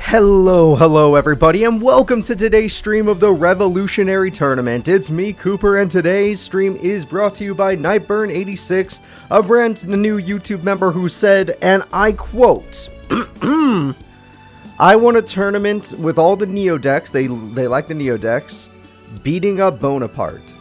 Hello everybody, and welcome to today's stream of the Revolutionary Tournament. It's me, Cooper, and today's stream is brought to you by Nightburn86, a brand new YouTube member who said, and I quote, I want a tournament with all the Neo decks, they like the Neo decks, beating up Bonaparte.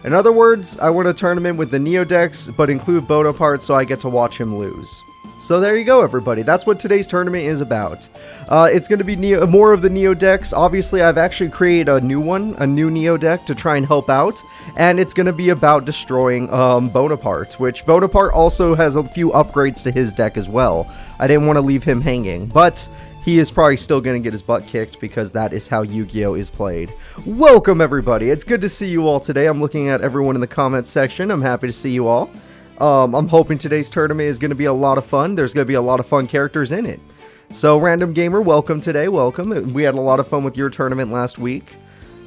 In other words, I want a tournament with the Neo decks, but include Bonaparte so I get to watch him lose. So there you go, everybody. That's what today's tournament is about. It's going to be more of the Neo decks. Obviously, I've actually created a new Neo deck to try and help out. And it's going to be about destroying Bonaparte, which Bonaparte also has a few upgrades to his deck as well. I didn't want to leave him hanging, but he is probably still going to get his butt kicked because that is how Yu-Gi-Oh! Is played. Welcome, everybody. It's good to see you all today. I'm looking at everyone in the comments section. I'm happy to see you all. I'm hoping today's tournament is going to be a lot of fun. There's going to be a lot of fun characters in it. So, Random Gamer, welcome today. Welcome. We had a lot of fun with your tournament last week.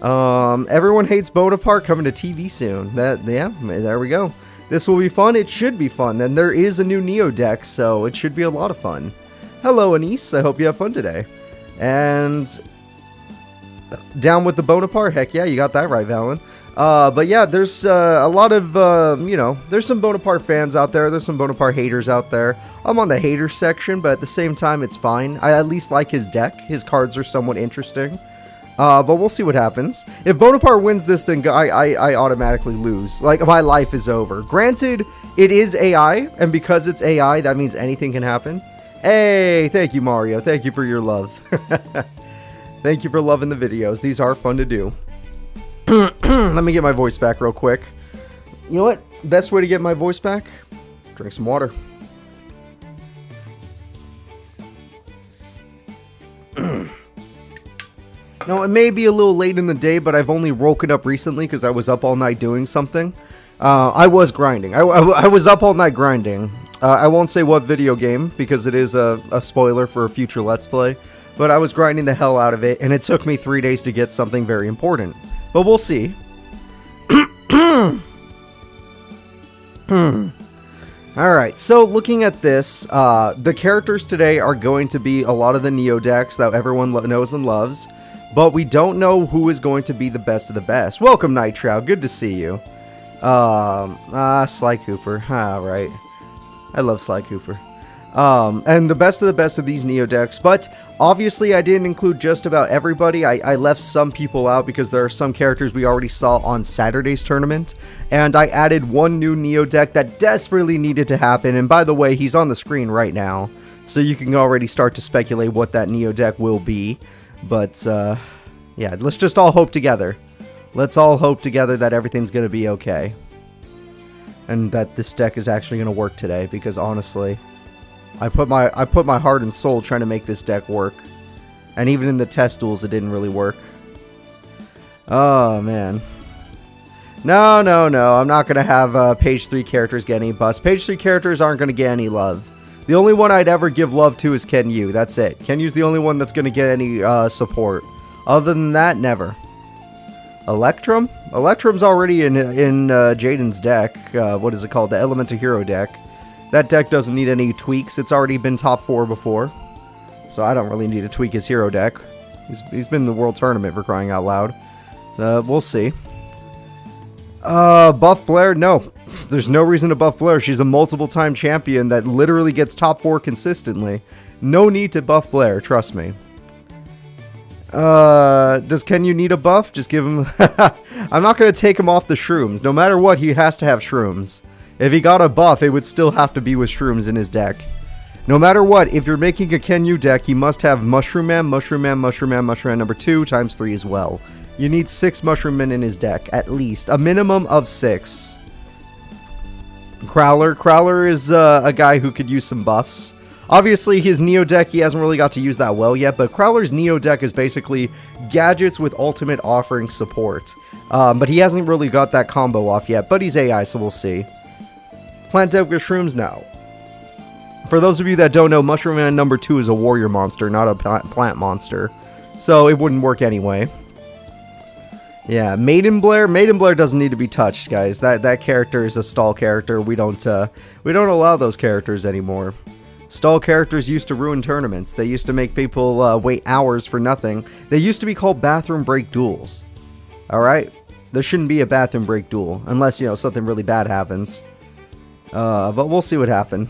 Everyone hates Bonaparte, coming to TV soon. Yeah, there we go. This will be fun. It should be fun. And there is a new Neo deck, so it should be a lot of fun. Hello, Anise. I hope you have fun today. And down with the Bonaparte. Heck yeah, you got that right, Valen. But yeah, there's a lot of, there's some Bonaparte fans out there. There's some Bonaparte haters out there. I'm on the hater section, but at the same time, it's fine. I at least like his deck. His cards are somewhat interesting. But we'll see what happens. If Bonaparte wins this, then I automatically lose. Like, my life is over. Granted, it is AI, and because it's AI, that means anything can happen. Hey, thank you, Mario. Thank you for your love. Thank you for loving the videos. These are fun to do. Let me get my voice back real quick. You know what? Best way to get my voice back? Drink some water. Now, it may be a little late in the day, but I've only woken up recently because I was up all night doing something. I was grinding. I was up all night grinding. I won't say what video game because it is a spoiler for a future Let's Play. But I was grinding the hell out of it, and it took me 3 days to get something very important. But we'll see. Alright, so looking at this, the characters today are going to be a lot of the Neo decks that everyone knows and loves. But we don't know who is going to be the best of the best. Welcome, Night Shroud. Good to see you. Sly Cooper. Right. I love Sly Cooper. And the best of these Neo decks, but obviously I didn't include just about everybody. I left some people out because there are some characters we already saw on Saturday's tournament, and I added one new Neo deck that desperately needed to happen, and by the way, he's on the screen right now, so you can already start to speculate what that Neo deck will be, but, yeah, let's just all hope together. Let's all hope together that everything's gonna be okay, and that this deck is actually gonna work today, because honestly, I put my heart and soul trying to make this deck work. And even in the test duels, it didn't really work. Oh, man. No. I'm not going to have page 3 characters get any buffs. Page 3 characters aren't going to get any love. The only one I'd ever give love to is Ken Yu. That's it. Ken Yu's the only one that's going to get any support. Other than that, never. Electrum? Electrum's already in Jaden's deck. What is it called? The Elemental Hero deck. That deck doesn't need any tweaks. It's already been top 4 before. So I don't really need to tweak his hero deck. He's been in the World Tournament for crying out loud. We'll see. Buff Blair? No. There's no reason to buff Blair. She's a multiple-time champion that literally gets top 4 consistently. No need to buff Blair, trust me. Does Ken Yu need a buff? Just give him... I'm not going to take him off the shrooms. No matter what, he has to have shrooms. If he got a buff, it would still have to be with shrooms in his deck. No matter what, if you're making a Ken Yu deck, he must have Mushroom Man, Mushroom Man, Mushroom Man, Mushroom Man number 2 times 3 as well. You need 6 Mushroom Men in his deck, at least. A minimum of 6. Crowler. Crowler is a guy who could use some buffs. Obviously, his Neo deck, he hasn't really got to use that well yet, but Crowler's Neo deck is basically gadgets with ultimate offering support. But he hasn't really got that combo off yet, but he's AI, so we'll see. Plant deck with shrooms? No. For those of you that don't know, Mushroom Man number 2 is a warrior monster, not a plant monster. So it wouldn't work anyway. Yeah, Maiden Blair doesn't need to be touched, guys. That character is a stall character. We don't allow those characters anymore. Stall characters used to ruin tournaments. They used to make people wait hours for nothing. They used to be called bathroom break duels. Alright? There shouldn't be a bathroom break duel. Unless, you know, something really bad happens. But we'll see what happens.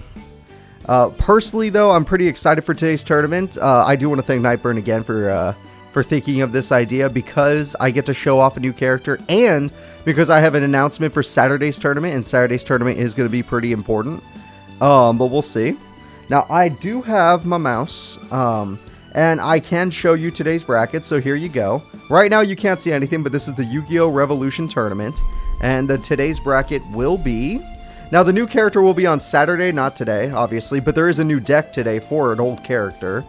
Personally, though, I'm pretty excited for today's tournament. I do want to thank Nightburn again for thinking of this idea, because I get to show off a new character, and because I have an announcement for Saturday's tournament, and Saturday's tournament is going to be pretty important. But we'll see. Now, I do have my mouse, and I can show you today's bracket, so here you go. Right now, you can't see anything, but this is the Yu-Gi-Oh! Revolution tournament, and today's bracket will be... Now, the new character will be on Saturday, not today, obviously, but there is a new deck today for an old character.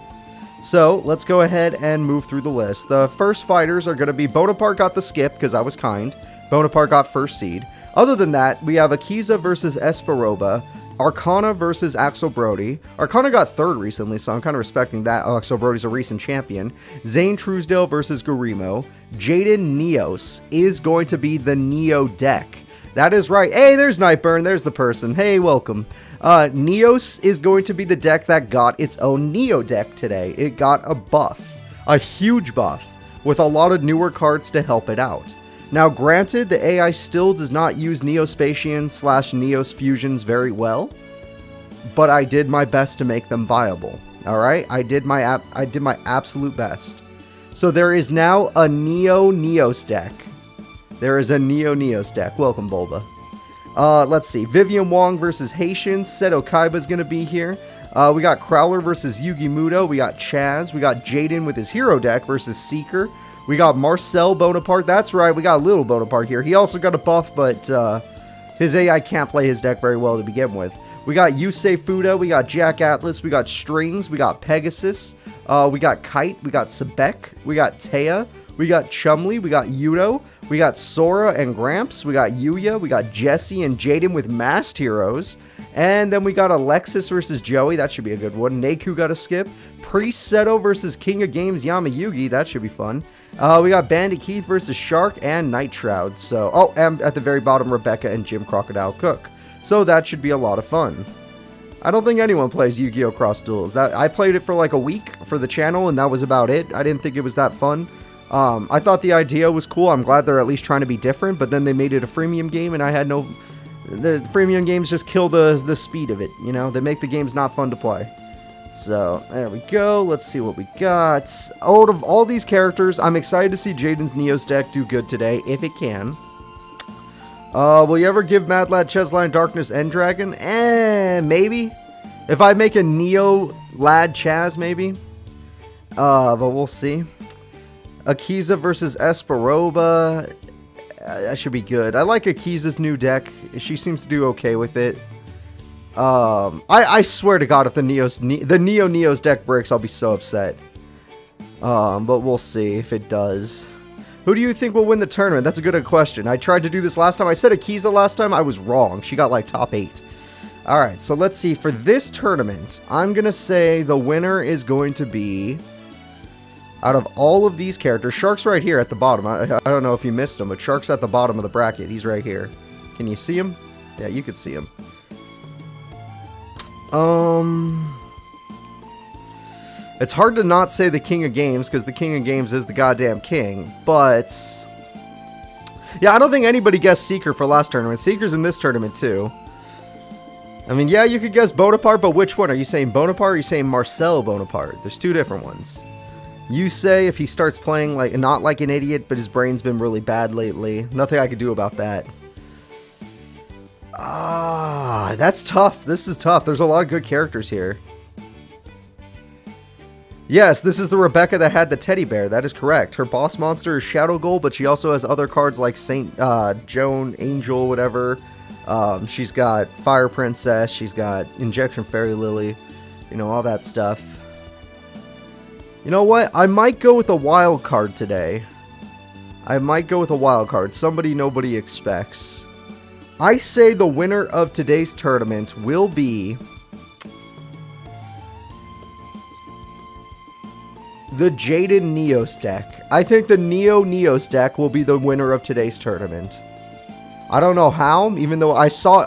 So, let's go ahead and move through the list. The first fighters are going to be Bonaparte got the skip, because I was kind. Bonaparte got first seed. Other than that, we have Akiza versus Esperoba, Arcana versus Axel Brody. Arcana got third recently, so I'm kind of respecting that. Axel Brody's a recent champion. Zane Truesdale versus Garimo. Jaden Neos is going to be the Neo deck. That is right. Hey, there's Nightburn. There's the person. Hey, welcome. Neos is going to be the deck that got its own Neo deck today. It got a buff. A huge buff. With a lot of newer cards to help it out. Now, granted, the AI still does not use Neospatians / Neos fusions very well, but I did my best to make them viable. All right, I did my absolute best. So there is now a Neos deck. There is a Neos deck. Welcome, Bulba. Let's see. Vivian Wong versus Haitian. Seto Kaiba is going to be here. We got Crowler versus Yugi Muto. We got Chaz. We got Jaden with his hero deck versus Seeker. We got Marcel Bonaparte. That's right, we got a little Bonaparte here. He also got a buff, but his AI can't play his deck very well to begin with. We got Yusei Fuda, we got Jack Atlas, we got Strings, we got Pegasus, we got Kite, we got Sebek, we got Taya, we got Chumley, we got Yuto, we got Sora and Gramps, we got Yuya, we got Jesse and Jaden with masked heroes, and then we got Alexis versus Joey. That should be a good one. Neku got a skip. Priest Seto versus King of Games Yamayugi. That should be fun. We got Bandit Keith versus Shark and Night Shroud. So, oh, and at the very bottom, Rebecca and Jim Crocodile Cook. So that should be a lot of fun. I don't think anyone plays Yu-Gi-Oh! Cross Duels. I played it for like a week for the channel, and that was about it. I didn't think it was that fun. I thought the idea was cool. I'm glad they're at least trying to be different, but then they made it a freemium game, and I had no... The freemium games just kill the speed of it, you know? They make the games not fun to play. So, there we go. Let's see what we got. Out of all these characters, I'm excited to see Jaden's Neos deck do good today, if it can. Will you ever give Mad Lad, Chesline, Darkness, End Dragon? Maybe. If I make a Neo Lad Chaz, maybe. But we'll see. Akiza versus Esperoba. That should be good. I like Akiza's new deck. She seems to do okay with it. I swear to God, if the Neo Neos deck breaks, I'll be so upset. But we'll see if it does. Who do you think will win the tournament? That's a good question. I tried to do this last time. I said Akiza last time. I was wrong. She got like top 8. Alright, so let's see. For this tournament, I'm going to say the winner is going to be... Out of all of these characters, Shark's right here at the bottom. I don't know if you missed him, but Shark's at the bottom of the bracket. He's right here. Can you see him? Yeah, you can see him. It's hard to not say the King of Games, because the King of Games is the goddamn king, but... Yeah, I don't think anybody guessed Seeker for last tournament. Seeker's in this tournament, too. I mean, yeah, you could guess Bonaparte, but which one? Are you saying Bonaparte or are you saying Marcel Bonaparte? There's two different ones. Yusei, if he starts playing like not like an idiot, but his brain's been really bad lately. Nothing I could do about that. That's tough. This is tough. There's a lot of good characters here. Yes, this is the Rebecca that had the teddy bear. That is correct. Her boss monster is Shadow Gold, but she also has other cards like Saint Joan, Angel, whatever. She's got Fire Princess. She's got Injection Fairy Lily. You know, all that stuff. You know what? I might go with a wild card today. I might go with a wild card. Somebody nobody expects. I say the winner of today's tournament will be... the Jaden Neos deck. I think the Neos deck will be the winner of today's tournament. I don't know how, even though I saw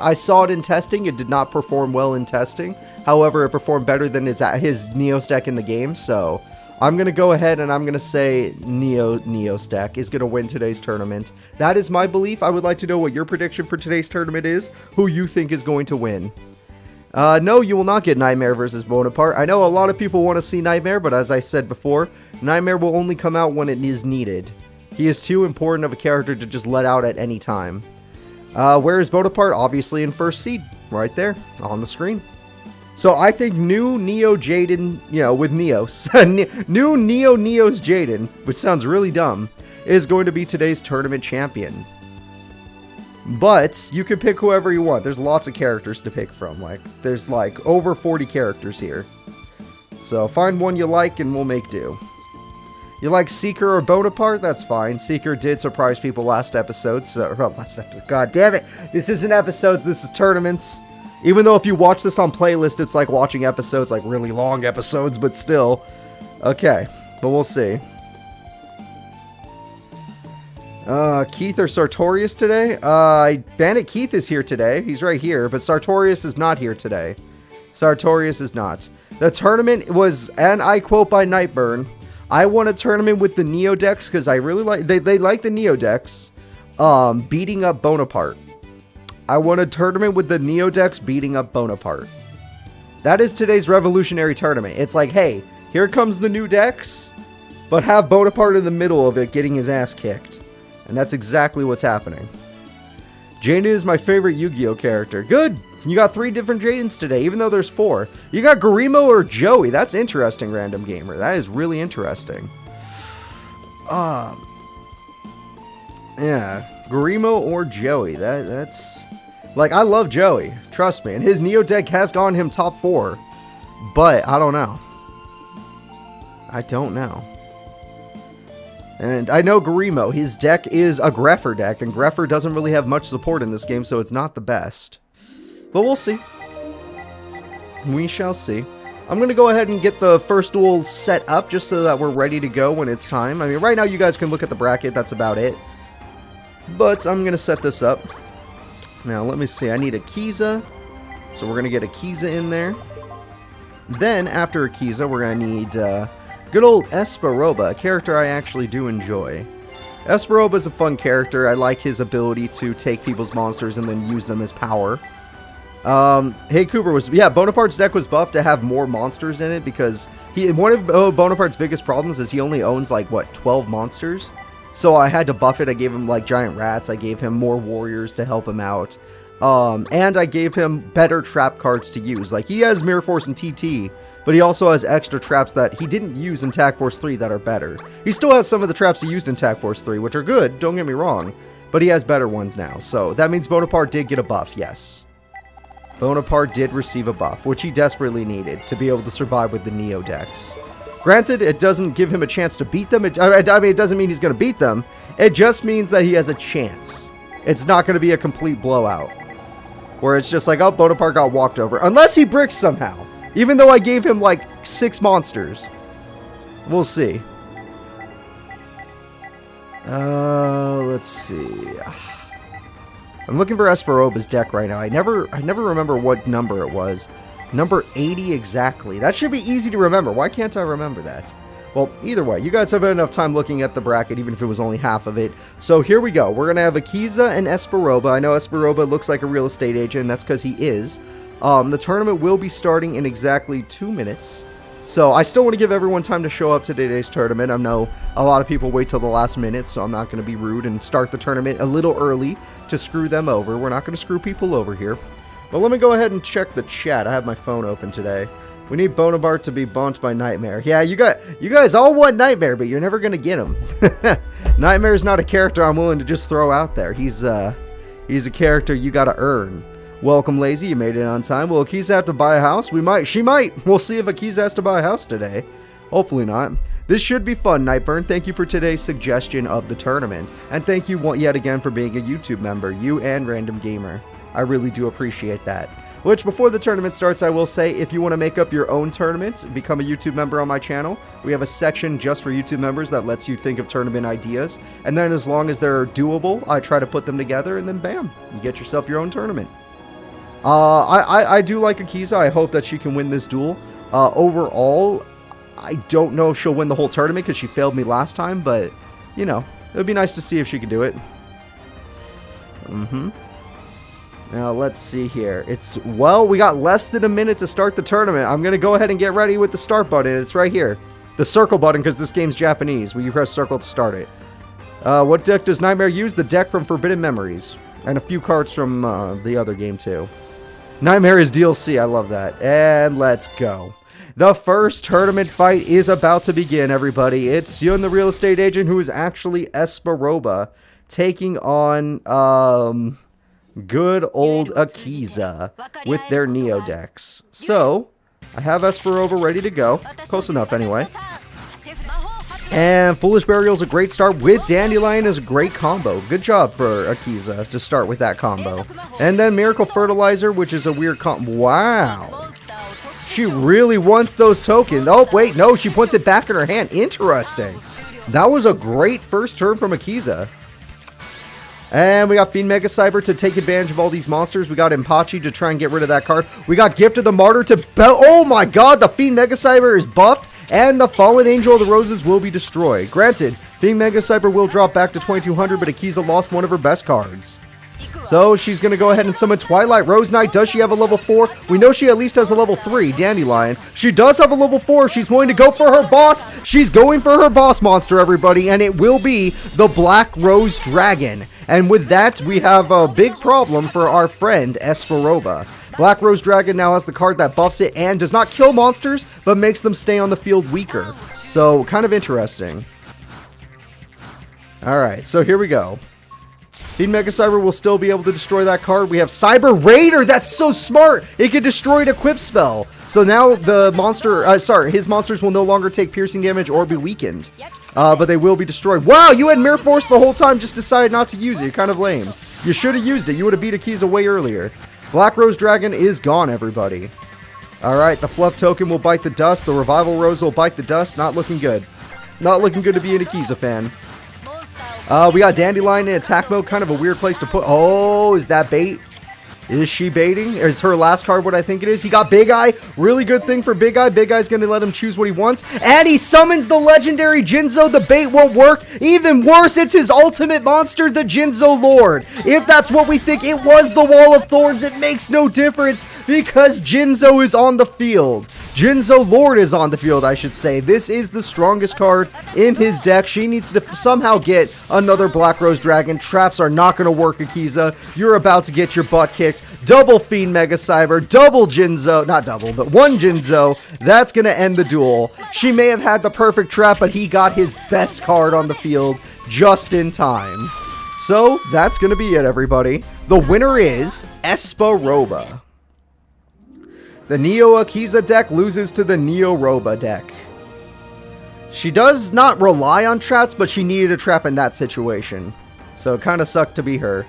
it in testing. It did not perform well in testing. However, it performed better than his Neos deck in the game. So I'm going to go ahead and I'm going to say Neos deck is going to win today's tournament. That is my belief. I would like to know what your prediction for today's tournament is. Who you think is going to win. No, you will not get Nightmare versus Bonaparte. I know a lot of people want to see Nightmare, but as I said before, Nightmare will only come out when it is needed. He is too important of a character to just let out at any time. Where is Bonaparte? Obviously in first seed. Right there on the screen. So I think new Neo Jaden, with Neos. New Neos Jaden, which sounds really dumb, is going to be today's tournament champion. But you can pick whoever you want. There's lots of characters to pick from. There's over 40 characters here. So find one you like and we'll make do. You like Seeker or Bonaparte? That's fine. Seeker did surprise people last episode. God damn it. This isn't episodes. This is tournaments. Even though if you watch this on playlist, it's like watching episodes, like really long episodes, but still. Okay, but we'll see. Keith or Sartorius today? Bandit Keith is here today. He's right here, but Sartorius is not here today. Sartorius is not. The tournament was, and I quote by Nightburn, I won a tournament with the Neo decks because I really like, they like the Neo decks, beating up Bonaparte. I won a tournament with the Neo decks beating up Bonaparte. That is today's revolutionary tournament. It's like, hey, here comes the new decks, but have Bonaparte in the middle of it getting his ass kicked. And that's exactly what's happening. Jaden is my favorite Yu-Gi-Oh character. Good! You got 3 different Jadens today, even though there's 4. You got Garimo or Joey. That's interesting, Random Gamer. That is really interesting. Yeah. Garimo or Joey. That's... I love Joey. Trust me. And his Neo deck has gone him top 4. But, I don't know. I don't know. And I know Garimo, his deck is a Greffer deck, and Greffer doesn't really have much support in this game, so it's not the best. But we'll see. We shall see. I'm going to go ahead and get the first duel set up, just so that we're ready to go when it's time. I mean, right now you guys can look at the bracket, that's about it. But I'm going to set this up. Now, let me see, I need Akiza, so we're going to get Akiza in there. Then, after Akiza, we're going to need... good old Esperoba, a character I actually do enjoy. Esperoba is a fun character. I like his ability to take people's monsters and then use them as power. Hey Cooper was... Yeah, Bonaparte's deck was buffed to have more monsters in it because one of Bonaparte's biggest problems is he only owns 12 monsters. So I had to buff it. I gave him giant rats. I gave him more warriors to help him out. And I gave him better trap cards to use. He has Mirror Force and TT, but he also has extra traps that he didn't use in Tag Force 3 that are better. He still has some of the traps he used in Tag Force 3, which are good, don't get me wrong, but he has better ones now. So that means Bonaparte did get a buff, yes. Bonaparte did receive a buff, which he desperately needed to be able to survive with the Neo decks. Granted, it doesn't give him a chance to beat them. It doesn't mean he's going to beat them. It just means that he has a chance. It's not going to be a complete blowout. Where it's just oh, Bonaparte got walked over. Unless he bricks somehow. Even though I gave him 6 monsters. We'll see. Let's see. I'm looking for Esperoba's deck right now. I never remember what number it was. Number 80 exactly. That should be easy to remember. Why can't I remember that? Well, either way, you guys have had enough time looking at the bracket, even if it was only half of it. So here we go. We're going to have Akiza and Esperoba. I know Esperoba looks like a real estate agent, and that's because he is. The tournament will be starting in exactly 2 minutes. So I still want to give everyone time to show up to today's tournament. I know a lot of people wait till the last minute, so I'm not going to be rude and start the tournament a little early to screw them over. We're not going to screw people over here. But let me go ahead and check the chat. I have my phone open today. We need Bonaparte to be bumped by Nightmare. Yeah, you guys all want Nightmare, but you're never going to get him. Nightmare's not a character I'm willing to just throw out there. He's a character you got to earn. Welcome, Lazy. You made it on time. Will Akiza have to buy a house? She might. We'll see if Akiza has to buy a house today. Hopefully not. This should be fun, Nightburn. Thank you for today's suggestion of the tournament. And thank you yet again for being a YouTube member. You and Random Gamer. I really do appreciate that. Which, before the tournament starts, I will say, if you want to make up your own tournament, become a YouTube member on my channel. We have a section just for YouTube members that lets you think of tournament ideas. And then as long as they're doable, I try to put them together, and then bam, you get yourself your own tournament. I do like Akiza. I hope that she can win this duel. Overall, I don't know if she'll win the whole tournament because she failed me last time, but, you know, it would be nice to see if she can do it. Now, let's see here. Well, we got less than a minute to start the tournament. I'm going to go ahead and get ready with the start button. It's right here. The circle button, because this game's Japanese. You press circle to start it. What deck does Nightmare use? The deck from Forbidden Memories. And a few cards from the other game, too. Nightmare is DLC. I love that. And let's go. The first tournament fight is about to begin, everybody. It's Yun, the real estate agent, who is actually Esperoba, taking on... good old Akiza with their Neo decks. So, I have Esperoba ready to go. Close enough, anyway. And Foolish Burial is a great start with Dandelion is a great combo. Good job for Akiza to start with that combo. And then Miracle Fertilizer, which is a weird combo. Wow. She really wants those tokens. Oh, wait, no, she puts it back in her hand. Interesting. That was a great first turn from Akiza. And we got Fiend Mega Cyber to take advantage of all these monsters. We got Impachi to try and get rid of that card. We got Gift of the Martyr to... Oh my god, the Fiend Mega Cyber is buffed. And the Fallen Angel of the Roses will be destroyed. Granted, Fiend Mega Cyber will drop back to 2200, but Akiza lost one of her best cards. So she's going to go ahead and summon Twilight Rose Knight. Does she have a level 4? We know she at least has a level 3, Dandelion. She does have a level 4. She's going to go for her boss. She's going for her boss monster, everybody, and it will be the Black Rose Dragon. And with that, we have a big problem for our friend Esperoba. Black Rose Dragon now has the card that buffs it and does not kill monsters, but makes them stay on the field weaker. So, kind of interesting. Alright, so here we go. Fiend Mega Cyber will still be able to destroy that card. We have Cyber Raider. That's so smart. It can destroy an equip spell. So now the monster, his monsters will no longer take piercing damage or be weakened. But they will be destroyed. Wow, you had Mirror Force the whole time, just decided not to use it. You're kind of lame. You should have used it. You would have beat Akiza way earlier. Black Rose Dragon is gone, everybody. Alright, the Fluff Token will bite the dust. The Revival Rose will bite the dust. Not looking good. Not looking good to be an Akiza fan. We got Dandelion in attack mode, kind of a weird place to put. Oh, is that bait? Is she baiting? Is her last card what I think it is? He got Big Eye. Really good thing for Big Eye. Big Eye's going to let him choose what he wants. And he summons the legendary Jinzo. The bait won't work. Even worse, it's his ultimate monster, the Jinzo Lord. If that's what we think it was, the Wall of Thorns, it makes no difference because Jinzo is on the field. Jinzo Lord is on the field, I should say. This is the strongest card in his deck. She needs to somehow get another Black Rose Dragon. Traps are not going to work, Akiza. You're about to get your butt kicked. Double Fiend Mega Cyber, double Jinzo, not double, but one Jinzo. That's going to end the duel. She may have had the perfect trap, but he got his best card on the field just in time. So, that's going to be it, everybody. The winner is Esperoba. The Neo Akiza deck loses to the Neo Roba deck. She does not rely on traps, but she needed a trap in that situation. So it kind of sucked to be her.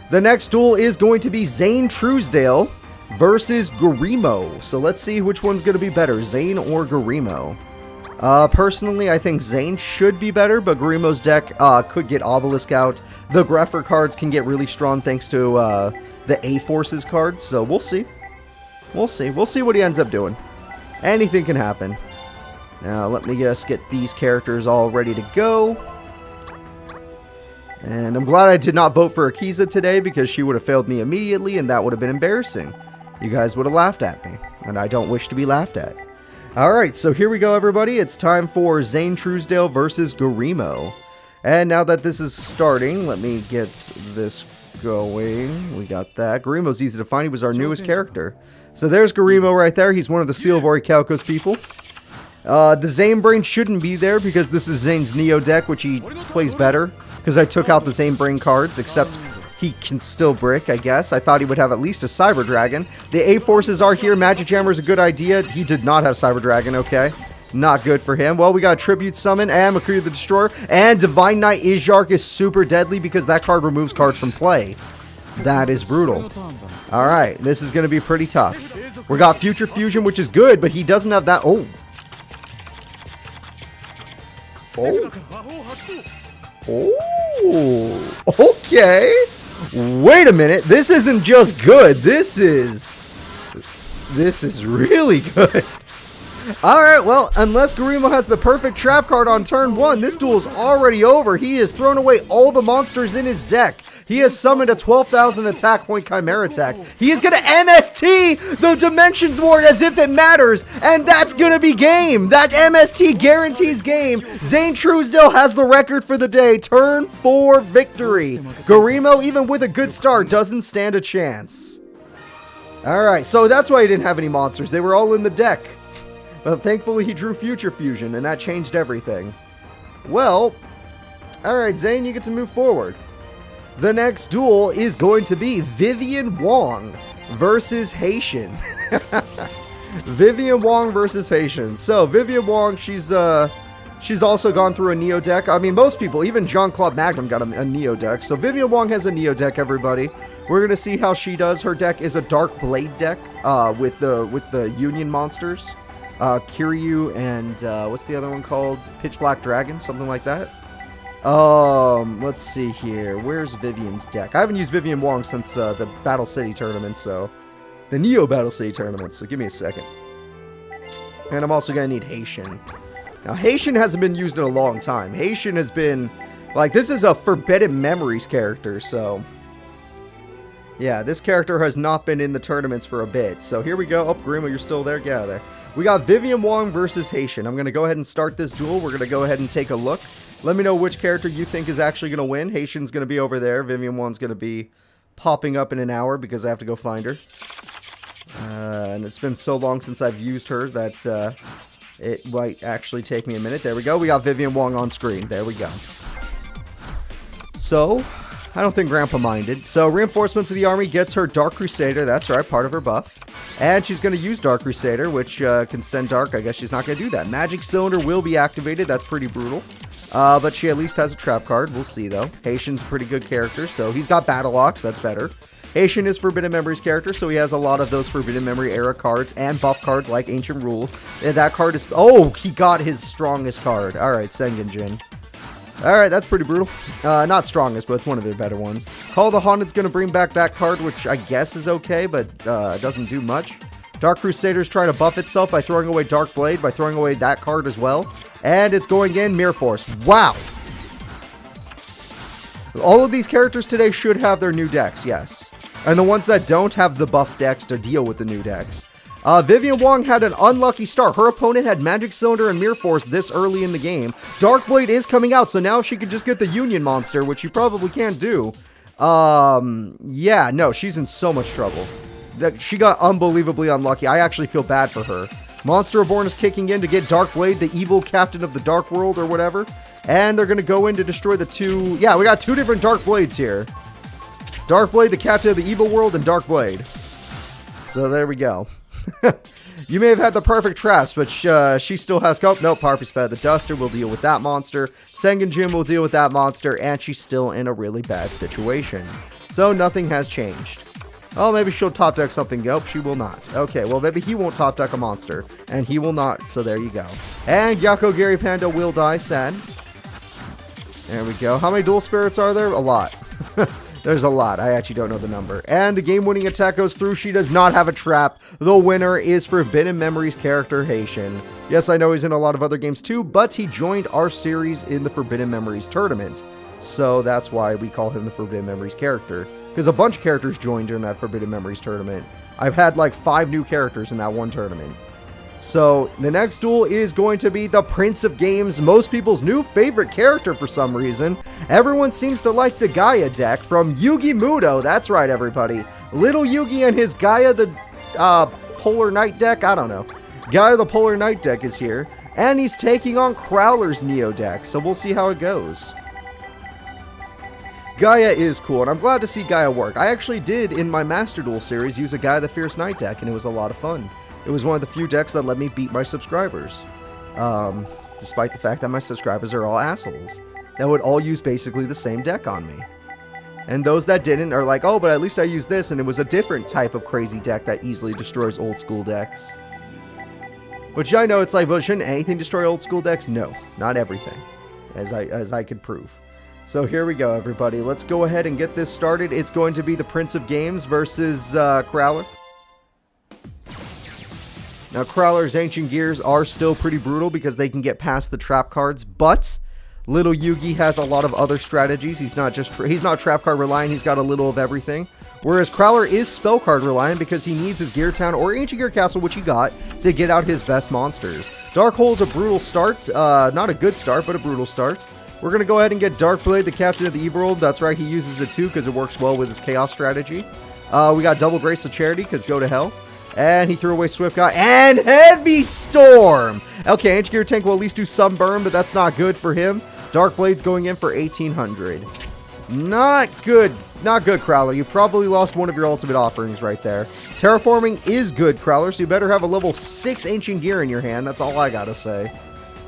The next duel is going to be Zane Truesdale versus Garimo. So let's see which one's going to be better, Zane or Garimo. Personally, I think Zane should be better, but Garimo's deck could get Obelisk out. The Grepher cards can get really strong thanks to the A-Forces cards, so we'll see. We'll see. We'll see what he ends up doing. Anything can happen. Now, let me just get these characters all ready to go. And I'm glad I did not vote for Akiza today because she would have failed me immediately and that would have been embarrassing. You guys would have laughed at me, and I don't wish to be laughed at. Alright, so here we go, everybody. It's time for Zane Truesdale versus Garimo. And now that this is starting, let me get this going. We got that. Garimo's easy to find. He was our newest character. So there's Garimo right there. He's one of the Seal of Orichalcos people. The Zane Brain shouldn't be there because this is Zane's Neo deck, which he plays better. Because I took out the Zane Brain cards, except he can still brick, I guess. I thought he would have at least a Cyber Dragon. The A-Forces are here. Magic Jammer is a good idea. He did not have Cyber Dragon, okay. Not good for him. Well, we got a Tribute Summon and Mercury the Destroyer. And Divine Knight Izjark is super deadly because that card removes cards from play. That is brutal. Alright, this is going to be pretty tough. We got Future Fusion, which is good, but he doesn't have that. Oh. Oh. Oh. Okay. Wait a minute. This isn't just good. This is really good. Alright, well, unless Garimo has the perfect trap card on turn 1, this duel is already over. He has thrown away all the monsters in his deck. He has summoned a 12,000 attack point Chimera attack. He is going to MST the Dimensions War as if it matters. And that's going to be game. That MST guarantees game. Zane Truesdale has the record for the day. Turn 4 victory. Garimo, even with a good start, doesn't stand a chance. Alright, so that's why he didn't have any monsters. They were all in the deck. But thankfully he drew Future Fusion, and that changed everything. Well, alright Zane, you get to move forward. The next duel is going to be Vivian Wong versus Haitian. Vivian Wong versus Haitian. So, Vivian Wong, she's also gone through a Neo deck. I mean, most people, even Jean-Claude Magnum got a Neo deck. So, Vivian Wong has a Neo deck, everybody. We're going to see how she does. Her deck is a Dark Blade deck with the Union monsters. Kiryu and what's the other one called? Pitch Black Dragon, something like that. Let's see here. Where's Vivian's deck? I haven't used Vivian Wong since the Battle City tournament, so the Neo Battle City tournament. So give me a second. And I'm also gonna need Haitian. Now Haitian hasn't been used in a long time. Haitian has been like, this is a Forbidden Memories character, so yeah, this character has not been in the tournaments for a bit. So here we go. Oh, Garimo, you're still there? Get out of there. We got Vivian Wong versus Haitian. I'm going to go ahead and start this duel. We're going to go ahead and take a look. Let me know which character you think is actually going to win. Haitian's going to be over there. Vivian Wong's going to be popping up in an hour because I have to go find her. And it's been so long since I've used her that it might actually take me a minute. There we go. We got Vivian Wong on screen. There we go. So, I don't think Grandpa minded. So, Reinforcements of the Army gets her Dark Crusader. That's right, part of her buff. And she's going to use Dark Crusader, which can send Dark. I guess she's not going to do that. Magic Cylinder will be activated. That's pretty brutal. But she at least has a trap card. We'll see, though. Haitian's a pretty good character, so he's got Battle Ox. That's better. Haitian is Forbidden Memories character, so he has a lot of those Forbidden Memory era cards and buff cards like Ancient Rules. And that card is... Oh, he got his strongest card. All right, Sengenjin. Alright, that's pretty brutal. Not strongest, but it's one of their better ones. Call the Haunted's going to bring back that card, which I guess is okay, but doesn't do much. Dark Crusader's trying to buff itself by throwing away Dark Blade, by throwing away that card as well. And it's going in Mirror Force. Wow! All of these characters today should have their new decks, yes. And the ones that don't have the buff decks to deal with the new decks. Vivian Wong had an unlucky start. Her opponent had Magic Cylinder and Mirror Force this early in the game. Dark Blade is coming out, so now she could just get the Union monster, which you probably can't do. Yeah, no, she's in so much trouble. She got unbelievably unlucky. I actually feel bad for her. Monster Reborn is kicking in to get Dark Blade, the evil captain of the Dark World or whatever. And they're going to go in to destroy the two... Yeah, we got two different Dark Blades here. Dark Blade, the captain of the evil world, and Dark Blade. So there we go. You may have had the perfect traps, but she still has... Oh, no, Harpy's Fed. The Duster will deal with that monster. Sengenjin will deal with that monster, and she's still in a really bad situation. So nothing has changed. Oh, maybe she'll top deck something. Nope, she will not. Okay, well, maybe he won't top deck a monster, and he will not, so there you go. And Yakko Gary Panda will die, sad. There we go. How many dual spirits are there? A lot. There's a lot. I actually don't know the number. And the game-winning attack goes through. She does not have a trap. The winner is Forbidden Memories character Haitian. Yes, I know he's in a lot of other games too, but he joined our series in the Forbidden Memories tournament. So that's why we call him the Forbidden Memories character. Because a bunch of characters joined during that Forbidden Memories tournament. I've had like 5 new characters in that one tournament. So, the next duel is going to be the Prince of Games, most people's new favorite character for some reason. Everyone seems to like the Gaia deck from Yugi Muto. That's right, everybody. Little Yugi and his Gaia the Polar Knight deck. I don't know. Gaia the Polar Knight deck is here. And he's taking on Crowler's Neo deck. So, we'll see how it goes. Gaia is cool, and I'm glad to see Gaia work. I actually did, in my Master Duel series, use a Gaia the Fierce Knight deck, and it was a lot of fun. It was one of the few decks that let me beat my subscribers. Despite the fact that my subscribers are all assholes. That would all use basically the same deck on me. And those that didn't are like, oh, but at least I used this, and it was a different type of crazy deck that easily destroys old school decks. Which I know it's like, well, shouldn't anything destroy old school decks? No, not everything, as I could prove. So here we go, everybody. Let's go ahead and get this started. It's going to be the Prince of Games versus Crowler. Now, Crowler's Ancient Gears are still pretty brutal because they can get past the trap cards, but little Yugi has a lot of other strategies. He's not trap card reliant, he's got a little of everything. Whereas Crowler is spell card reliant because he needs his Gear Town or Ancient Gear Castle, which he got, to get out his best monsters. Dark Hole's a brutal start. Not a good start, but a brutal start. We're going to go ahead and get Dark Blade, the Captain of the Evil World. That's right, he uses it too because it works well with his Chaos strategy. We got Double Grace of Charity because go to hell. And he threw away Swift Guy. And Heavy Storm! Okay, Ancient Gear Tank will at least do some burn, but that's not good for him. Dark Blade's going in for 1800. Not good. Not good, Crowler. You probably lost one of your ultimate offerings right there. Terraforming is good, Crowler, so you better have a level 6 Ancient Gear in your hand. That's all I gotta say.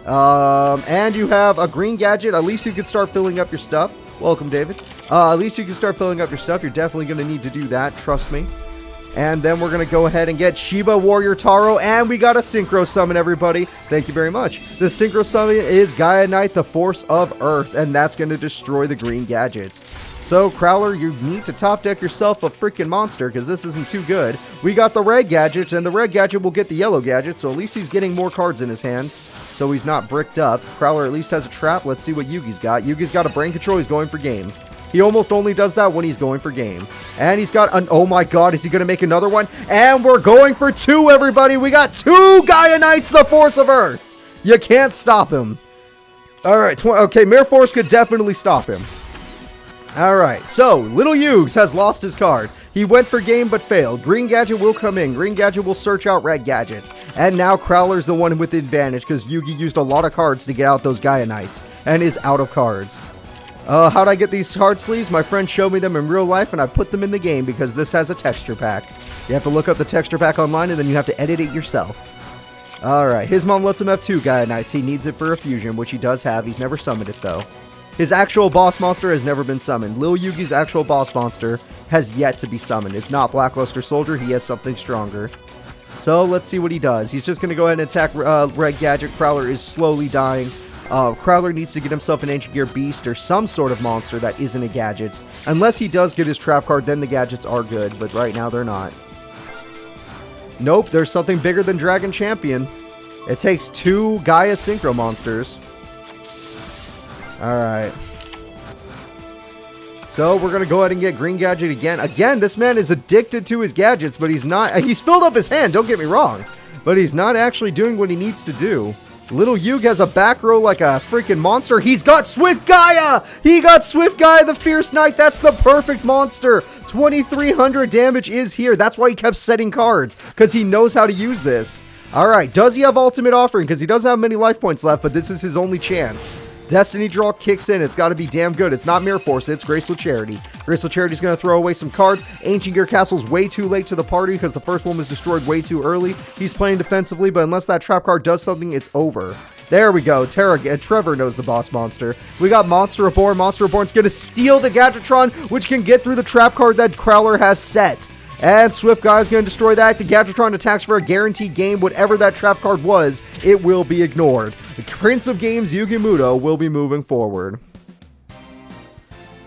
And you have a green gadget. At least you could start filling up your stuff. Welcome, David. At least you can start filling up your stuff. You're definitely going to need to do that. Trust me. And then we're going to go ahead and get Shiba Warrior Taro. And we got a Synchro Summon, everybody. Thank you very much. The Synchro Summon is Gaia Knight, the Force of Earth. And that's going to destroy the green gadgets. So, Crowler, you need to top deck yourself a freaking monster because this isn't too good. We got the red gadgets, and the red gadget will get the yellow gadget. So at least he's getting more cards in his hand. So he's not bricked up. Crowler at least has a trap. Let's see what Yugi's got. Yugi's got a brain control. He's going for game. He almost only does that when he's going for game. And he's got an... Oh my god, is he going to make another one? And we're going for 2, everybody. We got 2 Gaia Knights, the Force of Earth. You can't stop him. Alright, okay, Mirror Force could definitely stop him. Alright, so, Little Yugs has lost his card. He went for game but failed. Green Gadget will come in. Green Gadget will search out red gadgets. And now Crowler's the one with the advantage because Yugi used a lot of cards to get out those Gaia Knights. And is out of cards. How'd I get these card sleeves? My friend showed me them in real life and I put them in the game because this has a texture pack. You have to look up the texture pack online and then you have to edit it yourself. Alright, his mom lets him have 2 Gaia Knights. He needs it for a fusion, which he does have. He's never summoned it though. His actual boss monster has never been summoned. Lil Yugi's actual boss monster has yet to be summoned. It's not Blackluster Soldier. He has something stronger. So let's see what he does. He's just going to go ahead and attack Red Gadget. Crowler is slowly dying. Crowler needs to get himself an Ancient Gear Beast or some sort of monster that isn't a gadget. Unless he does get his trap card, then the gadgets are good. But right now they're not. Nope, there's something bigger than Dragon Champion. It takes 2 Gaia Synchro monsters. Alright. So, we're going to go ahead and get Green Gadget again. Again, this man is addicted to his gadgets, but he's not... He's filled up his hand, don't get me wrong. But he's not actually doing what he needs to do. Little Yug has a back row like a freaking monster. He's got Swift Gaia! He got Swift Gaia, the Fierce Knight. That's the perfect monster. 2300 damage is here. That's why he kept setting cards, because he knows how to use this. Alright, does he have Ultimate Offering? Because he doesn't have many life points left, but this is his only chance. Destiny Draw kicks in. It's got to be damn good. It's not Mirror Force. It's Graceful Charity. Graceful Charity's going to throw away some cards. Ancient Gear Castle's way too late to the party because the first one was destroyed way too early. He's playing defensively, but unless that trap card does something, it's over. There we go. Trevor knows the boss monster. We got Monster Reborn. Monster Reborn's going to steal the Gadgetron, which can get through the trap card that Crowler has set. And Swift Guy's going to destroy that. The Gadgetron attacks for a guaranteed game. Whatever that trap card was, it will be ignored. The Prince of Games, Yugi Muto, will be moving forward.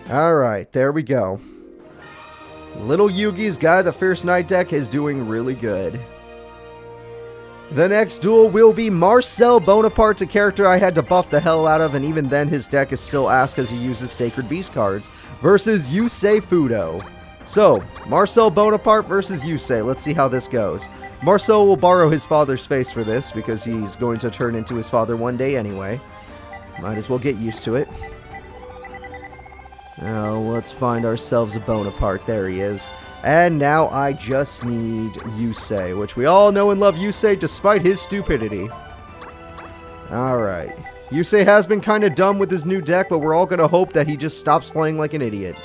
Alright, there we go. Little Yugi's Guy, the Fierce Knight deck, is doing really good. The next duel will be Marcel Bonaparte, a character I had to buff the hell out of, and even then his deck is still ass because he uses Sacred Beast cards, versus Yusei Fudo. So, Marcel Bonaparte versus Yusei. Let's see how this goes. Marcel will borrow his father's face for this, because he's going to turn into his father one day anyway. Might as well get used to it. Now, let's find ourselves a Bonaparte. There he is. And now I just need Yusei, which we all know and love Yusei despite his stupidity. Alright. Yusei has been kind of dumb with his new deck, but we're all going to hope that he just stops playing like an idiot.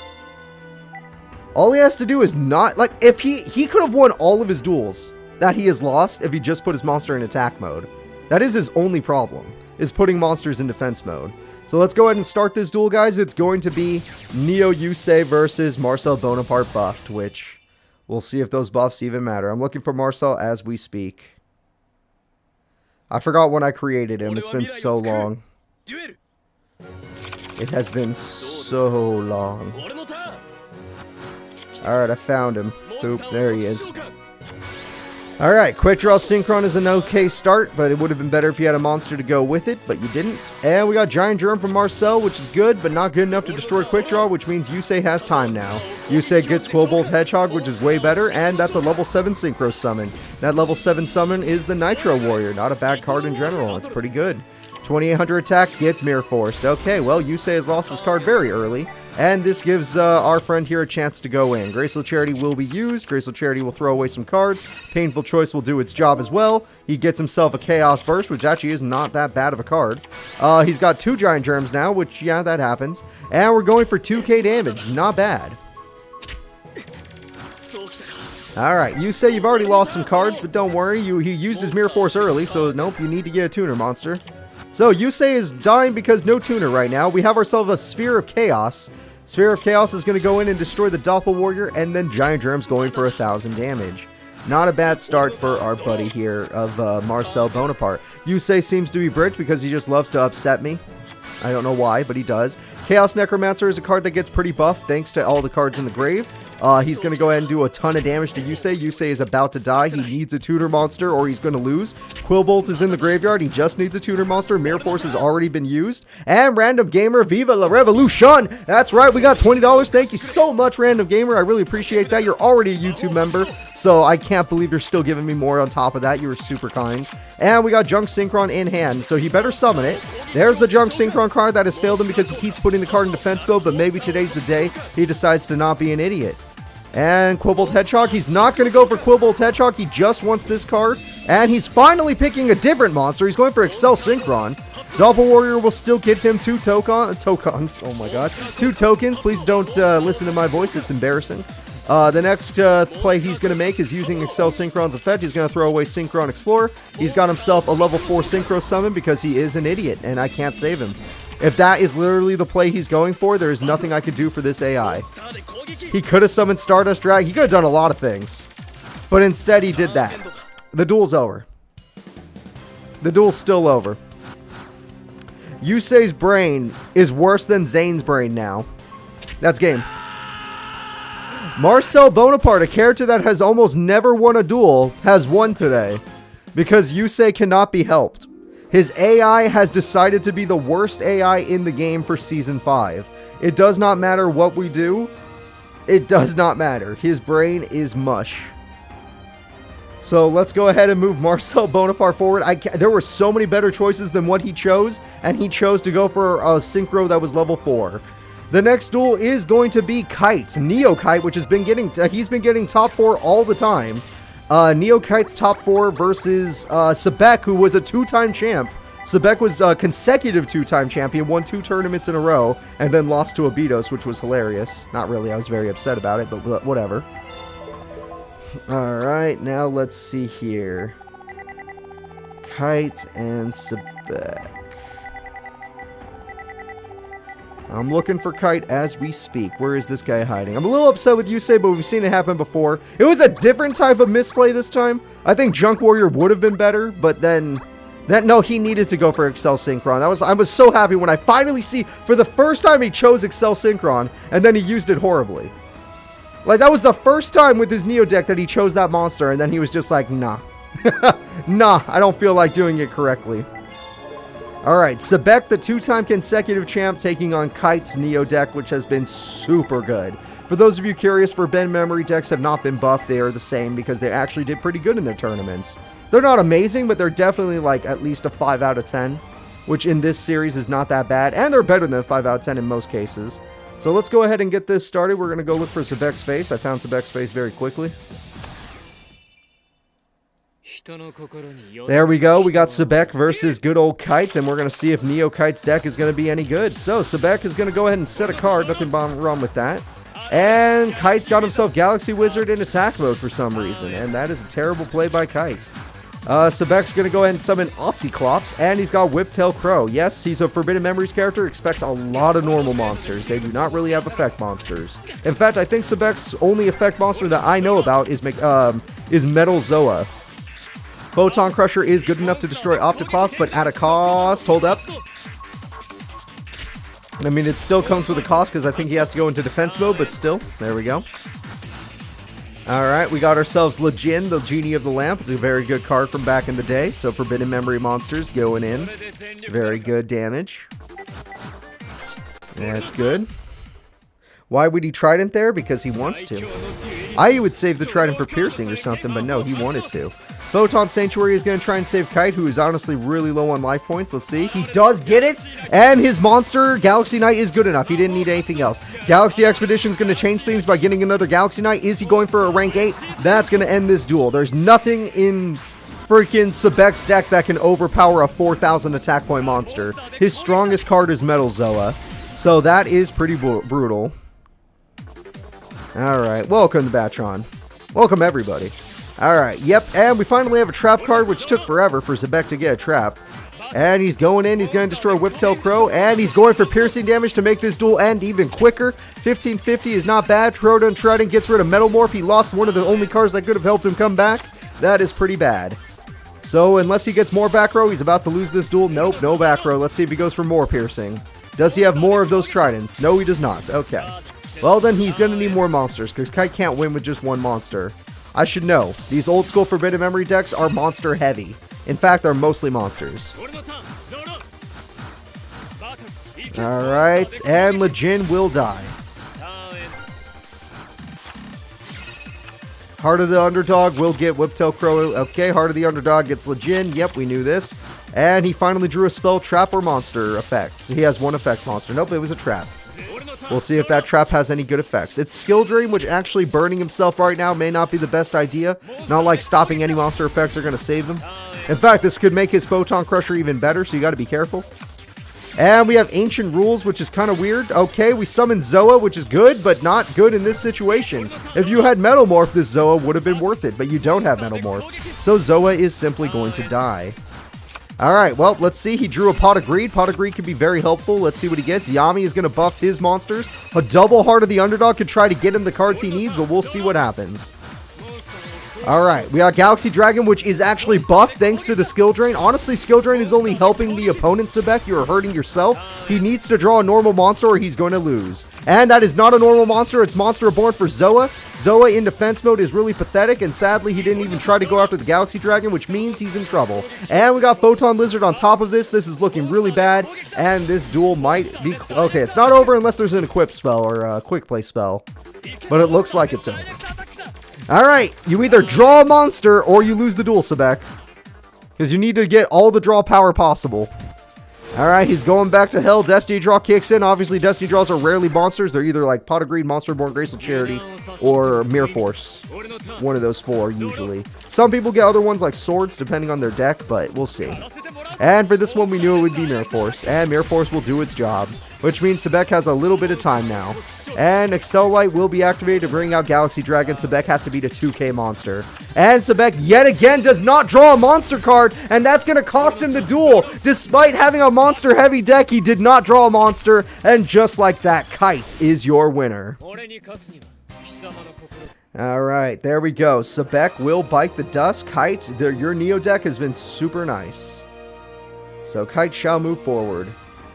All he has to do is not... Like, if he could have won all of his duels that he has lost if he just put his monster in attack mode. That is his only problem. is putting monsters in defense mode. So let's go ahead and start this duel, guys. It's going to be Neo Yusei versus Marcel Bonaparte buffed, which we'll see if those buffs even matter. I'm looking for Marcel as we speak. I forgot when I created him. It's been so long. It has been so long. Alright, I found him. Boop, there he is. Alright, Quick Draw Synchron is an okay start, but it would have been better if you had a monster to go with it, but you didn't. And we got Giant Germ from Marcel, which is good, but not good enough to destroy Quick Draw, which means Yusei has time now. Yusei gets Quillbolt Hedgehog, which is way better, and that's a level 7 Synchro summon. That level 7 summon is the Nitro Warrior, not a bad card in general. It's pretty good. 2800 attack gets Mirror Forced. Okay, well, Yusei has lost his card very early, and this gives our friend here a chance to go in. Graceful Charity will be used. Graceful Charity will throw away some cards. Painful Choice will do its job as well. He gets himself a Chaos Burst, which actually is not that bad of a card. He's got 2 Giant Germs now, which, yeah, that happens. And we're going for 2k damage. Not bad. Alright, Yusei, you've already lost some cards, but don't worry. He used his Mirror Force early, so nope, you need to get a tuner monster. So, Yusei is dying because no tuner right now. We have ourselves a Sphere of Chaos. Sphere of Chaos is going to go in and destroy the Doppel Warrior, and then Giant Germ's going for 1000 damage. Not a bad start for our buddy here of Marcel Bonaparte. Yusei seems to be bricked because he just loves to upset me. I don't know why, but he does. Chaos Necromancer is a card that gets pretty buffed thanks to all the cards in the grave. He's going to go ahead and do a ton of damage to Yusei. Yusei is about to die. He needs a tutor monster or he's going to lose. Quillbolt is in the graveyard. He just needs a tutor monster. Mirror Force has already been used. And Random Gamer, Viva la Revolution! That's right, we got $20. Thank you so much, Random Gamer. I really appreciate that. You're already a YouTube member, so I can't believe you're still giving me more on top of that. You were super kind. And we got Junk Synchron in hand, so he better summon it. There's the Junk Synchron card that has failed him because he keeps putting the card in defense mode, but maybe today's the day he decides to not be an idiot. And Quillbolt Hedgehog, he's not going to go for Quillbolt Hedgehog, he just wants this card. And he's finally picking a different monster, he's going for Excel Synchron. Doppel Warrior will still get him 2 tokens, oh my god, 2 tokens, please don't listen to my voice, it's embarrassing. The next play he's going to make is using Excel Synchron's effect. He's going to throw away Synchron Explorer. He's got himself a level 4 Synchro Summon because he is an idiot, and I can't save him. If that is literally the play he's going for, there is nothing I could do for this AI. He could have summoned Stardust Drag. He could have done a lot of things. But instead, he did that. The duel's over. The duel's still over. Yusei's brain is worse than Zane's brain now. That's game. Marcel Bonaparte, a character that has almost never won a duel, has won today. Because Yusei cannot be helped. His AI has decided to be the worst AI in the game for Season 5. It does not matter what we do. It does not matter. His brain is mush. So let's go ahead and move Marcel Bonaparte forward. There were so many better choices than what he chose, and he chose to go for a Synchro that was level 4. The next duel is going to be Kite, Neo Kite, which has been getting he's been getting top 4 all the time. Neo Kite's top 4 versus Sebek, who was a 2-time champ. Sebek was a consecutive 2-time champion, won 2 tournaments in a row, and then lost to Abidos, which was hilarious. Not really, I was very upset about it, but whatever. Alright, now let's see here. Kite and Sebek. I'm looking for Kite as we speak. Where is this guy hiding? I'm a little upset with Yusei, but we've seen it happen before. It was a different type of misplay this time. I think Junk Warrior would have been better, but then... no, he needed to go for Excel Synchron. I was so happy when I finally see, for the first time he chose Excel Synchron, and then he used it horribly. Like, that was the first time with his Neo deck that he chose that monster, and then he was just like, nah. Nah, I don't feel like doing it correctly. Alright, Sebek, the 2-time consecutive champ, taking on Kite's Neo deck, which has been super good. For those of you curious, Forbidden Memory decks have not been buffed. They are the same because they actually did pretty good in their tournaments. They're not amazing, but they're definitely like at least a 5 out of 10, which in this series is not that bad. And they're better than a 5 out of 10 in most cases. So let's go ahead and get this started. We're going to go look for Sebek's face. I found Sebek's face very quickly. There we go. We got Sebek versus good old Kite, and we're going to see if Neo Kite's deck is going to be any good. So Sebek is going to go ahead and set a card. Nothing wrong with that. And Kite's got himself Galaxy Wizard in attack mode for some reason, and that is a terrible play by Kite. Sebek's going to go ahead and summon Opticlops, and he's got Whiptail Crow. Yes, he's a Forbidden Memories character. Expect a lot of normal monsters. They do not really have effect monsters. In fact, I think Sebek's only effect monster that I know about is Metal Zoa. Photon Crusher is good enough to destroy Opticlops, but at a cost. Hold up. I mean, it still comes with a cost because I think he has to go into defense mode, but still. There we go. Alright, we got ourselves Lejin, the Genie of the Lamp. It's a very good card from back in the day, so Forbidden Memory monsters going in. Very good damage. That's good. Why would he Trident there? Because he wants to. I would save the Trident for piercing or something, but no, he wanted to. Photon Sanctuary is going to try and save Kite, who is honestly really low on life points. Let's see. He does get it, and his monster, Galaxy Knight, is good enough. He didn't need anything else. Galaxy Expedition is going to change things by getting another Galaxy Knight. Is he going for a rank 8? That's going to end this duel. There's nothing in freaking Sebek's deck that can overpower a 4,000 attack point monster. His strongest card is Metal Zoa, so that is pretty brutal. Alright, welcome to Batron. Welcome everybody. Alright, yep, and we finally have a trap card, which took forever for Sebek to get a trap. And he's going in, he's going to destroy Whiptail Crow, and he's going for piercing damage to make this duel end even quicker. 1550 is not bad. Trident gets rid of Metal Morph. He lost one of the only cards that could have helped him come back. That is pretty bad. So, unless he gets more back row, he's about to lose this duel. Nope, no back row. Let's see if he goes for more piercing. Does he have more of those tridents? No, he does not. Okay. Well, then he's going to need more monsters, because Kite can't win with just one monster. I should know, these old school Forbidden Memory decks are monster heavy. In fact, they're mostly monsters. Alright, and Lejin will die. Heart of the Underdog will get Whiptail Crow. Okay, Heart of the Underdog gets Lejin. Yep, we knew this. And he finally drew a spell, Trap or Monster effect. So he has one effect monster. Nope, it was a trap. We'll see if that trap has any good effects. It's Skill Drain, which actually burning himself right now may not be the best idea. Not like stopping any monster effects are going to save him. In fact, this could make his Photon Crusher even better, so you got to be careful. And we have Ancient Rules, which is kind of weird. Okay, we summon Zoa, which is good, but not good in this situation. If you had Metal Morph, this Zoa would have been worth it, but you don't have Metal Morph. So Zoa is simply going to die. Alright, well, let's see. He drew a Pot of Greed. Pot of Greed could be very helpful. Let's see what he gets. Yami is going to buff his monsters. A double Heart of the Underdog could try to get him the cards he needs, but we'll see what happens. Alright, we got Galaxy Dragon, which is actually buffed thanks to the Skill Drain. Honestly, Skill Drain is only helping the opponent, Sebek. You're hurting yourself. He needs to draw a normal monster or he's going to lose. And that is not a normal monster. It's Monster Reborn for Zoa. Zoa in defense mode is really pathetic, and sadly, he didn't even try to go after the Galaxy Dragon, which means he's in trouble. And we got Photon Lizard on top of this. This is looking really bad, and this duel might be... Okay, it's not over unless there's an Equip spell or a Quick Play spell, but it looks like it's over. Alright, you either draw a monster or you lose the duel, Sebek. Because you need to get all the draw power possible. Alright, he's going back to hell. Destiny Draw kicks in. Obviously, Destiny Draws are rarely monsters. They're either like Pot of Greed, Monster Born, Graceful Charity, or Mirror Force. One of those four, usually. Some people get other ones like Swords, depending on their deck, but we'll see. And for this one, we knew it would be Mirror Force. And Mirror Force will do its job, which means Sebek has a little bit of time now. And Excel Light will be activated to bring out Galaxy Dragon. Sebek has to beat a 2K monster. And Sebek yet again does not draw a monster card, and that's going to cost him the duel. Despite having a monster heavy deck, he did not draw a monster, and just like that, Kite is your winner. Alright, there we go. Sebek will bite the dust. Kite, your Neo deck has been super nice. So Kite shall move forward.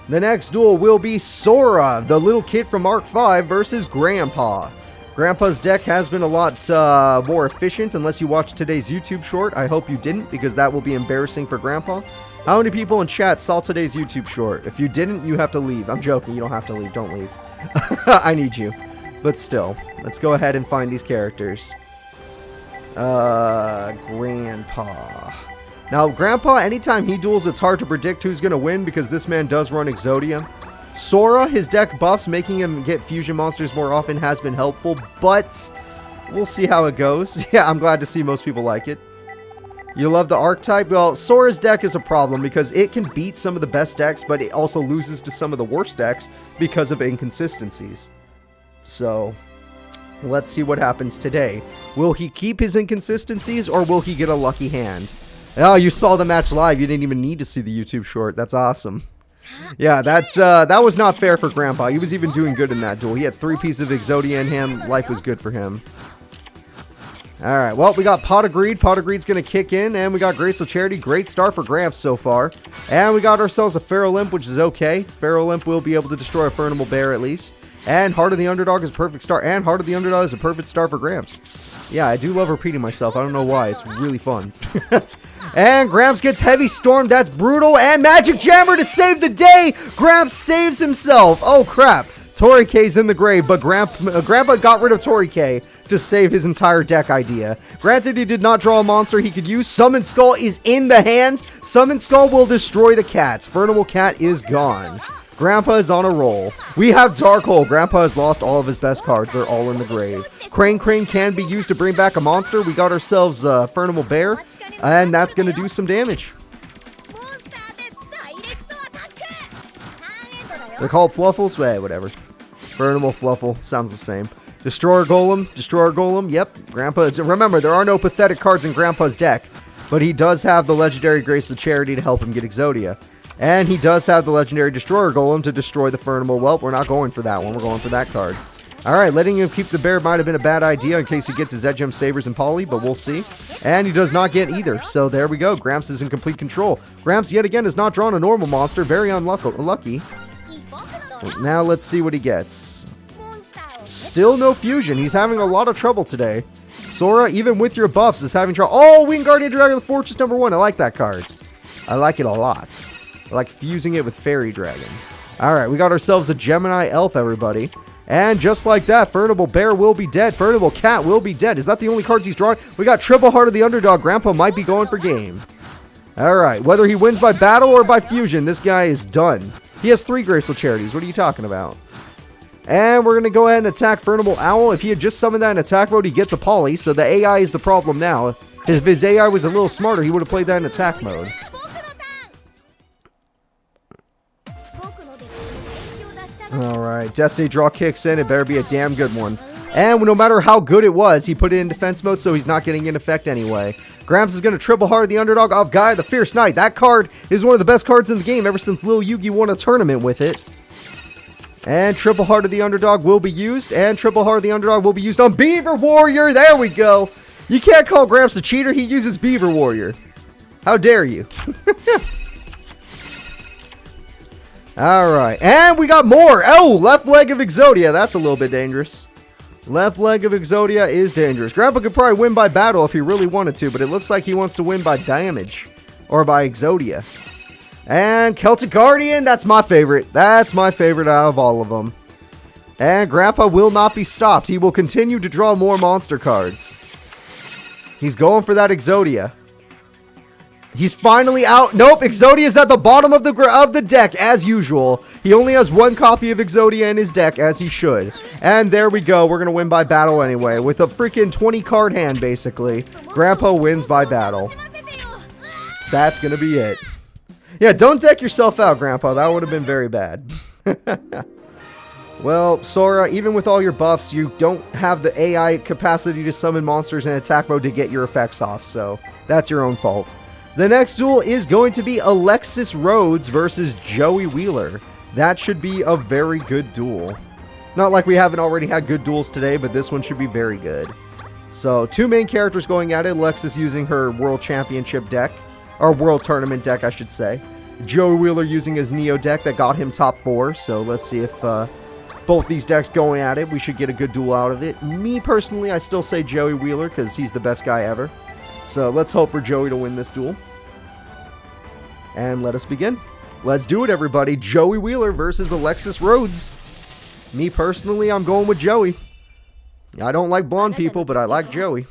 The next duel will be Sora, the little kid from Arc 5, versus Grandpa. Grandpa's deck has been a lot more efficient, unless you watched today's YouTube short. I hope you didn't, because that will be embarrassing for Grandpa. How many people in chat saw today's YouTube short? If you didn't, you have to leave. I'm joking, you don't have to leave. Don't leave. I need you. But still, let's go ahead and find these characters. Grandpa. Now, Grandpa, anytime he duels, it's hard to predict who's going to win because this man does run Exodia. Sora, his deck buffs, making him get fusion monsters more often has been helpful, but we'll see how it goes. Yeah, I'm glad to see most people like it. You love the archetype? Well, Sora's deck is a problem because it can beat some of the best decks, but it also loses to some of the worst decks because of inconsistencies. So, let's see what happens today. Will he keep his inconsistencies or will he get a lucky hand? Oh, you saw the match live. You didn't even need to see the YouTube short. That's awesome. Yeah, that was not fair for Grandpa. He was even doing good in that duel. He had 3 pieces of Exodia in him. Life was good for him. Alright, well, we got Pot of Greed. Pot of Greed's going to kick in. And we got Graceful Charity. Great start for Gramps so far. And we got ourselves a Feral Imp, which is okay. Feral Imp will be able to destroy a Furnival Bear at least. And Heart of the Underdog is a perfect start. And Heart of the Underdog is a perfect start for Gramps. Yeah, I do love repeating myself. I don't know why. It's really fun. And Gramps gets Heavy Storm. That's brutal. And Magic Jammer to save the day. Gramps saves himself. Oh, crap. Torike's in the grave, but Grandpa got rid of Torike to save his entire deck idea. Granted, he did not draw a monster he could use. Summon Skull is in the hand. Summon Skull will destroy the cats. Furnival Cat is gone. Grandpa is on a roll. We have Dark Hole. Grandpa has lost all of his best cards. They're all in the grave. Crane can be used to bring back a monster. We got ourselves Furnival Bear, and that's going to do some damage. They're called Fluffles? Whatever. Furnival Fluffle. Sounds the same. Destroyer Golem. Yep. Grandpa. Remember, there are no pathetic cards in Grandpa's deck, but he does have the legendary Grace of Charity to help him get Exodia. And he does have the legendary Destroyer Golem to destroy the Furnival. Well, we're not going for that one. We're going for that card. Alright, letting him keep the bear might have been a bad idea in case he gets his Edgem Sabers and Poly, but we'll see. And he does not get either. So there we go. Gramps is in complete control. Gramps, yet again, has not drawn a normal monster. Very unlucky. Now let's see what he gets. Still no fusion. He's having a lot of trouble today. Sora, even with your buffs, is having trouble. Oh, Wingardium Dragon of the Fortress #1. I like that card. I like it a lot. I like fusing it with Fairy Dragon. Alright, we got ourselves a Gemini Elf, everybody. And just like that, Furnival Bear will be dead. Furnival Cat will be dead. Is that the only cards he's drawing? We got Triple Heart of the Underdog. Grandpa might be going for game. Alright, whether he wins by battle or by fusion, this guy is done. He has 3 Graceful Charities. What are you talking about? And we're going to go ahead and attack Furnival Owl. If he had just summoned that in attack mode, he gets a Poly. So the AI is the problem now. If his AI was a little smarter, he would have played that in attack mode. Alright, Destiny Draw kicks in. It better be a damn good one. And no matter how good it was, he put it in defense mode, so he's not getting in effect anyway. Gramps is going to Triple Heart of the Underdog off Guy the Fierce Knight. That card is one of the best cards in the game ever since Lil Yugi won a tournament with it. And Triple Heart of the Underdog will be used. And Triple Heart of the Underdog will be used on Beaver Warrior. There we go. You can't call Gramps a cheater. He uses Beaver Warrior. How dare you? Alright, and we got more. Oh, left leg of Exodia. That's a little bit dangerous. Left leg of Exodia is dangerous. Grandpa could probably win by battle if he really wanted to, but it looks like he wants to win by damage. Or by Exodia. And Celtic Guardian, that's my favorite. That's my favorite out of all of them. And Grandpa will not be stopped. He will continue to draw more monster cards. He's going for that Exodia. He's finally out. Nope, Exodia is at the bottom of the deck, as usual. He only has 1 copy of Exodia in his deck, as he should. And there we go. We're going to win by battle anyway. With a freaking 20-card hand, basically. Grandpa wins by battle. That's going to be it. Yeah, don't deck yourself out, Grandpa. That would have been very bad. Well, Sora, even with all your buffs, you don't have the AI capacity to summon monsters in attack mode to get your effects off. So, that's your own fault. The next duel is going to be Alexis Rhodes versus Joey Wheeler. That should be a very good duel. Not like we haven't already had good duels today, but this one should be very good. So, 2 main characters going at it. Alexis using her World Championship deck. Or World Tournament deck, I should say. Joey Wheeler using his Neo deck that got him top 4. So, let's see if both these decks going at it. We should get a good duel out of it. Me, personally, I still say Joey Wheeler because he's the best guy ever. So, let's hope for Joey to win this duel. And let us begin. Let's do it, everybody. Joey Wheeler versus Alexis Rhodes. Me, personally, I'm going with Joey. I don't like blonde people, but I like Joey.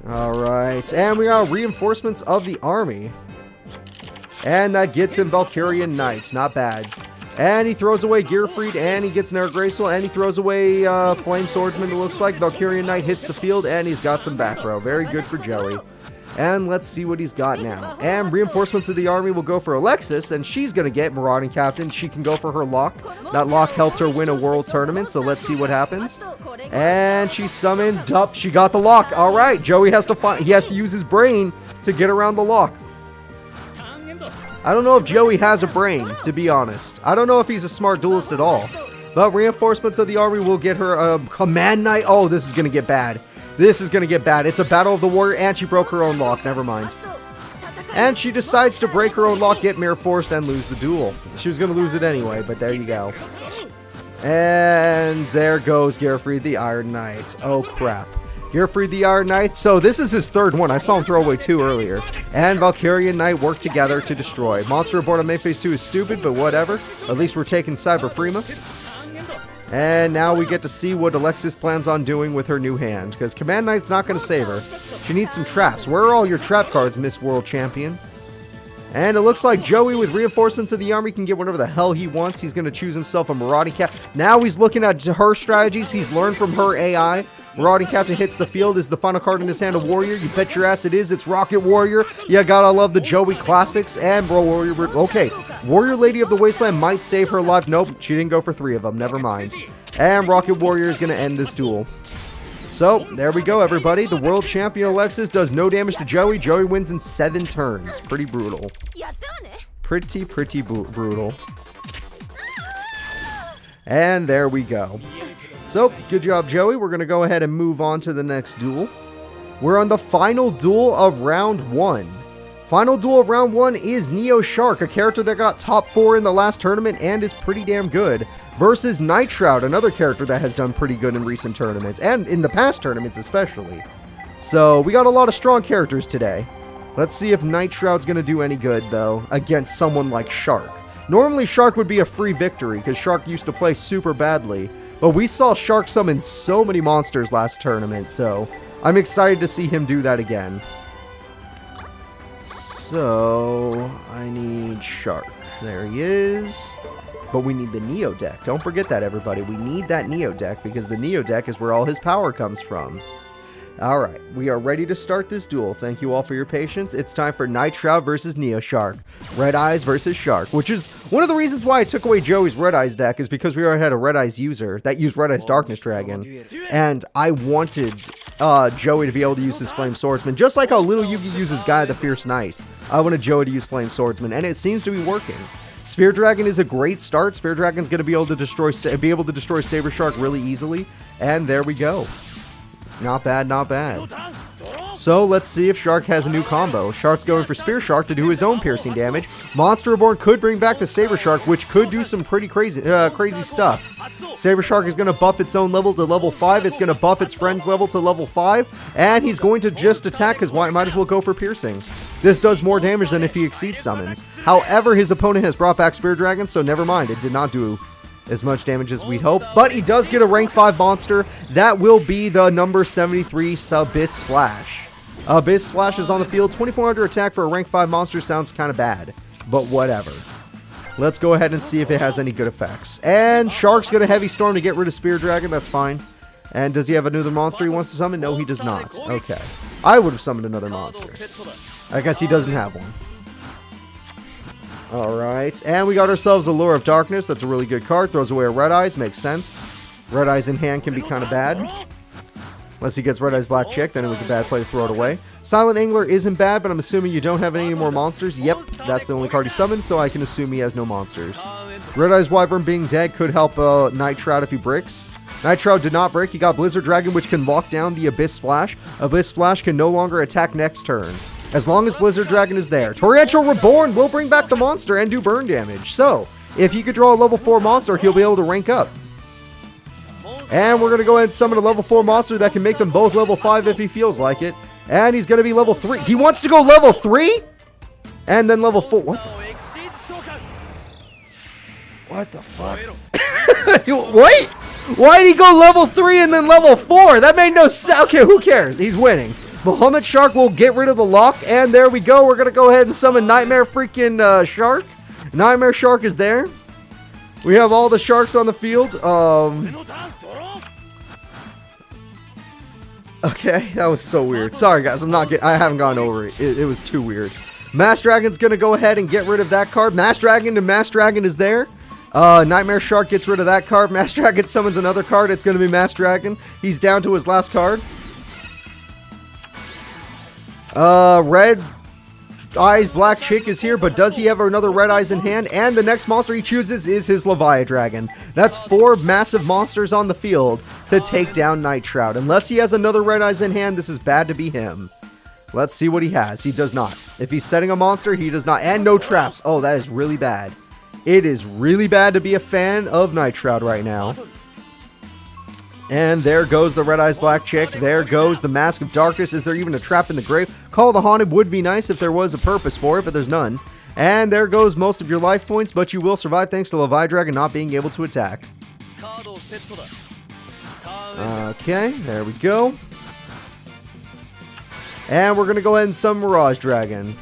Alright, and we got reinforcements of the army. And that gets him Valkyrian Knights. Not bad. And he throws away Gearfried, and he gets an Air Graceful, and he throws away Flame Swordsman, it looks like. Valkyrian Knight hits the field, and he's got some back row. Very good for Joey. And let's see what he's got now. And reinforcements of the army will go for Alexis, and she's going to get Marauding Captain. She can go for her lock. That lock helped her win a world tournament, so let's see what happens. And she summoned up. She got the lock. All right, Joey has to use his brain to get around the lock. I don't know if Joey has a brain, to be honest. I don't know if he's a smart duelist at all. But reinforcements of the army will get her a command knight. Oh, this is going to get bad. This is going to get bad. It's a battle of the warrior, and she broke her own lock. Never mind. And she decides to break her own lock, get mirror forced, and lose the duel. She was going to lose it anyway, but there you go. And there goes Gearfried the Iron Knight. Oh, crap. Gearfried the Iron Knight. So this is his third one. I saw him throw away 2 earlier. And Valkyrian Knight work together to destroy. Monster aboard on Main Phase 2 is stupid, but whatever. At least we're taking Cyber Prima. And now we get to see what Alexis plans on doing with her new hand. Because Command Knight's not going to save her. She needs some traps. Where are all your trap cards, Miss World Champion? And it looks like Joey, with reinforcements of the army, can get whatever the hell he wants. He's going to choose himself a Marauding Captain. Now he's looking at her strategies. He's learned from her AI. Marauding Captain hits the field. Is the final card in his hand a Warrior? You bet your ass it is. It's Rocket Warrior. You gotta love the Joey classics. And Bro Warrior. Okay. Warrior Lady of the Wasteland might save her life. Nope. She didn't go for 3 of them. Never mind. And Rocket Warrior is going to end this duel. So, there we go, everybody. The world champion Alexis does no damage to Joey. Joey wins in 7 turns. Pretty brutal. Pretty brutal. And there we go. So, good job, Joey. We're going to go ahead and move on to the next duel. We're on the final duel of round 1. Final duel of round 1 is Neo Shark, a character that got top 4 in the last tournament and is pretty damn good, versus Night Shroud, another character that has done pretty good in recent tournaments, and in the past tournaments especially. So, we got a lot of strong characters today. Let's see if Night Shroud's going to do any good, though, against someone like Shark. Normally, Shark would be a free victory, because Shark used to play super badly, but we saw Shark summon so many monsters last tournament, so I'm excited to see him do that again. So, I need Shark. There he is. But we need the Neo deck. Don't forget that, everybody. We need that Neo deck because the Neo deck is where all his power comes from. Alright, we are ready to start this duel. Thank you all for your patience. It's time for Night Shroud versus Neo Shark. Red Eyes versus Shark, which is one of the reasons why I took away Joey's Red Eyes deck, is because we already had a Red Eyes user that used Red Eyes Darkness Dragon. And I wanted Joey to be able to use his Flame Swordsman, just like how Little Yugi uses Guy the Fierce Knight. I wanted Joey to use Flame Swordsman, and it seems to be working. Spear Dragon is a great start. Spear Dragon's going to be able to destroy Saber Shark really easily. And there we go. Not bad, not bad. So, let's see if Shark has a new combo. Shark's going for Spear Shark to do his own piercing damage. Monster Reborn could bring back the Saber Shark, which could do some pretty crazy stuff. Saber Shark is going to buff its own level to level 5. It's going to buff its friend's level to level 5. And he's going to just attack because might as well go for piercing. This does more damage than if he exceeds summons. However, his opponent has brought back Spear Dragon, so never mind. It did not do as much damage as we'd hope, but he does get a rank 5 monster. That will be the number 73 Abyss Splash. Abyss Splash is on the field. 2400 attack for a rank 5 monster sounds kind of bad, but whatever. Let's go ahead and see if it has any good effects. And Shark's got a Heavy Storm to get rid of Spear Dragon. That's fine. And does he have another monster he wants to summon? No, he does not. Okay. I would have summoned another monster. I guess he doesn't have one. Alright, and we got ourselves a Lure of Darkness. That's a really good card. Throws away a Red Eyes. Makes sense. Red Eyes in hand can be kind of bad. Unless he gets Red Eyes Black Chick, then it was a bad play to throw it away. Silent Angler isn't bad, but I'm assuming you don't have any more monsters. Yep, that's the only card he summoned, so I can assume he has no monsters. Red Eyes Wyvern being dead could help Night Shroud if he bricks. Night Shroud did not break. He got Blizzard Dragon, which can lock down the Abyss Splash. Abyss Splash can no longer attack next turn, as long as Blizzard Dragon is there. Torrential Reborn will bring back the monster and do burn damage. So, if he could draw a level 4 monster, he'll be able to rank up. And we're going to go ahead and summon a level 4 monster that can make them both level 5 if he feels like it. And he's going to be level 3. He wants to go level 3? And then level 4. What the fuck? Wait! Why did he go level 3 and then level 4? That made no sense. Okay, who cares? He's winning. Bahamut Shark will get rid of the lock, and there we go. We're going to go ahead and summon Nightmare freaking Shark. Nightmare Shark is there. We have all the sharks on the field. Okay, that was so weird. Sorry, guys. I haven't gone over it. It was too weird. Mass Dragon's going to go ahead and get rid of that card. Mass Dragon to Mass Dragon is there. Nightmare Shark gets rid of that card. Mass Dragon summons another card. It's going to be Mass Dragon. He's down to his last card. Red Eyes Black Chick is here, but does he have another Red Eyes in hand? And the next monster he chooses is his Leviathan Dragon. That's 4 massive monsters on the field to take down Night Shroud. Unless he has another Red Eyes in hand, this is bad to be him. Let's see what he has. He does not. If he's setting a monster, he does not. And no traps. Oh, that is really bad. It is really bad to be a fan of Night Shroud right now. And there goes the Red Eyes Black Chick. There goes the Mask of Darkness. Is there even a trap in the grave? Call the Haunted would be nice if there was a purpose for it, but there's none. And there goes most of your life points, but you will survive thanks to Levi Dragon not being able to attack. Okay, there we go. And we're going to go ahead and summon Mirage Dragon.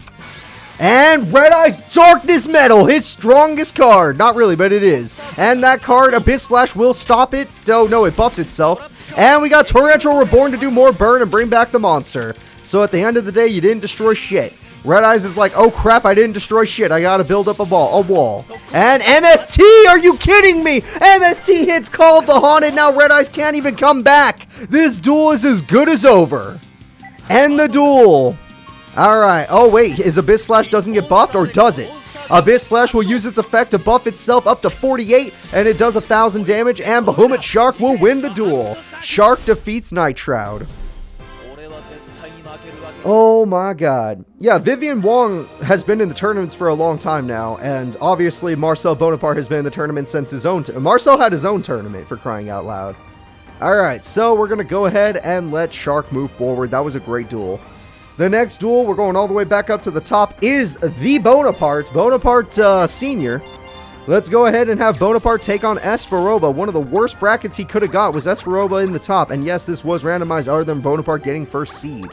And Red Eyes Darkness Metal, his strongest card. Not really, but it is. And that card, Abyss Splash, will stop it. Oh, no, it buffed itself. And we got Torrential Reborn to do more burn and bring back the monster. So at the end of the day, you didn't destroy shit. Red Eyes is like, oh crap, I didn't destroy shit. I gotta build up a wall. And MST, are you kidding me? MST hits Call of the Haunted. Now Red Eyes can't even come back. This duel is as good as over. End the duel. Alright, oh wait, is Abyss Splash doesn't get buffed, or does it? Abyss Splash will use its effect to buff itself up to 48, and it does 1,000 damage, and Bahamut Shark will win the duel. Shark defeats Night Shroud. Oh my god. Yeah, Vivian Wong has been in the tournaments for a long time now, and obviously Marcel Bonaparte has been in the tournament since his own... Marcel had his own tournament, for crying out loud. Alright, so we're going to go ahead and let Shark move forward. That was a great duel. The next duel, we're going all the way back up to the top, is the Bonaparte Senior. Let's go ahead and have Bonaparte take on Esperoba. One of the worst brackets he could have got was Esperoba in the top. And yes, this was randomized other than Bonaparte getting first seed.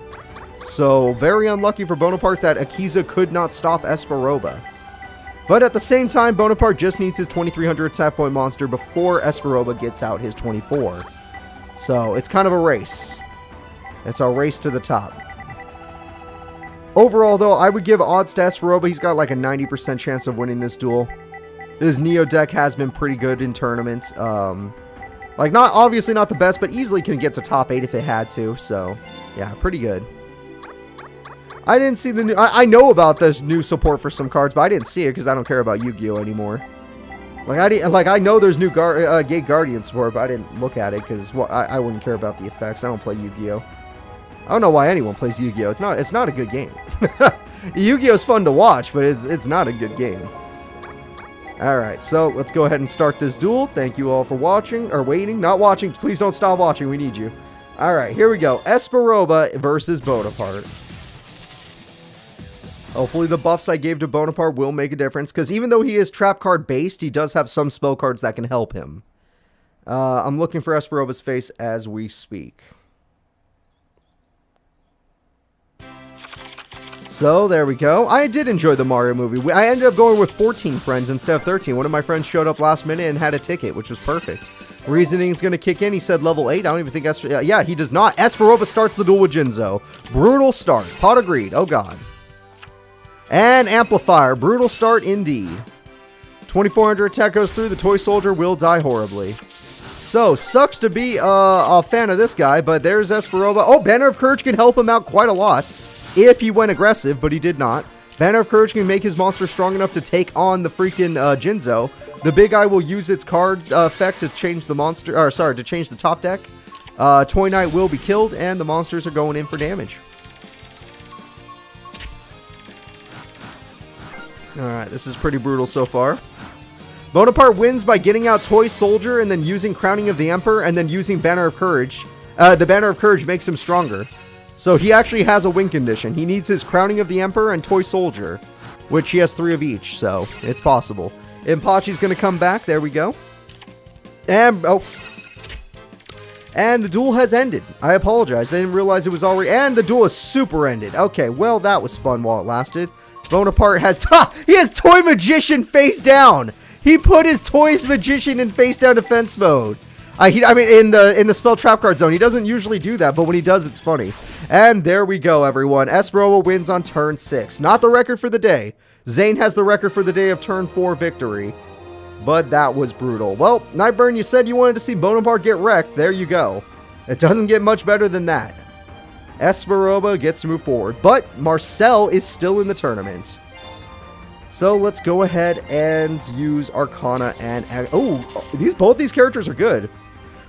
So, very unlucky for Bonaparte that Akiza could not stop Esperoba. But at the same time, Bonaparte just needs his 2300 attack point monster before Esperoba gets out his 24. So, it's kind of a race. It's a race to the top. Overall, though, I would give odds to Esperoba. He's got like a 90% chance of winning this duel. His Neo deck has been pretty good in tournaments. Like, obviously not the best, but easily can get to top 8 if it had to. So, yeah, pretty good. I didn't see the new... I know about this new support for some cards, but I didn't see it because I don't care about Yu-Gi-Oh! Anymore. I know there's new Gate Guardian support, but I didn't look at it because I wouldn't care about the effects. I don't play Yu-Gi-Oh! I don't know why anyone plays Yu-Gi-Oh! It's not a good game. Yu-Gi-Oh! Is fun to watch, but it's not a good game. Alright, so let's go ahead and start this duel. Thank you all for watching, or waiting, not watching. Please don't stop watching, we need you. Alright, here we go. Esperoba versus Bonaparte. Hopefully the buffs I gave to Bonaparte will make a difference, because even though he is trap card based, he does have some spell cards that can help him. I'm looking for Esperoba's face as we speak. So, there we go. I did enjoy the Mario movie. I ended up going with 14 friends instead of 13. One of my friends showed up last minute and had a ticket, which was perfect. Reasoning's going to kick in. He said level 8. I don't even think yeah, he does not. Esperoba starts the duel with Jinzo. Brutal start. Pot of Greed. Oh, God. And Amplifier. Brutal start indeed. 2400 attack goes through. The Toy Soldier will die horribly. So, sucks to be a fan of this guy, but there's Esperoba. Oh, Banner of Courage can help him out quite a lot. If he went aggressive, but he did not. Banner of Courage can make his monster strong enough to take on the freaking Jinzo. The Big Eye will use its card effect to change the monster, or sorry, to change the top deck. Toy Knight will be killed, and the monsters are going in for damage. Alright, this is pretty brutal so far. Bonaparte wins by getting out Toy Soldier and then using Crowning of the Emperor and then using Banner of Courage. The Banner of Courage makes him stronger. So he actually has a win condition. He needs his Crowning of the Emperor and Toy Soldier, which he has 3 of each, so it's possible. Impachi's going to come back. There we go. And, oh. And the duel has ended. I apologize. I didn't realize it was already... And the duel is super ended. Okay, well, that was fun while it lasted. Bonaparte has... He has Toy Magician face down! He put his Toy's Magician in face down defense mode. I mean, in the spell trap card zone, he doesn't usually do that, but when he does, it's funny. And there we go, everyone. Esperoba wins on turn 6. Not the record for the day. Zane has the record for the day of turn 4 victory. But that was brutal. Well, Nightburn, you said you wanted to see Bonaparte get wrecked. There you go. It doesn't get much better than that. Esperoba gets to move forward, but Marcel is still in the tournament. So let's go ahead and use Arcana and... Oh, both these characters are good.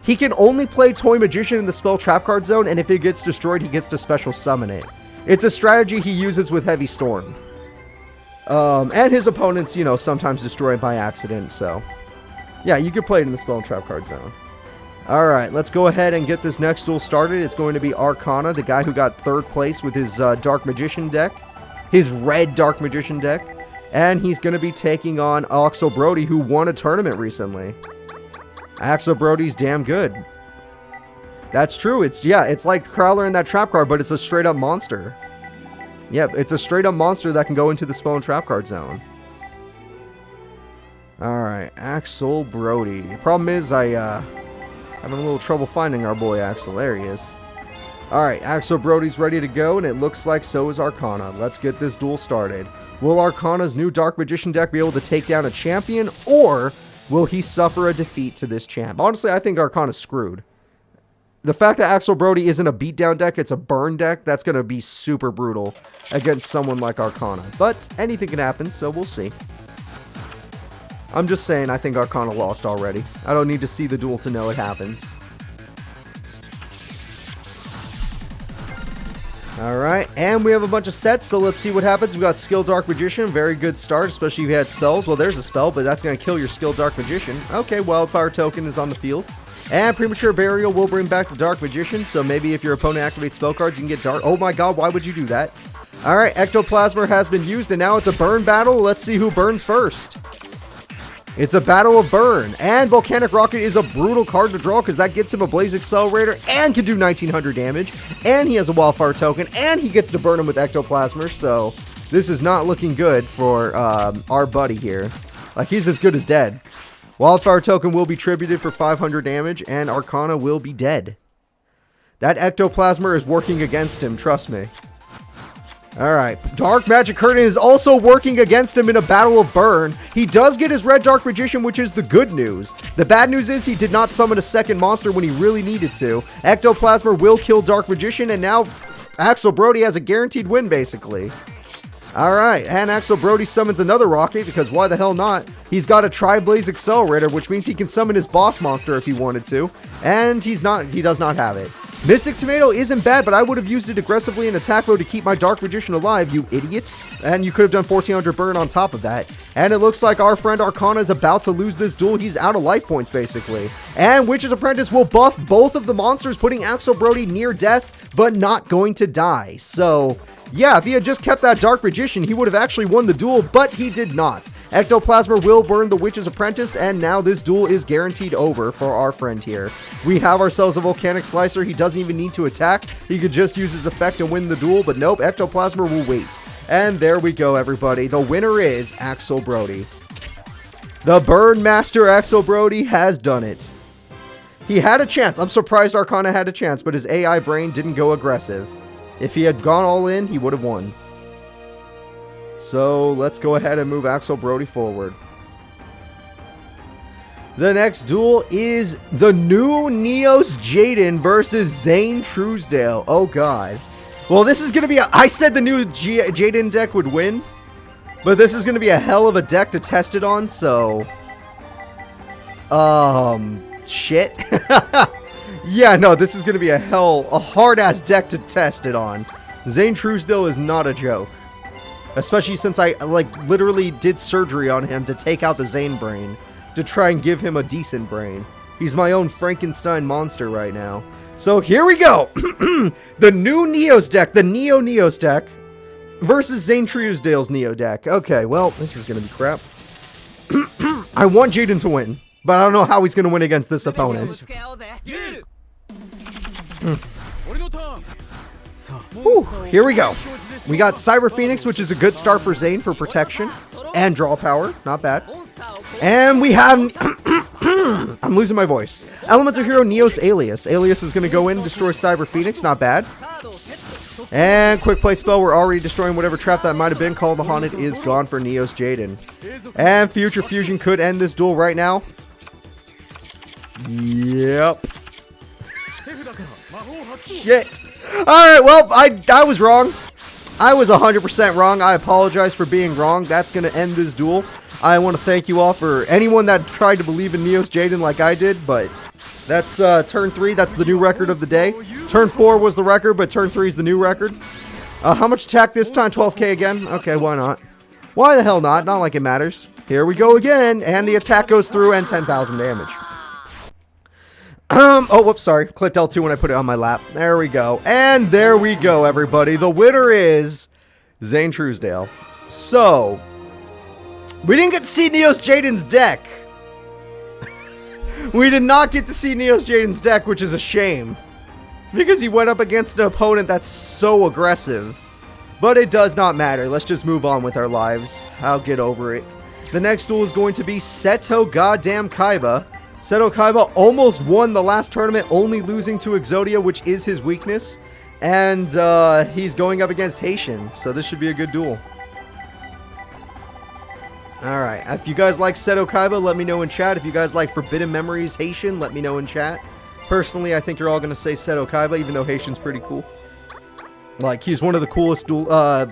He can only play Toy Magician in the spell trap card zone, and if it gets destroyed, he gets to special summon it. It's a strategy he uses with Heavy Storm. And his opponents, you know, sometimes destroy it by accident, so... Yeah, you can play it in the spell trap card zone. Alright, let's go ahead and get this next duel started. It's going to be Arcana, the guy who got 3rd place with his Dark Magician deck. His red Dark Magician deck. And he's going to be taking on Axel Brody, who won a tournament recently. Axel Brody's damn good. That's true. It's like Crowler in that trap card, but it's a straight up monster. Yep, it's a straight up monster that can go into the spell and trap card zone. Alright, Axel Brody. The problem is having a little trouble finding our boy Axel. There he is. Alright, Axel Brody's ready to go, and it looks like so is Arcana. Let's get this duel started. Will Arcana's new Dark Magician deck be able to take down a champion, or will he suffer a defeat to this champ? Honestly, I think Arcana's screwed. The fact that Axel Brody isn't a beatdown deck, it's a burn deck, that's going to be super brutal against someone like Arcana. But anything can happen, so we'll see. I'm just saying, I think Arcana lost already. I don't need to see the duel to know it happens. Alright, and we have a bunch of sets, so let's see what happens. We got Skill Dark Magician, very good start, especially if you had spells. Well, there's a spell, but that's going to kill your Skill Dark Magician. Okay, Wildfire Token is on the field. And Premature Burial will bring back the Dark Magician, so maybe if your opponent activates spell cards, you can get Dark... Oh my god, why would you do that? Alright, Ectoplasma has been used, and now it's a burn battle. Let's see who burns first. It's a battle of burn, and Volcanic Rocket is a brutal card to draw because that gets him a Blaze Accelerator and can do 1900 damage, and he has a Wildfire Token, and he gets to burn him with Ectoplasma, so this is not looking good for our buddy here. Like, he's as good as dead. Wildfire Token will be tributed for 500 damage, and Arcana will be dead. That Ectoplasma is working against him, trust me. Alright, Dark Magic Curtain is also working against him in a battle of burn. He does get his red Dark Magician, which is the good news. The bad news is he did not summon a second monster when he really needed to. Ectoplasma will kill Dark Magician, and now Axel Brody has a guaranteed win, basically. Alright, and Axel Brody summons another rocket, because why the hell not? He's got a Tri-Blaze Accelerator, which means he can summon his boss monster if he wanted to, and he does not have it. Mystic Tomato isn't bad, but I would have used it aggressively in attack mode to keep my Dark Magician alive, you idiot. And you could have done 1400 burn on top of that. And it looks like our friend Arcana is about to lose this duel. He's out of life points, basically. And Witch's Apprentice will buff both of the monsters, putting Axel Brody near death, but not going to die. So, yeah, if he had just kept that Dark Magician, he would have actually won the duel, but he did not. Ectoplasma will burn the Witch's Apprentice, and now this duel is guaranteed over for our friend here. We have ourselves a Volcanic Slicer. He doesn't even need to attack. He could just use his effect and win the duel, but nope, Ectoplasma will wait. And there we go, everybody. The winner is Axel Brody. The Burn Master Axel Brody has done it. He had a chance. I'm surprised Arcana had a chance, but his AI brain didn't go aggressive. If he had gone all in, he would have won. So let's go ahead and move Axel Brody forward. The next duel is the new Neos Jaden versus Zane Truesdale. Oh god. Well, this is going to be I said the new Jaden deck would win, but this is going to be a hell of a deck to test it on, so... shit. Yeah, no, this is going to be a hard-ass deck to test it on. Zane Truesdale is not a joke. Especially since I, literally did surgery on him to take out the Zane brain. To try and give him a decent brain. He's my own Frankenstein monster right now. So, here we go! The new Neos deck, the Neos deck, versus Zane Truesdale's Neo deck. Okay, well, this is going to be crap. I want Jaden to win. But I don't know how he's going to win against this opponent. Whew, here we go. We got Cyber Phoenix, which is a good start for Zane for protection and draw power. Not bad. And we have I'm losing my voice. Elemental Hero Neos Alias. Alias is going to go in and destroy Cyber Phoenix. Not bad. And quick play spell. We're already destroying whatever trap that might have been. Call of the Haunted is gone for Neos Jaden. And Future Fusion could end this duel right now. Yep. Shit. Alright, well, I was wrong. I was 100% wrong. I apologize for being wrong. That's going to end this duel. I want to thank you all for anyone that tried to believe in Neos Jaden like I did, but that's turn 3. That's the new record of the day. Turn 4 was the record, but turn 3 is the new record. How much attack this time? 12k again? Okay, why not? Why the hell not? Not like it matters. Here we go again, and the attack goes through and 10,000 damage. Oh, whoops, sorry. Clicked L2 when I put it on my lap. There we go. And there we go, everybody. The winner is Zane Truesdale. So, we didn't get to see Neos Jaden's deck. We did not get to see Neos Jaden's deck, which is a shame. Because he went up against an opponent that's so aggressive. But it does not matter. Let's just move on with our lives. I'll get over it. The next duel is going to be Seto goddamn Kaiba. Seto Kaiba almost won the last tournament, only losing to Exodia, which is his weakness. And he's going up against Haitian, so this should be a good duel. Alright, if you guys like Seto Kaiba, let me know in chat. If you guys like Forbidden Memories Haitian, let me know in chat. Personally, I think you're all going to say Seto Kaiba, even though Haitian's pretty cool. Like, he's one of the coolest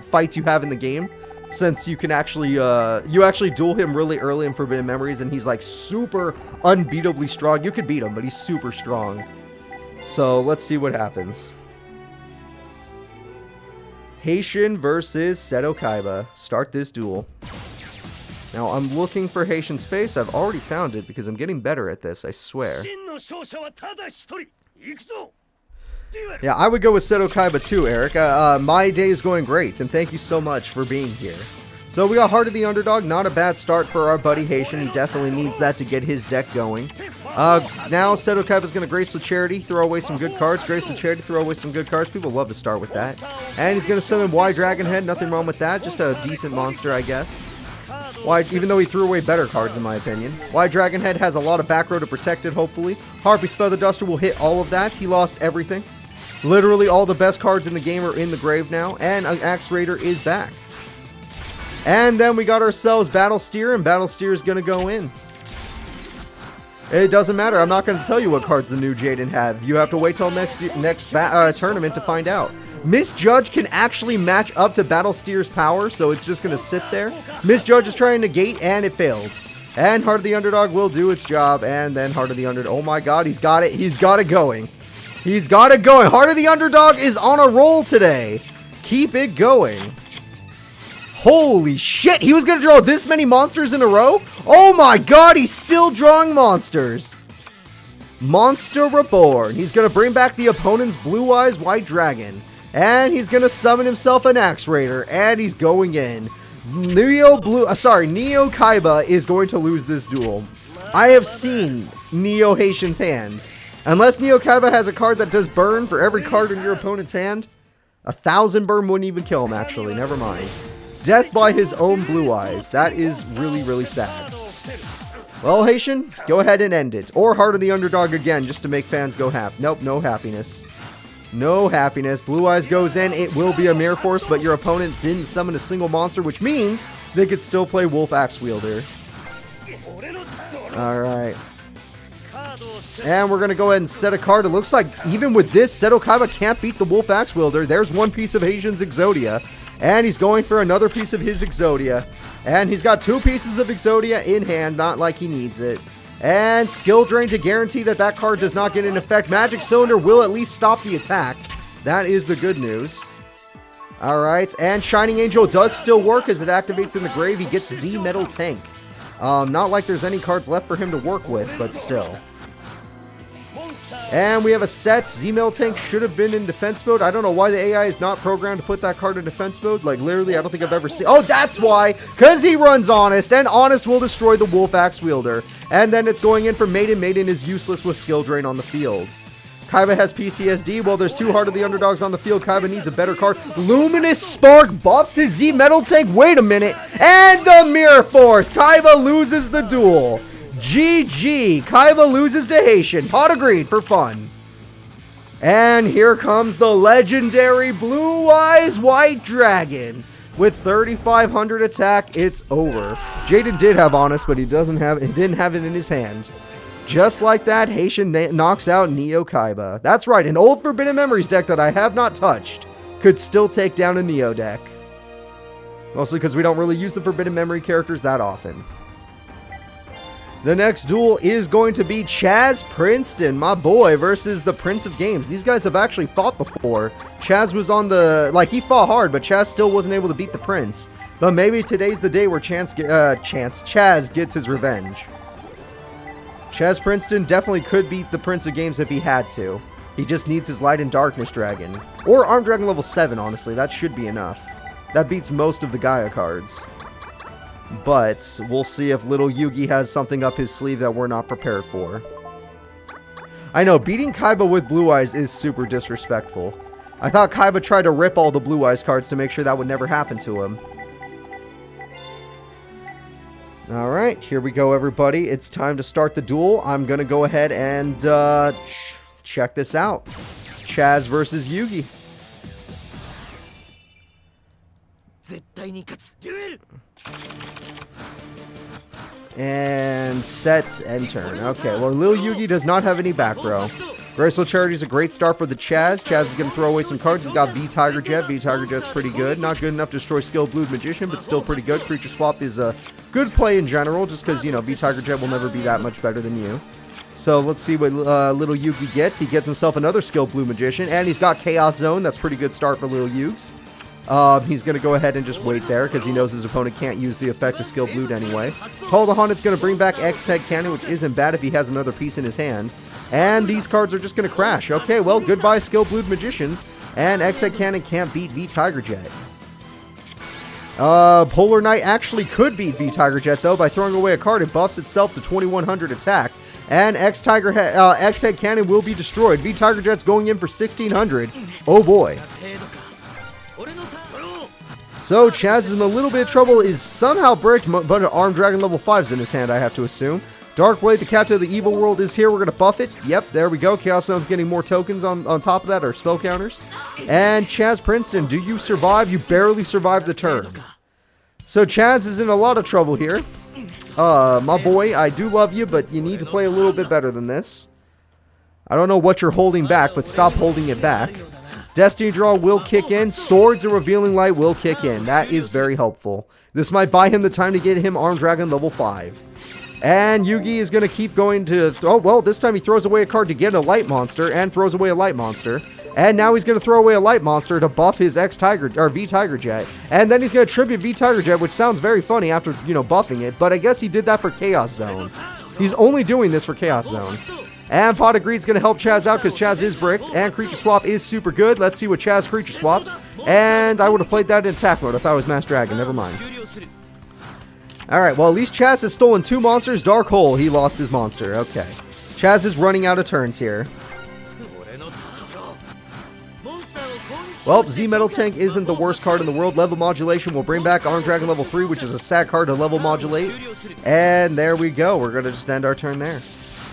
fights you have in the game. Since you can actually, you actually duel him really early in Forbidden Memories, and he's like super unbeatably strong. You could beat him, but he's super strong. So let's see what happens. Haitian versus Seto Kaiba. Start this duel. Now I'm looking for Haitian's face. I've already found it because I'm getting better at this, I swear. Yeah, I would go with Seto Kaiba too, Eric. My day is going great, and thank you so much for being here. So we got Heart of the Underdog. Not a bad start for our buddy Haitian. He definitely needs that to get his deck going. Now Seto Kaiba is going to Grace with Charity, throw away some good cards. Grace with Charity, throw away some good cards. People love to start with that. And he's going to summon Y Dragon Head. Nothing wrong with that. Just a decent monster, I guess. Even though he threw away better cards in my opinion. Y Dragon Head has a lot of back row to protect it, hopefully. Harpy's Feather Duster will hit all of that. He lost everything. Literally all the best cards in the game are in the grave now, and an Axe Raider is back. And then we got ourselves Battle Steer, and Battle Steer is going to go in. It doesn't matter. I'm not going to tell you what cards the new Jaden have. You have to wait till next tournament to find out. Misjudge can actually match up to Battle Steer's power, so it's just going to sit there. Misjudge is trying to negate, and it failed. And Heart of the Underdog will do its job, and then Heart of the Underdog. Oh my god, he's got it. He's got it going. He's got it going. Heart of the Underdog is on a roll today. Keep it going. Holy shit. He was going to draw this many monsters in a row? Oh my god, he's still drawing monsters. Monster Reborn. He's going to bring back the opponent's Blue Eyes White Dragon. And he's going to summon himself an Axe Raider. And he's going in. Neo Kaiba is going to lose this duel. I have seen Neo Haitian's hand. Unless Neo Kaiba has a card that does burn for every card in your opponent's hand, 1,000 burn wouldn't even kill him, actually. Never mind. Death by his own Blue Eyes. That is really, really sad. Well, Haitian, go ahead and end it. Or Heart of the Underdog again, just to make fans go happy. Nope, no happiness. No happiness. Blue Eyes goes in. It will be a Mirror Force, but your opponent didn't summon a single monster, which means they could still play Wolf Axe Wielder. Alright. And we're going to go ahead and set a card. It looks like even with this, Seto Kaiba can't beat the Wolf Axe Wielder. There's one piece of Haitian's Exodia. And he's going for another piece of his Exodia. And he's got 2 pieces of Exodia in hand, not like he needs it. And Skill Drain to guarantee that that card does not get in effect. Magic Cylinder will at least stop the attack. That is the good news. Alright, and Shining Angel does still work as it activates in the grave. He gets Z Metal Tank. Not like there's any cards left for him to work with, but still. And we have a set. Z-Metal Tank should have been in defense mode. I don't know why the AI is not programmed to put that card in defense mode. Like, literally, I don't think I've ever seen... Oh, that's why! Because he runs Honest, and Honest will destroy the Wolf Axe Wielder. And then it's going in for Maiden. Maiden is useless with Skill Drain on the field. Kaiba has PTSD. Well, there's 2 Heart of the Underdogs on the field. Kaiba needs a better card. Luminous Spark buffs his Z-Metal Tank. Wait a minute. And the Mirror Force. Kaiba loses the duel. GG. Kaiba loses to Haitian. Pot agreed for fun. And here comes the legendary Blue Eyes White Dragon. With 3,500 attack, it's over. Jaden did have Honest, but he didn't have it in his hand. Just like that, Haitian knocks out Neo Kaiba. That's right, an old Forbidden Memories deck that I have not touched could still take down a Neo deck. Mostly because we don't really use the Forbidden Memory characters that often. The next duel is going to be Chaz Princeton, my boy, versus the Prince of Games. These guys have actually fought before. Chaz was on the... he fought hard, but Chaz still wasn't able to beat the Prince. But maybe today's the day where Chaz gets his revenge. Chaz Princeton definitely could beat the Prince of Games if he had to. He just needs his Light and Darkness Dragon. Or Armed Dragon level 7, honestly. That should be enough. That beats most of the Gaia cards. But we'll see if little Yugi has something up his sleeve that we're not prepared for. I know, beating Kaiba with Blue Eyes is super disrespectful. I thought Kaiba tried to rip all the Blue Eyes cards to make sure that would never happen to him. Alright, here we go, everybody. It's time to start the duel. I'm going to go ahead and check this out. Chaz versus Yugi. And set and turn. Okay, well, Lil Yugi does not have any back row. Graceful Charity is a great start for the Chaz. Chaz is going to throw away some cards. He's got V Tiger Jet. V Tiger Jet's pretty good. Not good enough to destroy Skilled Blue Magician, but still pretty good. Creature Swap is a good play in general, just because, you know, V Tiger Jet will never be that much better than you. So let's see what little Yugi gets. He gets himself another Skilled Blue Magician, and he's got Chaos Zone. That's a pretty good start for little Yugs. He's going to go ahead and just wait there because he knows his opponent can't use the effect of Skill Blue anyway. Call the Haunted is going to bring back X Head Cannon, which isn't bad if he has another piece in his hand. And these cards are just going to crash. Okay, well, goodbye Skill Blue Magicians. And X Head Cannon can't beat V Tiger Jet. Polar Knight actually could beat V Tiger Jet, though, by throwing away a card. It buffs itself to 2,100 attack. And X Head Cannon will be destroyed. V Tiger Jet's going in for 1,600. Oh, boy. So, Chaz is in a little bit of trouble, is somehow bricked, but an Armed Dragon level 5's in his hand, I have to assume. Darkblade, the Captain of the Evil World, is here. We're going to buff it. Yep, there we go. Chaos Zone's getting more tokens on top of that, or spell counters. And Chaz Princeton, do you survive? You barely survived the turn. So, Chaz is in a lot of trouble here. My boy, I do love you, but you need to play a little bit better than this. I don't know what you're holding back, but stop holding it back. Destiny Draw will kick in. Swords and Revealing Light will kick in. That is very helpful. This might buy him the time to get him Armed Dragon level 5. And Yugi is going to keep going to... Oh, well, this time he throws away a card to get a Light Monster and throws away a Light Monster. And now he's going to throw away a Light Monster to buff his V Tiger Jet. And then he's going to tribute V Tiger Jet, which sounds very funny after, you know, buffing it. But I guess he did that for Chaos Zone. He's only doing this for Chaos Zone. And Pot of Greed's going to help Chaz out because Chaz is bricked. And Creature Swap is super good. Let's see what Chaz Creature Swapped. And I would have played that in attack mode. I thought it was Mass Dragon. Never mind. Alright, well, at least Chaz has stolen 2 monsters. Dark Hole, he lost his monster. Okay. Chaz is running out of turns here. Well, Z Metal Tank isn't the worst card in the world. Level Modulation will bring back Armed Dragon level 3, which is a sad card to level modulate. And there we go. We're going to just end our turn there.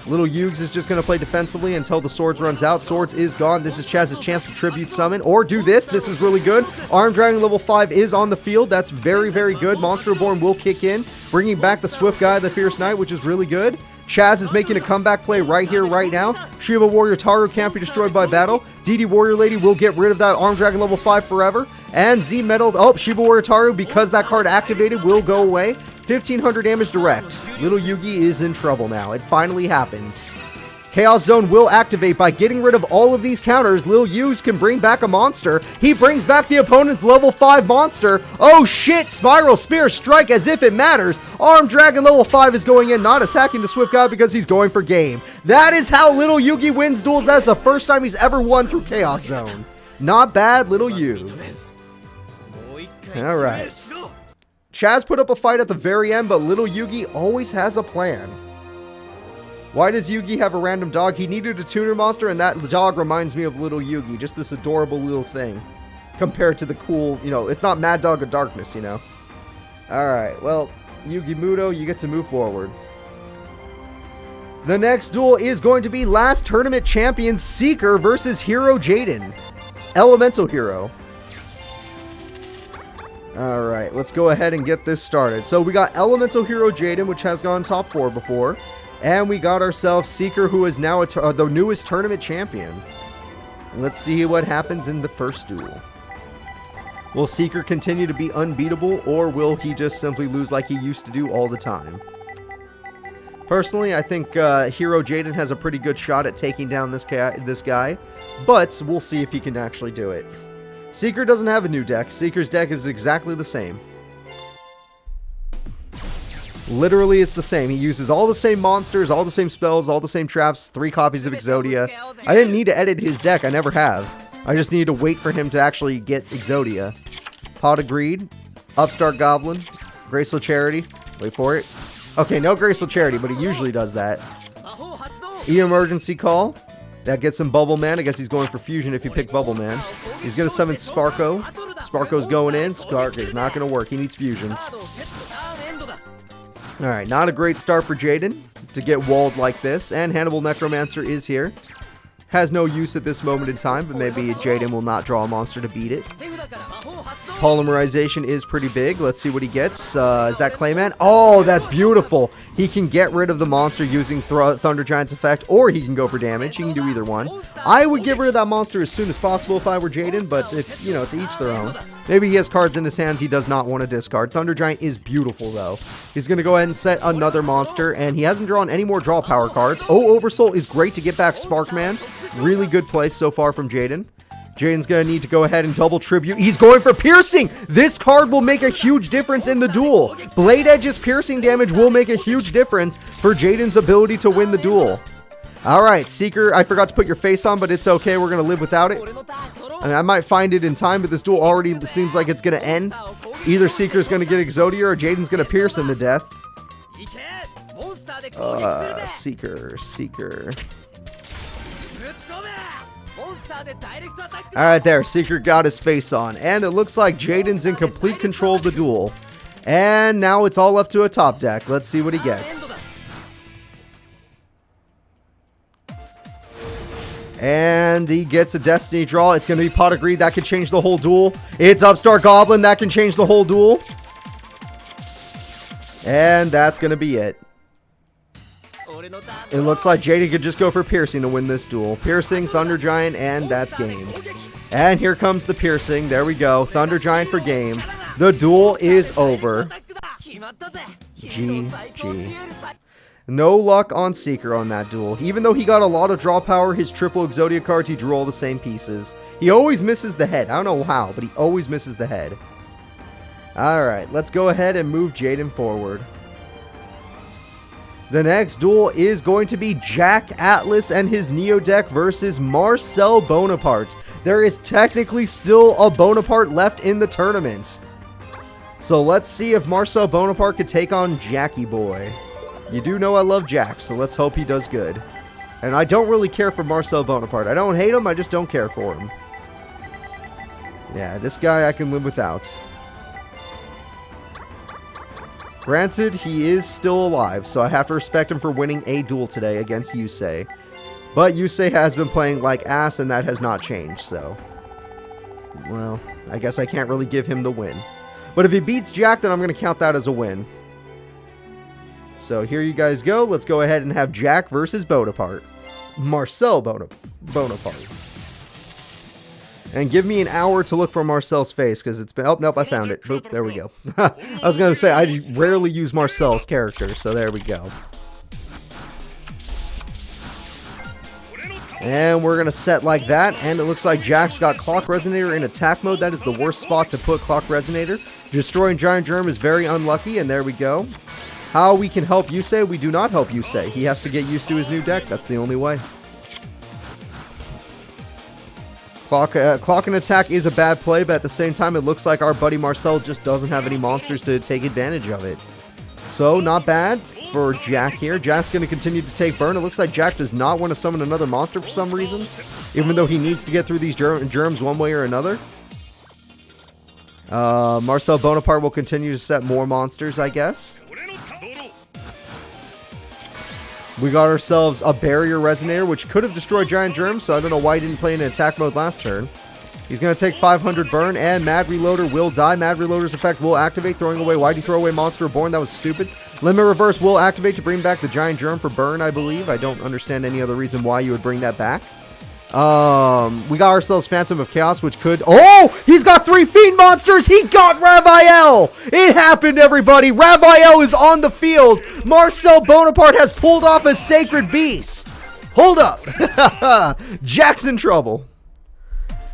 Little Yugs is just going to play defensively until the Swords runs out. Swords is gone. This is Chaz's chance to Tribute Summon. Or do this. This is really good. Armed Dragon level 5 is on the field. That's very, very good. Monster Born will kick in, bringing back the Swift Guy, the Fierce Knight, which is really good. Chaz is making a comeback play right here, right now. Shiva Warrior Taru can't be destroyed by battle. DD Warrior Lady will get rid of that Armed Dragon level 5 forever. And Z Metal... Oh, Shiva Warrior Taru, because that card activated, will go away. 1,500 damage direct. Little Yugi is in trouble now. It finally happened. Chaos Zone will activate by getting rid of all of these counters. Lil Yugs can bring back a monster. He brings back the opponent's level 5 monster. Oh shit! Spiral Spear Strike as if it matters. Armed Dragon level 5 is going in, not attacking the Swift Guy because he's going for game. That is how Little Yugi wins duels. That's the first time he's ever won through Chaos Zone. Not bad, Little Yugi. Alright. Chaz put up a fight at the very end, but Little Yugi always has a plan. Why does Yugi have a random dog? He needed a tuner monster, and that dog reminds me of Little Yugi. Just this adorable little thing. Compared to the cool, you know, it's not Mad Dog of Darkness, you know. Alright, well, Yugi Muto, you get to move forward. The next duel is going to be last tournament champion Seeker versus Hero Jaden. Elemental Hero. Alright, let's go ahead and get this started. So we got Elemental Hero Jaden, which has gone top 4 before. And we got ourselves Seeker, who is now the newest tournament champion. Let's see what happens in the first duel. Will Seeker continue to be unbeatable, or will he just simply lose like he used to do all the time? Personally, I think Hero Jaden has a pretty good shot at taking down this guy, but we'll see if he can actually do it. Seeker doesn't have a new deck. Seeker's deck is exactly the same. Literally, it's the same. He uses all the same monsters, all the same spells, all the same traps, 3 copies of Exodia. I didn't need to edit his deck. I never have. I just needed to wait for him to actually get Exodia. Pot of Greed, Upstart Goblin, Graceful Charity. Wait for it. Okay, no Graceful Charity, but he usually does that. Emergency Call. That gets him Bubble Man. I guess he's going for Fusion if you pick Bubble Man. He's going to summon Sparko. Sparko's going in. Spark is not going to work. He needs Fusions. Alright, not a great start for Jaden to get walled like this. And Hannibal Necromancer is here. Has no use at this moment in time, but maybe Jaden will not draw a monster to beat it. Polymerization is pretty big. Let's see what he gets. Is that Clayman? Oh, that's beautiful. He can get rid of the monster using Thunder Giant's effect, or he can go for damage. He can do either one. I would get rid of that monster as soon as possible if I were Jaden, but if, you know, to each their own. Maybe he has cards in his hands he does not want to discard. Thunder Giant is beautiful, though. He's going to go ahead and set another monster, and he hasn't drawn any more draw power cards. Oh, Oversoul is great to get back Sparkman. Really good play so far from Jaden. Jaden's going to need to go ahead and double tribute. He's going for piercing. This card will make a huge difference in the duel. Blade Edge's piercing damage will make a huge difference for Jaden's ability to win the duel. Alright, Seeker, I forgot to put your face on, but it's okay. We're going to live without it. I mean, I might find it in time, but this duel already seems like it's going to end. Either Seeker's going to get Exodia or Jaden's going to pierce him to death. Seeker. Alright there, Seeker got his face on, and it looks like Jaden's in complete control of the duel. And now it's all up to a top deck. Let's see what he gets. And he gets a Destiny draw. It's going to be Pot of Greed. That could change the whole duel. It's Upstart Goblin. That can change the whole duel. And that's going to be it. It looks like Jaden could just go for Piercing to win this duel. Piercing, Thunder Giant, and that's game. And here comes the Piercing. There we go. Thunder Giant for game. The duel is over. GG. No luck on Seeker on that duel. Even though he got a lot of draw power, his triple Exodia cards, he drew all the same pieces. He always misses the head. I don't know how, but he always misses the head. Alright, let's go ahead and move Jaden forward. The next duel is going to be Jack Atlas and his Neo deck versus Marcel Bonaparte. There is technically still a Bonaparte left in the tournament. So let's see if Marcel Bonaparte could take on Jackie Boy. You do know I love Jack, so let's hope he does good. And I don't really care for Marcel Bonaparte. I don't hate him, I just don't care for him. Yeah, this guy I can live without. Granted, he is still alive, so I have to respect him for winning a duel today against Yusei. But Yusei has been playing like ass, and that has not changed, so... well, I guess I can't really give him the win. But if he beats Jack, then I'm going to count that as a win. So here you guys go. Let's go ahead and have Jack versus Bonaparte. Marcel Bonaparte. And give me an hour to look for Marcel's face, because it's been... oh, nope, I found it. Boop, there we go. I was going to say, I rarely use Marcel's character, so there we go. And we're going to set like that, and it looks like Jack's got Clock Resonator in attack mode. That is the worst spot to put Clock Resonator. Destroying Giant Germ is very unlucky, and there we go. How we can help Yusei? We do not help Yusei. He has to get used to his new deck. That's the only way. Clock and attack is a bad play, but at the same time, it looks like our buddy Marcel just doesn't have any monsters to take advantage of it. So, not bad for Jack here. Jack's going to continue to take burn. It looks like Jack does not want to summon another monster for some reason, even though he needs to get through these germs one way or another. Marcel Bonaparte will continue to set more monsters, I guess. We got ourselves a Barrier Resonator, which could have destroyed Giant Germ, so I don't know why he didn't play in attack mode last turn. He's going to take 500 burn, and Mad Reloader will die. Mad Reloader's effect will activate, throwing away. Why'd you throw away Monster Reborn? That was stupid. Limit Reverse will activate to bring back the Giant Germ for burn, I believe. I don't understand any other reason why you would bring that back. We got ourselves Phantom of Chaos, which could... Oh! He's got 3 Fiend Monsters! He got Raphael! It happened, everybody! Raphael is on the field! Marcel Bonaparte has pulled off a Sacred Beast! Hold up! Jack's in trouble.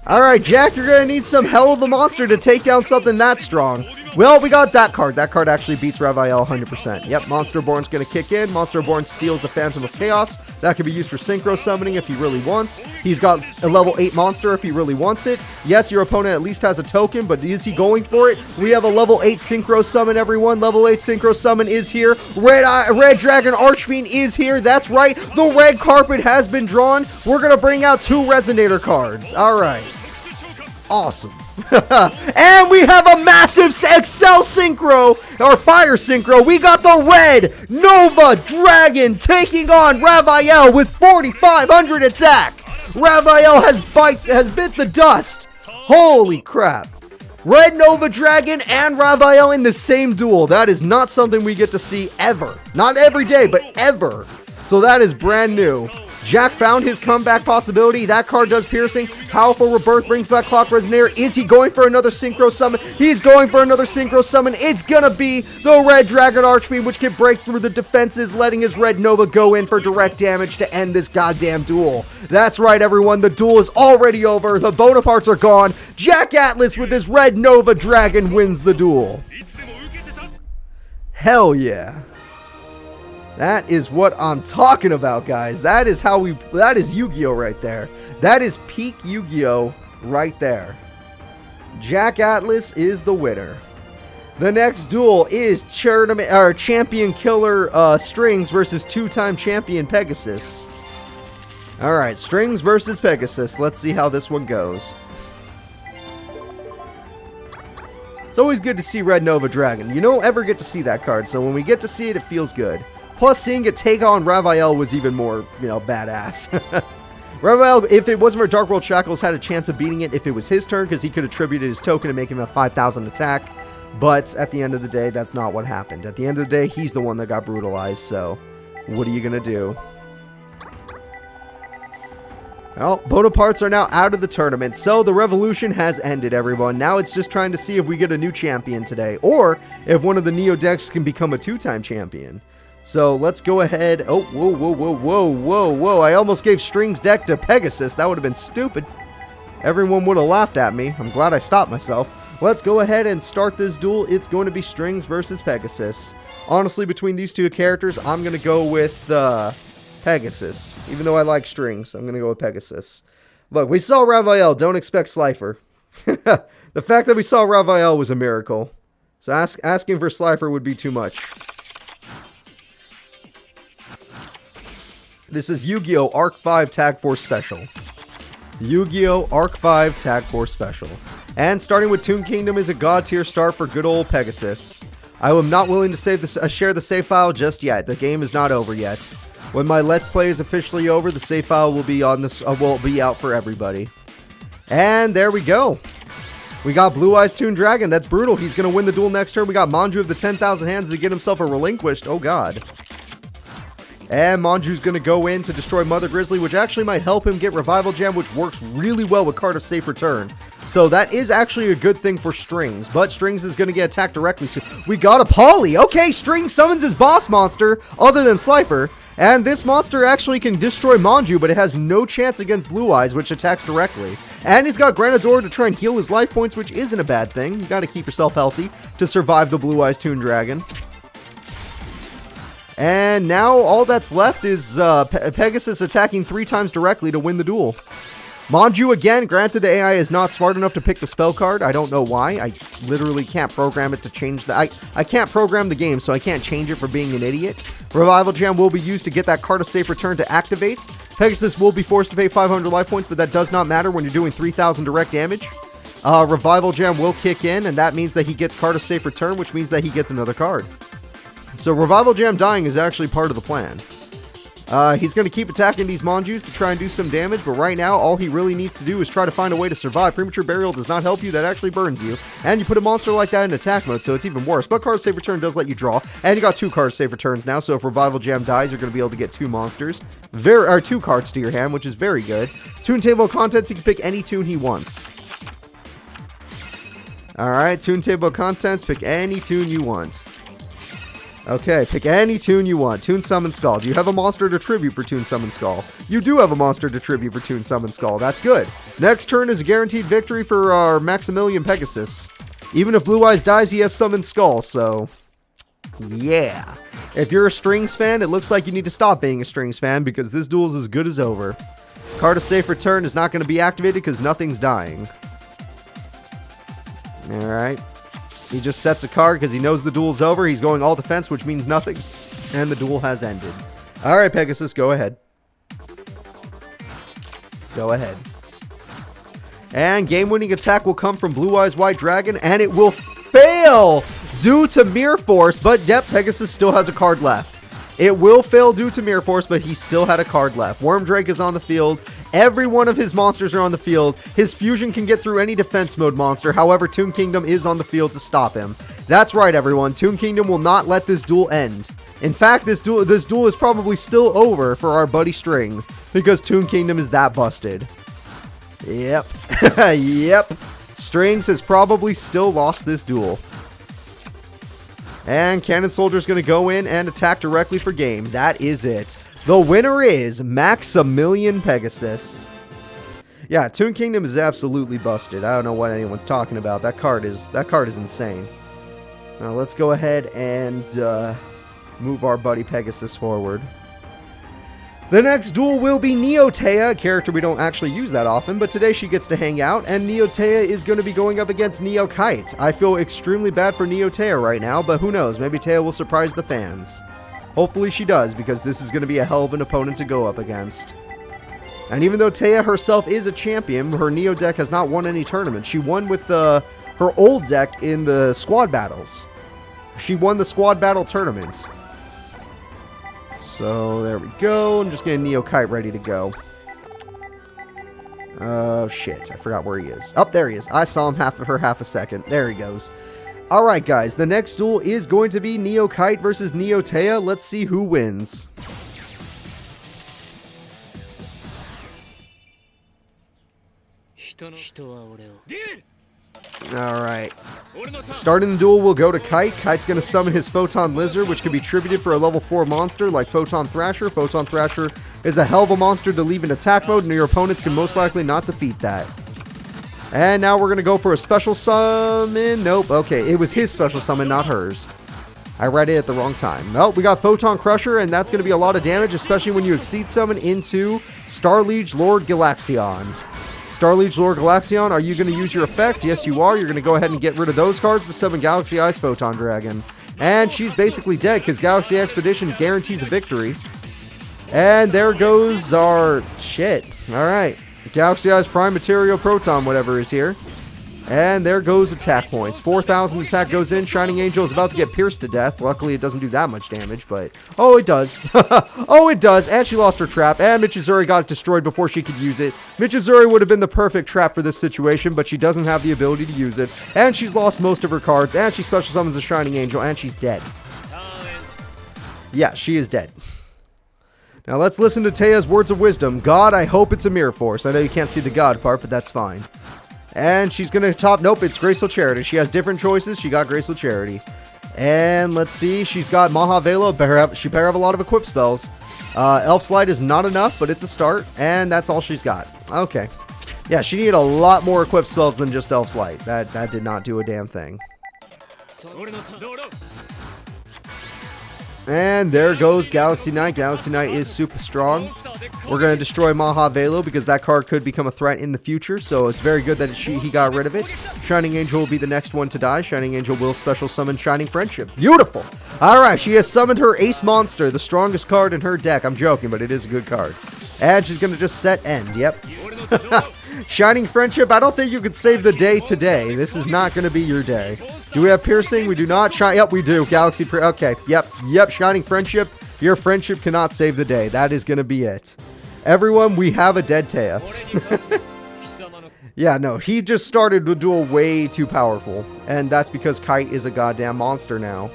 Alright, Jack, you're going to need some hell of a monster to take down something that strong. Well, we got that card. That card actually beats Raphael 100%. Yep, Monster Born's going to kick in. Monster Born steals the Phantom of Chaos. That can be used for Synchro Summoning if he really wants. He's got a level 8 monster if he really wants it. Yes, your opponent at least has a token, but is he going for it? We have a level 8 Synchro Summon, everyone. Level 8 Synchro Summon is here. Red Dragon Archfiend is here. That's right. The red carpet has been drawn. We're going to bring out 2 Resonator cards. All right. Awesome. And we have a massive Excel Synchro, or Fire Synchro. We got the Red Nova Dragon taking on Raphael with 4,500 attack. Raphael has bit the dust. Holy crap. Red Nova Dragon and Raphael in the same duel. That is not something we get to see ever. Not every day, but ever. So that is brand new. Jack found his comeback possibility. That card does piercing. Powerful Rebirth brings back Clock Resonator. Is he going for another Synchro Summon? He's going for another Synchro Summon. It's gonna be the Red Dragon Archfiend, which can break through the defenses, letting his Red Nova go in for direct damage to end this goddamn duel. That's right, everyone. The duel is already over. The Bonapartes are gone. Jack Atlas with his Red Nova Dragon wins the duel. Hell yeah. That is what I'm talking about, guys. That is Yu-Gi-Oh right there. That is peak Yu-Gi-Oh right there. Jack Atlas is the winner. The next duel is Champion Killer Strings versus 2-time champion Pegasus. Alright, Strings versus Pegasus. Let's see how this one goes. It's always good to see Red Nova Dragon. You don't ever get to see that card, so when we get to see it, it feels good. Plus, seeing it take on Raphael was even more, badass. Raphael, if it wasn't for Dark World Shackles, had a chance of beating it if it was his turn, because he could attribute his token to make him a 5,000 attack. But at the end of the day, that's not what happened. At the end of the day, he's the one that got brutalized, so what are you going to do? Well, Bonapartes are now out of the tournament, so the revolution has ended, everyone. Now it's just trying to see if we get a new champion today, or if one of the Neo decks can become a 2-time champion. So let's go ahead. Oh, whoa. I almost gave Strings deck to Pegasus. That would have been stupid. Everyone would have laughed at me. I'm glad I stopped myself. Let's go ahead and start this duel. It's going to be Strings versus Pegasus. Honestly, between these two characters, I'm going to go with Pegasus. Even though I like Strings, I'm going to go with Pegasus. Look, we saw Raphael. Don't expect Slifer. The fact that we saw Raphael was a miracle. So asking for Slifer would be too much. This is Yu-Gi-Oh! Arc 5 Tag Force Special. Yu-Gi-Oh! Arc 5 Tag Force Special. And starting with Toon Kingdom is a god tier start for good old Pegasus. I am not willing to share the save file just yet. The game is not over yet. When my Let's Play is officially over, the save file will be out for everybody. And there we go. We got Blue Eyes Toon Dragon. That's brutal. He's going to win the duel next turn. We got Manju of the 10,000 Hands to get himself a relinquished. Oh, God. And Manju's going to go in to destroy Mother Grizzly, which actually might help him get Revival Gem, which works really well with Card of Safe Return. So that is actually a good thing for Strings, but Strings is going to get attacked directly. So we got a Poly. Okay, Strings summons his boss monster, other than Slifer. And this monster actually can destroy Manju, but it has no chance against Blue Eyes, which attacks directly. And he's got Granador to try and heal his life points, which isn't a bad thing. You got to keep yourself healthy to survive the Blue Eyes Toon Dragon. And now all that's left is Pegasus attacking 3 times directly to win the duel. Manju again, granted the AI is not smart enough to pick the spell card. I don't know why. I literally can't program it to change that. I can't program the game, so I can't change it for being an idiot. Revival Gem will be used to get that Card of Safe Return to activate. Pegasus will be forced to pay 500 life points, but that does not matter when you're doing 3,000 direct damage. Revival Gem will kick in, and that means that he gets Card of Safe Return, which means that he gets another card. So Revival Gem dying is actually part of the plan. He's going to keep attacking these Monjus to try and do some damage, but right now, all he really needs to do is try to find a way to survive. Premature Burial does not help you, that actually burns you. And you put a monster like that in attack mode, so it's even worse. But Card Save Return does let you draw, and you got 2 Card Save Returns now, so if Revival Jam dies, you're going to be able to get 2 monsters. Or 2 cards to your hand, which is very good. Tune Table of Contents, he can pick any tune he wants. Alright, Tune Table of Contents, pick any tune you want. Okay, pick any tune you want. Toon Summon Skull. Do you have a monster to tribute for Toon Summon Skull? You do have a monster to tribute for Toon Summon Skull. That's good. Next turn is a guaranteed victory for our Maximilian Pegasus. Even if Blue Eyes dies, he has Summon Skull, so... yeah. If you're a Strings fan, it looks like you need to stop being a Strings fan because this duel is as good as over. Card of Safe Return is not going to be activated because nothing's dying. Alright. He just sets a card because he knows the duel's over. He's going all defense, which means nothing. And the duel has ended. Alright, Pegasus, go ahead. Go ahead. And game-winning attack will come from Blue Eyes White Dragon, and it will fail due to Mirror Force. But, yep, Pegasus still has a card left. It will fail due to Mirror Force, but he still had a card left. Worm Drake is on the field. Every one of his monsters are on the field. His fusion can get through any defense mode monster. However, Toon Kingdom is on the field to stop him. That's right, everyone. Toon Kingdom will not let this duel end. In fact, this duel is probably still over for our buddy Strings because Toon Kingdom is that busted. Yep. Yep. Strings has probably still lost this duel. And Cannon Soldier's going to go in and attack directly for game. That is it. The winner is Maximilian Pegasus. Yeah, Toon Kingdom is absolutely busted. I don't know what anyone's talking about. That card is insane. Now let's go ahead and move our buddy Pegasus forward. The next duel will be Neo Taya, a character we don't actually use that often, but today she gets to hang out, and Neo Taya is going to be going up against Neo Kite. I feel extremely bad for Neo Taya right now, but who knows, maybe Taya will surprise the fans. Hopefully she does, because this is going to be a hell of an opponent to go up against. And even though Taya herself is a champion, her Neo deck has not won any tournaments. She won with her old deck in the squad battles. She won the squad battle tournament. So, there we go. I'm just getting Neo Kite ready to go. Oh, shit. I forgot where he is. Oh, there he is. I saw him for half a second. There he goes. Alright, guys. The next duel is going to be Neo Kite versus Neo Taya. Let's see who wins. Alright. Starting the duel, we'll go to Kite. Kite's going to summon his Photon Lizard, which can be tributed for a level 4 monster like Photon Thrasher. Photon Thrasher is a hell of a monster to leave in attack mode, and your opponents can most likely not defeat that. And now we're going to go for a special summon. Nope, okay, it was his special summon, not hers. I read it at the wrong time. Nope, we got Photon Crusher, and that's going to be a lot of damage, especially when you exceed summon into Star Liege Lord Galaxion. Star Liege Lord Galaxion, are you going to use your effect? Yes, you are. You're going to go ahead and get rid of those cards to summon Galaxy Ice Photon Dragon. And she's basically dead because Galaxy Expedition guarantees a victory. And there goes our shit. Alright. Galaxy Ice Prime Material Proton, whatever is here. And there goes attack points. 4,000 attack goes in. Shining Angel is about to get pierced to death. Luckily, it doesn't do that much damage, but... oh, it does. Oh, it does. And she lost her trap. And Michizuri got destroyed before she could use it. Michizuri would have been the perfect trap for this situation, but she doesn't have the ability to use it. And she's lost most of her cards. And she special summons a Shining Angel. And she's dead. Yeah, she is dead. Now, let's listen to Taya's words of wisdom. God, I hope it's a Mirror Force. I know you can't see the God part, but that's fine. And she's going to top... nope, it's Graceful Charity. She has different choices. She got Graceful Charity. And let's see. She's got Maha Velo. She better have a lot of equip spells. Elf Slide is not enough, but it's a start. And that's all she's got. Okay. Yeah, she needed a lot more equip spells than just Elf Slide. That did not do a damn thing. And there goes Galaxy Knight. Galaxy Knight is super strong. We're going to destroy Maha Velo because that card could become a threat in the future. So it's very good that he got rid of it. Shining Angel will be the next one to die. Shining Angel will special summon Shining Friendship. Beautiful. Alright, she has summoned her Ace Monster, the strongest card in her deck. I'm joking, but it is a good card. And she's going to just set end. Yep. Shining Friendship, I don't think you could save the day today. This is not going to be your day. Do we have Piercing? We do not. Yep, we do. Galaxy... okay, yep. Shining Friendship Your friendship cannot save the day. That is going to be it. Everyone, we have a dead Taya. Yeah, no, he just started the duel way too powerful. And that's because Kite is a goddamn monster now.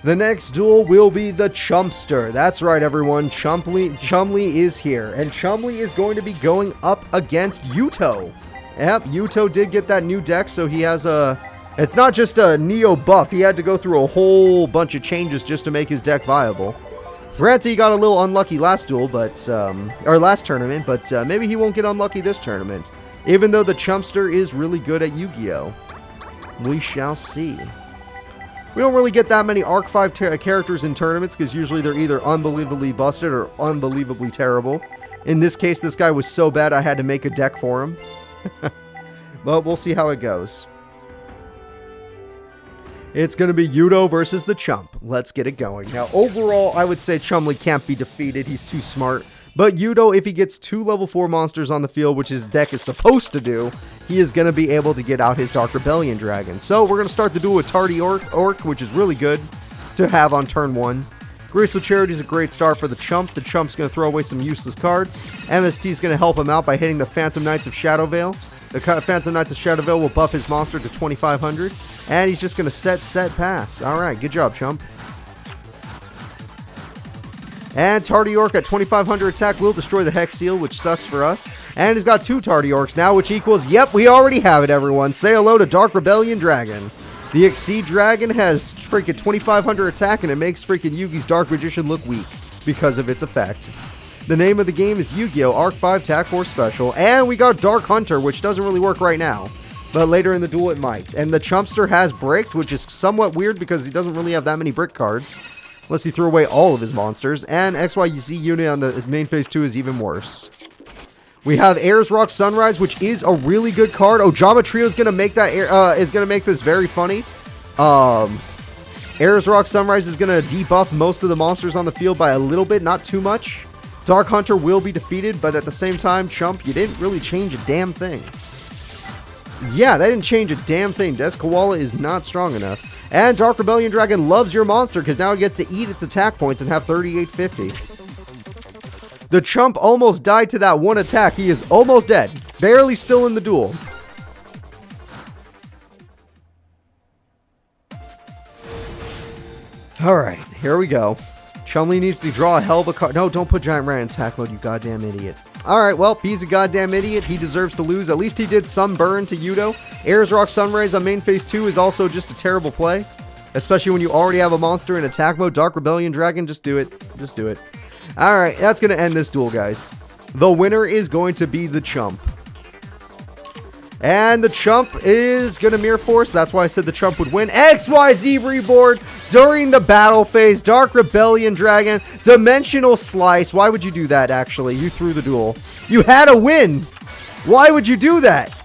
The next duel will be the Chumpster. That's right, everyone. Chumley is here. And Chumley is going to be going up against Muto. Yep, Muto did get that new deck, so he has a... It's not just a Neo buff. He had to go through a whole bunch of changes just to make his deck viable. Granted, he got a little unlucky last duel, but... or last tournament, but maybe he won't get unlucky this tournament. Even though the Chumpster is really good at Yu-Gi-Oh! We shall see. We don't really get that many Arc 5 characters in tournaments because usually they're either unbelievably busted or unbelievably terrible. In this case, this guy was so bad I had to make a deck for him. But we'll see how it goes. It's going to be Muto versus the Chump. Let's get it going. Now, overall, I would say Chumley can't be defeated. He's too smart. But Muto, if he gets 2 level 4 monsters on the field, which his deck is supposed to do, he is going to be able to get out his Dark Rebellion Dragon. So we're going to start the duel with Tardy Orc, which is really good to have on turn 1. Graceful Charity is a great start for the Chump. The Chump's going to throw away some useless cards. MST is going to help him out by hitting the Phantom Knights of Shadowvale. The Phantom Knights of Shadowvale will buff his monster to 2,500. And he's just going to set, pass. Alright, good job, Chump. And Tardy Orc at 2,500 attack will destroy the Hex Seal, which sucks for us. And he's got 2 Tardy Orcs now, which equals, yep, we already have it, everyone. Say hello to Dark Rebellion Dragon. The Exceed Dragon has freaking 2,500 attack, and it makes freaking Yugi's Dark Magician look weak because of its effect. The name of the game is Yu-Gi-Oh! Arc 5 Tac Force Special. And we got Dark Hunter, which doesn't really work right now. But later in the duel, it might. And the Chumpster has Bricked, which is somewhat weird because he doesn't really have that many Brick cards. Unless he threw away all of his monsters. And XYZ unit on the main phase 2 is even worse. We have Ayers Rock Sunrise, which is a really good card. Oh, Java Trio is gonna make that is gonna make this very funny. Ayers Rock Sunrise is gonna debuff most of the monsters on the field by a little bit, not too much. Dark Hunter will be defeated, but at the same time, Chump, you didn't really change a damn thing. Yeah, that didn't change a damn thing. Des Koala is not strong enough. And Dark Rebellion Dragon loves your monster because now it gets to eat its attack points and have 3850. The Chump almost died to that one attack. He is almost dead. Barely still in the duel. Alright, here we go. Chumley needs to draw a hell of a card. No, don't put Giant Rat in attack mode, you goddamn idiot. Alright, well, he's a goddamn idiot. He deserves to lose. At least he did some burn to Muto. Ayers Rock Sunrise on main phase 2 is also just a terrible play. Especially when you already have a monster in attack mode. Dark Rebellion Dragon, just do it. Just do it. Alright, that's going to end this duel, guys. The winner is going to be the Chump. And the Chump is going to Mirror Force. That's why I said the Chump would win. XYZ Reboard during the battle phase. Dark Rebellion Dragon. Dimensional Slice. Why would you do that, actually? You threw the duel. You had a win. Why would you do that?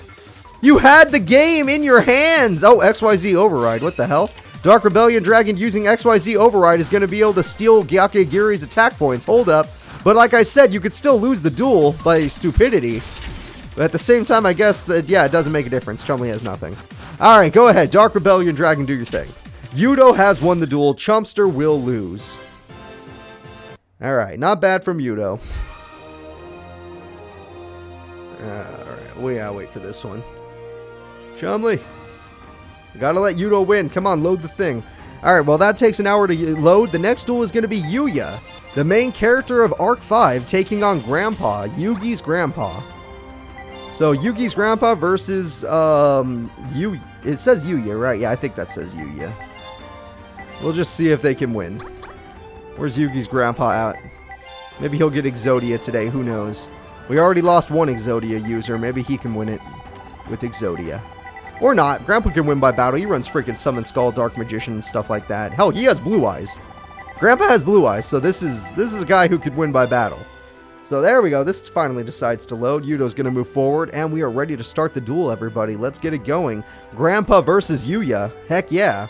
You had the game in your hands. Oh, XYZ Override. What the hell? Dark Rebellion Dragon using XYZ Override is going to be able to steal Gyakegiri's attack points. Hold up. But like I said, you could still lose the duel by stupidity. But at the same time, I guess that, yeah, it doesn't make a difference. Chumley has nothing. Alright, go ahead. Dark Rebellion Dragon, do your thing. Muto has won the duel. Chumpster will lose. Alright, not bad from Muto. Alright, we gotta wait for this one. Chumley. Gotta let Muto win. Come on, load the thing. Alright, well, that takes an hour to load. The next duel is going to be Yuya, the main character of Arc 5, taking on Grandpa, Yugi's grandpa. So, Yugi's grandpa versus, Yugi. It says Yuya, right? Yeah, I think that says Yuya. We'll just see if they can win. Where's Yugi's grandpa at? Maybe he'll get Exodia today, who knows. We already lost one Exodia user. Maybe he can win it with Exodia. Or not. Grandpa can win by battle. He runs freaking Summon Skull, Dark Magician, and stuff like that. Hell, he has blue eyes. Grandpa has blue eyes, so this is a guy who could win by battle. So there we go. This finally decides to load. Yuto's going to move forward, and we are ready to start the duel, everybody. Let's get it going. Grandpa versus Yuya. Heck yeah.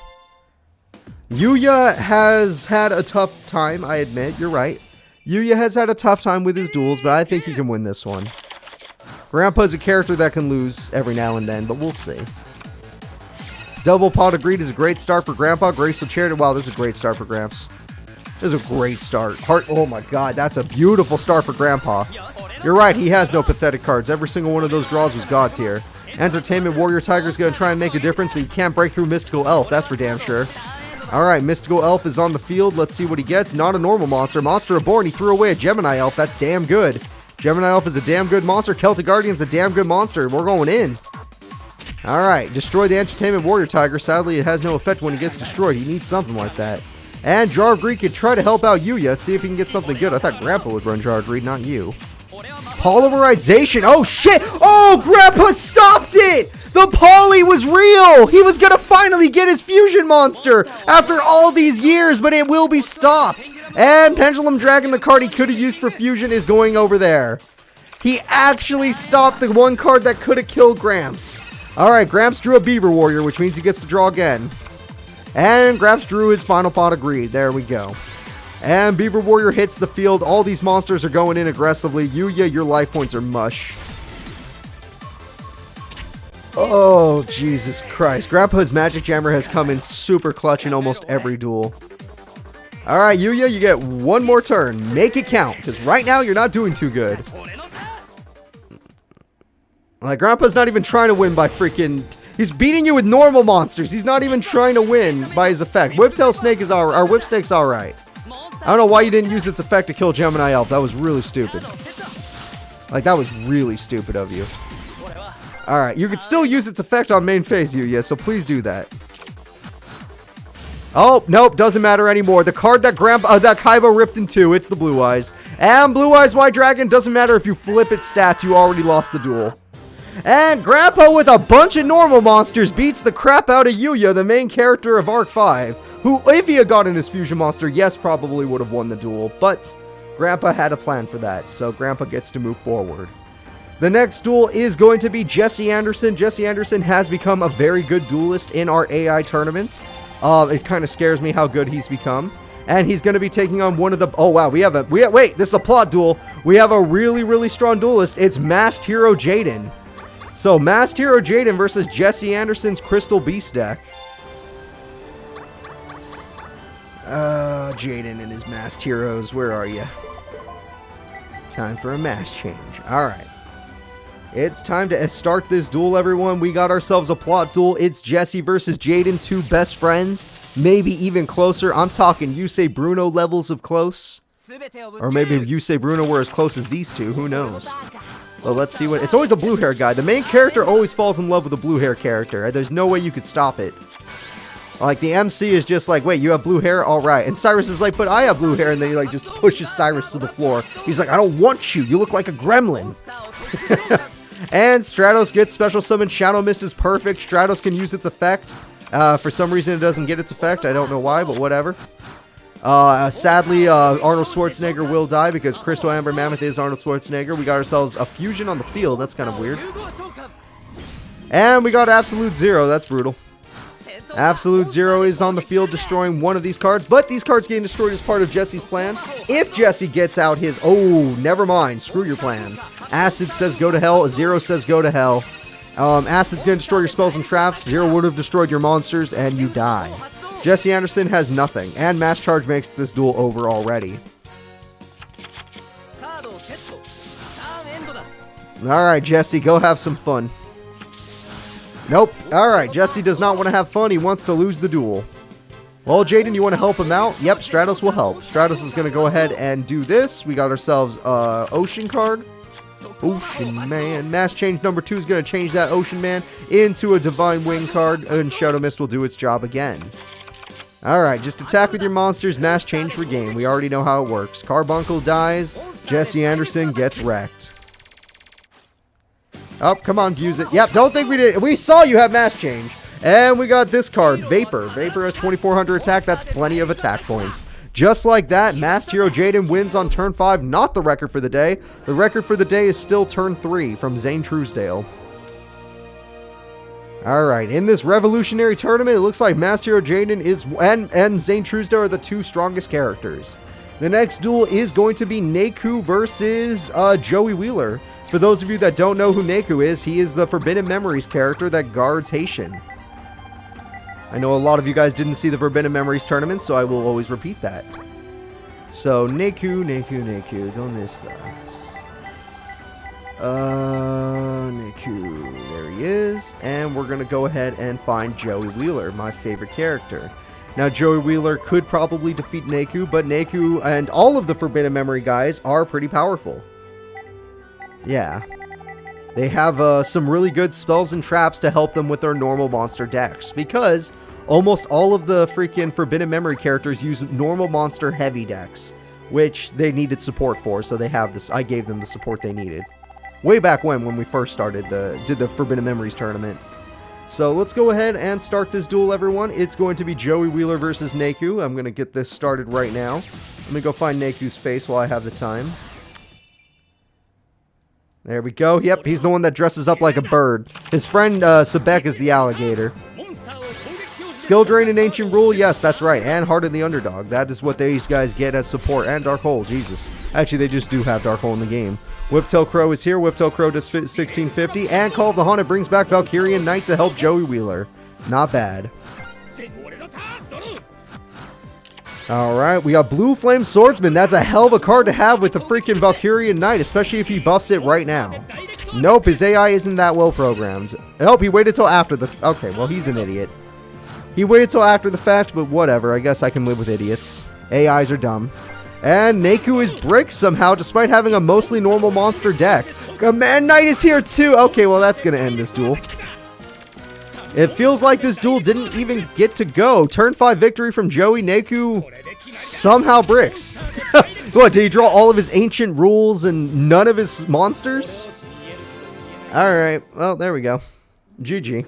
Yuya has had a tough time, I admit. You're right. Yuya has had a tough time with his duels, but I think he can win this one. Grandpa's a character that can lose every now and then, but we'll see. Double pot of greed is a great start for Grandpa. Graceful charity. Wow, this is a great start for Gramps. This is a great start. Heart. Oh my god, that's a beautiful start for Grandpa. You're right, he has no pathetic cards. Every single one of those draws was god tier. Entertainment Warrior Tiger's gonna try and make a difference, but you can't break through Mystical Elf, that's for damn sure. Alright, Mystical Elf is on the field. Let's see what he gets. Not a normal monster. Monster Reborn, he threw away a Gemini Elf. That's damn good. Gemini Elf is a damn good monster. Celtic Guardian's a damn good monster. We're going in. Alright, destroy the Entertainment Warrior Tiger. Sadly, it has no effect when he gets destroyed. He needs something like that. And Jar of Greed could try to help out Yuya, see if he can get something good. I thought Grandpa would run Jar of Greed, not you. Polymerization. Oh, shit. Oh, Grandpa stopped it. The poly was real. He was going to finally get his fusion monster after all these years, but it will be stopped. And Pendulum Dragon, the card he could have used for fusion, is going over there. He actually stopped the one card that could have killed Gramps. All right, Gramps drew a Beaver Warrior, which means he gets to draw again. And Gramps drew his final pot of greed. There we go. And Beaver Warrior hits the field. All these monsters are going in aggressively. Yuya, your life points are mush. Oh, Jesus Christ. Grandpa's Magic Jammer has come in super clutch in almost every duel. Alright, Yuya, you get one more turn. Make it count, because right now you're not doing too good. Like, Grandpa's not even trying to win by freaking... He's beating you with normal monsters. He's not even trying to win by his effect. Whiptail Snake is alright. Or Whip Snake's alright. I don't know why you didn't use its effect to kill Gemini Elf. That was really stupid. Like, that was really stupid of you. Alright, you could still use its effect on main phase, Yuya, so please do that. Oh, nope, doesn't matter anymore. The card that that Kaiba ripped in two, it's the Blue Eyes. And Blue Eyes White Dragon, doesn't matter if you flip its stats, you already lost the duel. And Grandpa with a bunch of normal monsters beats the crap out of Yuya, the main character of Arc 5. Who, if he had gotten his fusion monster, yes, probably would have won the duel. But Grandpa had a plan for that, so Grandpa gets to move forward. The next duel is going to be Jesse Anderson. Jesse Anderson has become a very good duelist in our AI tournaments. It kind of scares me how good he's become. And he's going to be taking on one of the... Oh, wow. Wait, this is a plot duel. We have a really, really strong duelist. It's Masked Hero Jaden. So, Masked Hero Jaden versus Jesse Anderson's Crystal Beast deck. Jaden and his Masked Heroes. Where are you? Time for a mask change. Alright. It's time to start this duel, everyone. We got ourselves a plot duel. It's Jesse versus Jaden, two best friends. Maybe even closer. I'm talking Yusei Bruno levels of close. Or maybe Yusei Bruno were as close as these two. Who knows? Well, let's see what... It's always a blue hair guy. The main character always falls in love with a blue hair character. There's no way you could stop it. Like, the MC is just like, wait, you have blue hair? All right. And Cyrus is like, but I have blue hair. And then he, like, just pushes Cyrus to the floor. He's like, I don't want you. You look like a gremlin. And Stratos gets Special Summon. Shadow Mist is perfect. Stratos can use its effect. For some reason, it doesn't get its effect. I don't know why, but whatever. Sadly, Arnold Schwarzenegger will die because Crystal Amber Mammoth is Arnold Schwarzenegger. We got ourselves a fusion on the field. That's kind of weird. And we got Absolute Zero. That's brutal. Absolute Zero is on the field destroying one of these cards, but these cards getting destroyed is part of Jesse's plan. If Jesse gets out his... Oh, never mind. Screw your plans. Acid says go to hell. Zero says go to hell. Acid's going to destroy your spells and traps. Zero would have destroyed your monsters, and you die. Jesse Anderson has nothing, and Mass Charge makes this duel over already. Alright, Jesse, go have some fun. Nope. Alright, Jesse does not want to have fun. He wants to lose the duel. Well, Jaden, you want to help him out? Yep, Stratos will help. Stratos is going to go ahead and do this. We got ourselves Ocean card. Ocean Man. Mass Change number 2 is going to change that Ocean Man into a Divine Wing card, and Shadow Mist will do its job again. Alright, just attack with your monsters, Mass Change for game. We already know how it works. Carbuncle dies. Jesse Anderson gets wrecked. Oh, come on, use it. Yep, don't think we did. We saw you have Mass Change. And we got this card, Vapor. Vapor has 2,400 attack. That's plenty of attack points. Just like that, Masked Hero Jaden wins on turn 5. Not the record for the day. The record for the day is still turn 3 from Zane Truesdale. Alright, in this revolutionary tournament, it looks like Masked Hero Jaden is and Zane Truesdale are the two strongest characters. The next duel is going to be Neku versus Joey Wheeler. For those of you that don't know who Neku is, he is the Forbidden Memories character that guards Haitian. I know a lot of you guys didn't see the Forbidden Memories tournament, so I will always repeat that. So, Neku, don't miss this. Neku, there he is. And we're going to go ahead and find Joey Wheeler, my favorite character. Now, Joey Wheeler could probably defeat Neku, but Neku and all of the Forbidden Memory guys are pretty powerful. Yeah. They have some really good spells and traps to help them with their normal monster decks, because almost all of the freaking Forbidden Memory characters use normal monster heavy decks, which they needed support for, so they have this. I gave them the support they needed. Way back when we first started did the Forbidden Memories tournament. So let's go ahead and start this duel, everyone. It's going to be Joey Wheeler versus Neku. I'm going to get this started right now. Let me go find Neku's face while I have the time. There we go. Yep, he's the one that dresses up like a bird. His friend Sebek is the alligator. Skill Drain and Ancient Rule, yes, that's right. And Heart of the Underdog. That is what these guys get as support. And Dark Hole, Jesus. Actually, they just do have Dark Hole in the game. Whiptail Crow is here. Whiptail Crow does 1650. And Call of the Haunted brings back Valkyrian Knights to help Joey Wheeler. Not bad. Alright, we got Blue Flame Swordsman. That's a hell of a card to have with the freaking Valkyrian Knight, especially if he buffs it right now. Nope, his AI isn't that well programmed. Nope, he waited till after the... Okay, well, he's an idiot. He waited till after the fact, but whatever. I guess I can live with idiots. AIs are dumb. And Neku is bricked somehow, despite having a mostly normal monster deck. Command Knight is here too! Okay, well, that's gonna end this duel. It feels like this duel didn't even get to go. Turn 5 victory from Joey. Neku somehow bricks. What, did he draw all of his ancient rules and none of his monsters? Alright, well, there we go. GG.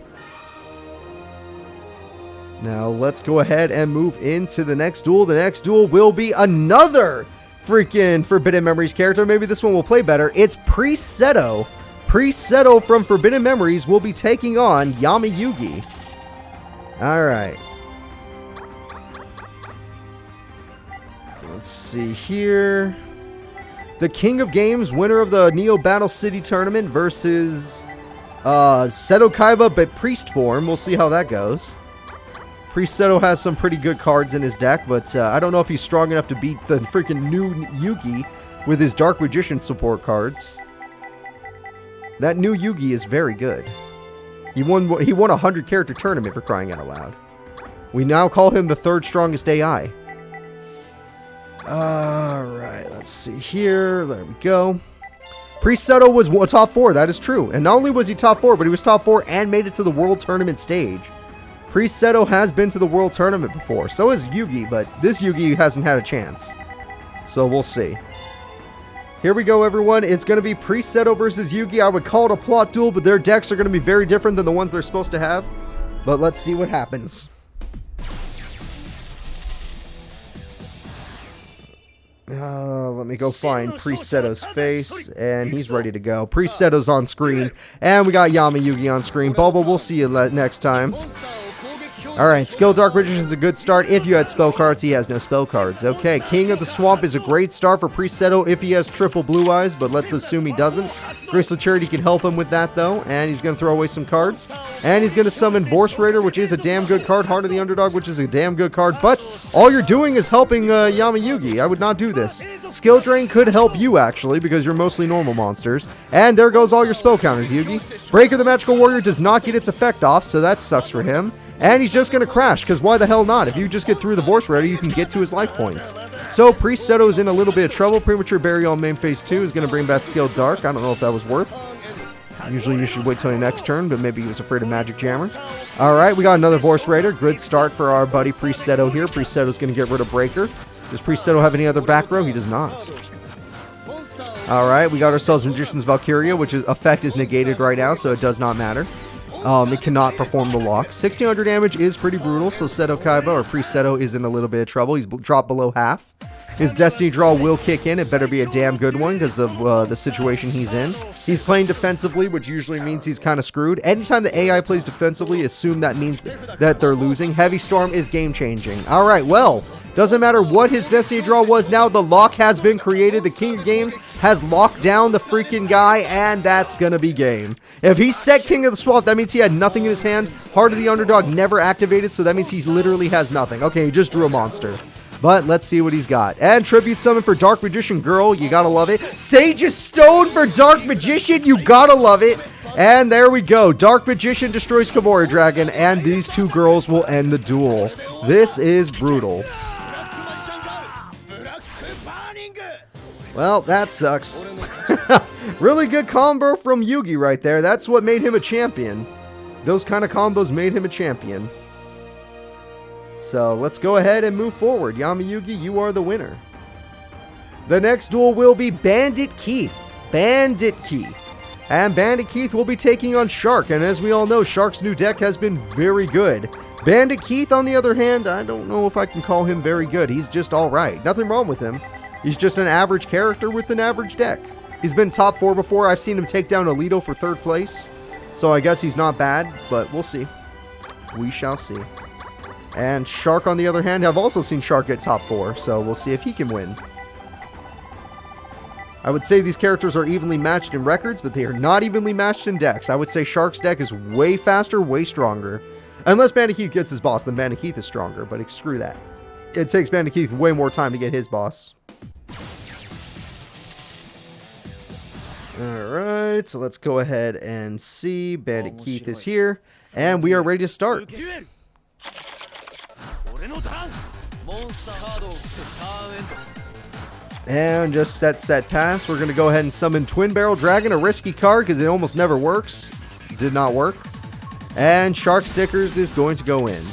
Now, let's go ahead and move into the next duel. The next duel will be another freaking Forbidden Memories character. Maybe this one will play better. It's Priest Seto. Priest Seto from Forbidden Memories will be taking on Yami Yugi. Alright. Let's see here. The King of Games, winner of the Neo Battle City Tournament versus Seto Kaiba, but Priest form. We'll see how that goes. Priest Seto has some pretty good cards in his deck, but I don't know if he's strong enough to beat the freaking new Yugi with his Dark Magician support cards. That new Yugi is very good. He won a 100 character tournament, for crying out loud. We now call him the 3rd strongest AI. Alright, let's see here. There we go. Priest Seto was top 4, that is true. And not only was he top 4, but he was top 4 and made it to the World Tournament stage. Priest Seto has been to the World Tournament before. So has Yugi, but this Yugi hasn't had a chance. So we'll see. Here we go, everyone. It's going to be Priest Seto versus Yugi. I would call it a plot duel, but their decks are going to be very different than the ones they're supposed to have. But let's see what happens. Let me go find Priest Seto's face, and he's ready to go. Priest Seto's on screen, and we got Yami Yugi on screen. Bobo, we'll see you next time. Alright, Skill Dark Magician is a good start. If you had spell cards, he has no spell cards. Okay, King of the Swamp is a great start for Priest Seto if he has triple blue eyes, but let's assume he doesn't. Graceful Charity can help him with that, though, and he's going to throw away some cards. And he's going to summon Vorse Raider, which is a damn good card. Heart of the Underdog, which is a damn good card, but all you're doing is helping Yami Yugi. I would not do this. Skill Drain could help you, actually, because you're mostly normal monsters. And there goes all your spell counters, Yugi. Break of the Magical Warrior does not get its effect off, so that sucks for him. And he's just going to crash, because why the hell not? If you just get through the Vorse Raider, you can get to his life points. So, Priest Seto is in a little bit of trouble. Premature Burial on main phase 2 is going to bring back Skill Dark. I don't know if that was worth. Usually you should wait till your next turn, but maybe he was afraid of Magic Jammer. Alright, we got another Vorse Raider. Good start for our buddy Priest Seto here. Priest Seto's going to get rid of Breaker. Does Priest Seto have any other back row? He does not. Alright, we got ourselves Magician's Valkyria, which effect is negated right now, so it does not matter. It cannot perform the lock. 1600 damage is pretty brutal, so Seto Kaiba or Priest Seto is in a little bit of trouble. He's dropped below half. his Destiny Draw will kick in. It better be a damn good one because of the situation he's in. He's playing defensively, which usually means he's kind of screwed. Anytime the AI plays defensively, assume that means that they're losing. Heavy Storm is game-changing. All right, well, doesn't matter what his Destiny Draw was now. The lock has been created. The King of Games has locked down the freaking guy, and that's going to be game. If he set King of the Swamp, that means he had nothing in his hand. Heart of the Underdog never activated, so that means he literally has nothing. Okay, he just drew a monster. But let's see what he's got. And Tribute Summon for Dark Magician Girl. You gotta love it. Sage's Stone for Dark Magician. You gotta love it. And there we go. Dark Magician destroys Kimura Dragon, and these two girls will end the duel. This is brutal. Well, that sucks. Really good combo from Yugi right there. That's what made him a champion. Those kind of combos made him a champion. So let's go ahead and move forward. Yamayugi, you are the winner. The next duel will be Bandit Keith. Bandit Keith. And Bandit Keith will be taking on Shark. And as we all know, Shark's new deck has been very good. Bandit Keith, on the other hand, I don't know if I can call him very good. He's just alright. Nothing wrong with him. He's just an average character with an average deck. He's been top 4 before. I've seen him take down Alito for 3rd place. So I guess he's not bad, but we'll see. We shall see. And Shark, on the other hand, I've also seen Shark get top 4, so we'll see if he can win. I would say these characters are evenly matched in records, but they are not evenly matched in decks. I would say Shark's deck is way faster, way stronger. Unless Bandit Keith gets his boss, then Bandit Keith is stronger, but screw that. It takes Bandit Keith way more time to get his boss. Alright, so let's go ahead and see. Bandit Keith is here, and we are ready to start. And just set, pass. We're going to go ahead and summon Twin Barrel Dragon, a risky card because it almost never works. Did not work. And Shark Stickers is going to go in.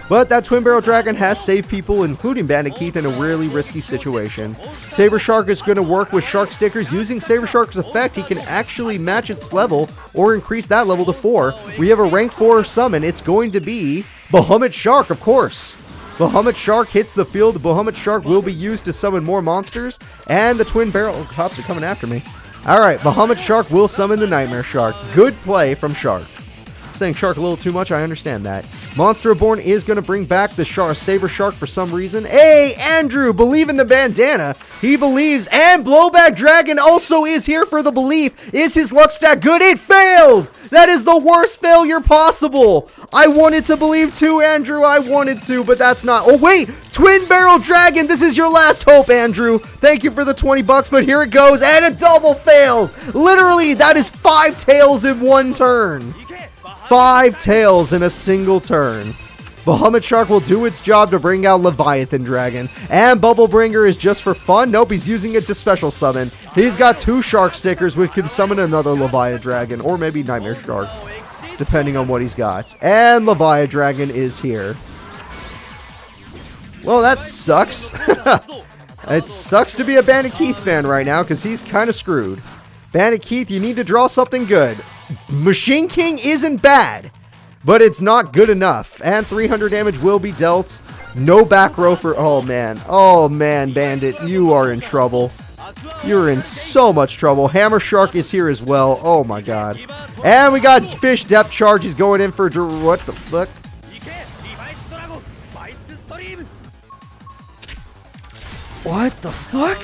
But that Twin Barrel Dragon has saved people, including Bandit Keith, in a really risky situation. Saber Shark is going to work with Shark Stickers. Using Saber Shark's effect, he can actually match its level or increase that level to 4. We have a rank 4 summon. It's going to be Bahamut Shark, of course. Bahamut Shark hits the field. Bahamut Shark will be used to summon more monsters. And the Twin Barrel... Oh, cops are coming after me. Alright, Bahamut Shark will summon the Nightmare Shark. Good play from Shark. I'm saying Shark a little too much, I understand that. Monster Reborn is going to bring back the Saber Shark for some reason. Hey, Andrew, believe in the bandana. He believes. And Blowback Dragon also is here for the belief. Is his luck stat good? It fails! That is the worst failure possible. I wanted to believe too, Andrew. I wanted to, but that's not. Oh, wait. Twin Barrel Dragon. This is your last hope, Andrew. Thank you for the 20 bucks, but here it goes. And it double fails. Literally, that is 5 tails in one turn. 5 tails in a single turn. Bahamut Shark will do its job to bring out Leviathan Dragon. And Bubble Bringer is just for fun. Nope, he's using it to special summon. He's got 2 Shark Stickers which can summon another Leviathan Dragon. Or maybe Nightmare Shark. Depending on what he's got. And Leviathan Dragon is here. Well, that sucks. It sucks to be a Bandit Keith fan right now because he's kind of screwed. Bandit Keith, you need to draw something good. Machine King isn't bad, but it's not good enough. And 300 damage will be dealt. No back row for... Oh, man. Oh, man, Bandit. You are in trouble. You're in so much trouble. Hammer Shark is here as well. Oh, my God. And we got Fish Depth Charge. He's going in for... What the fuck? What the fuck?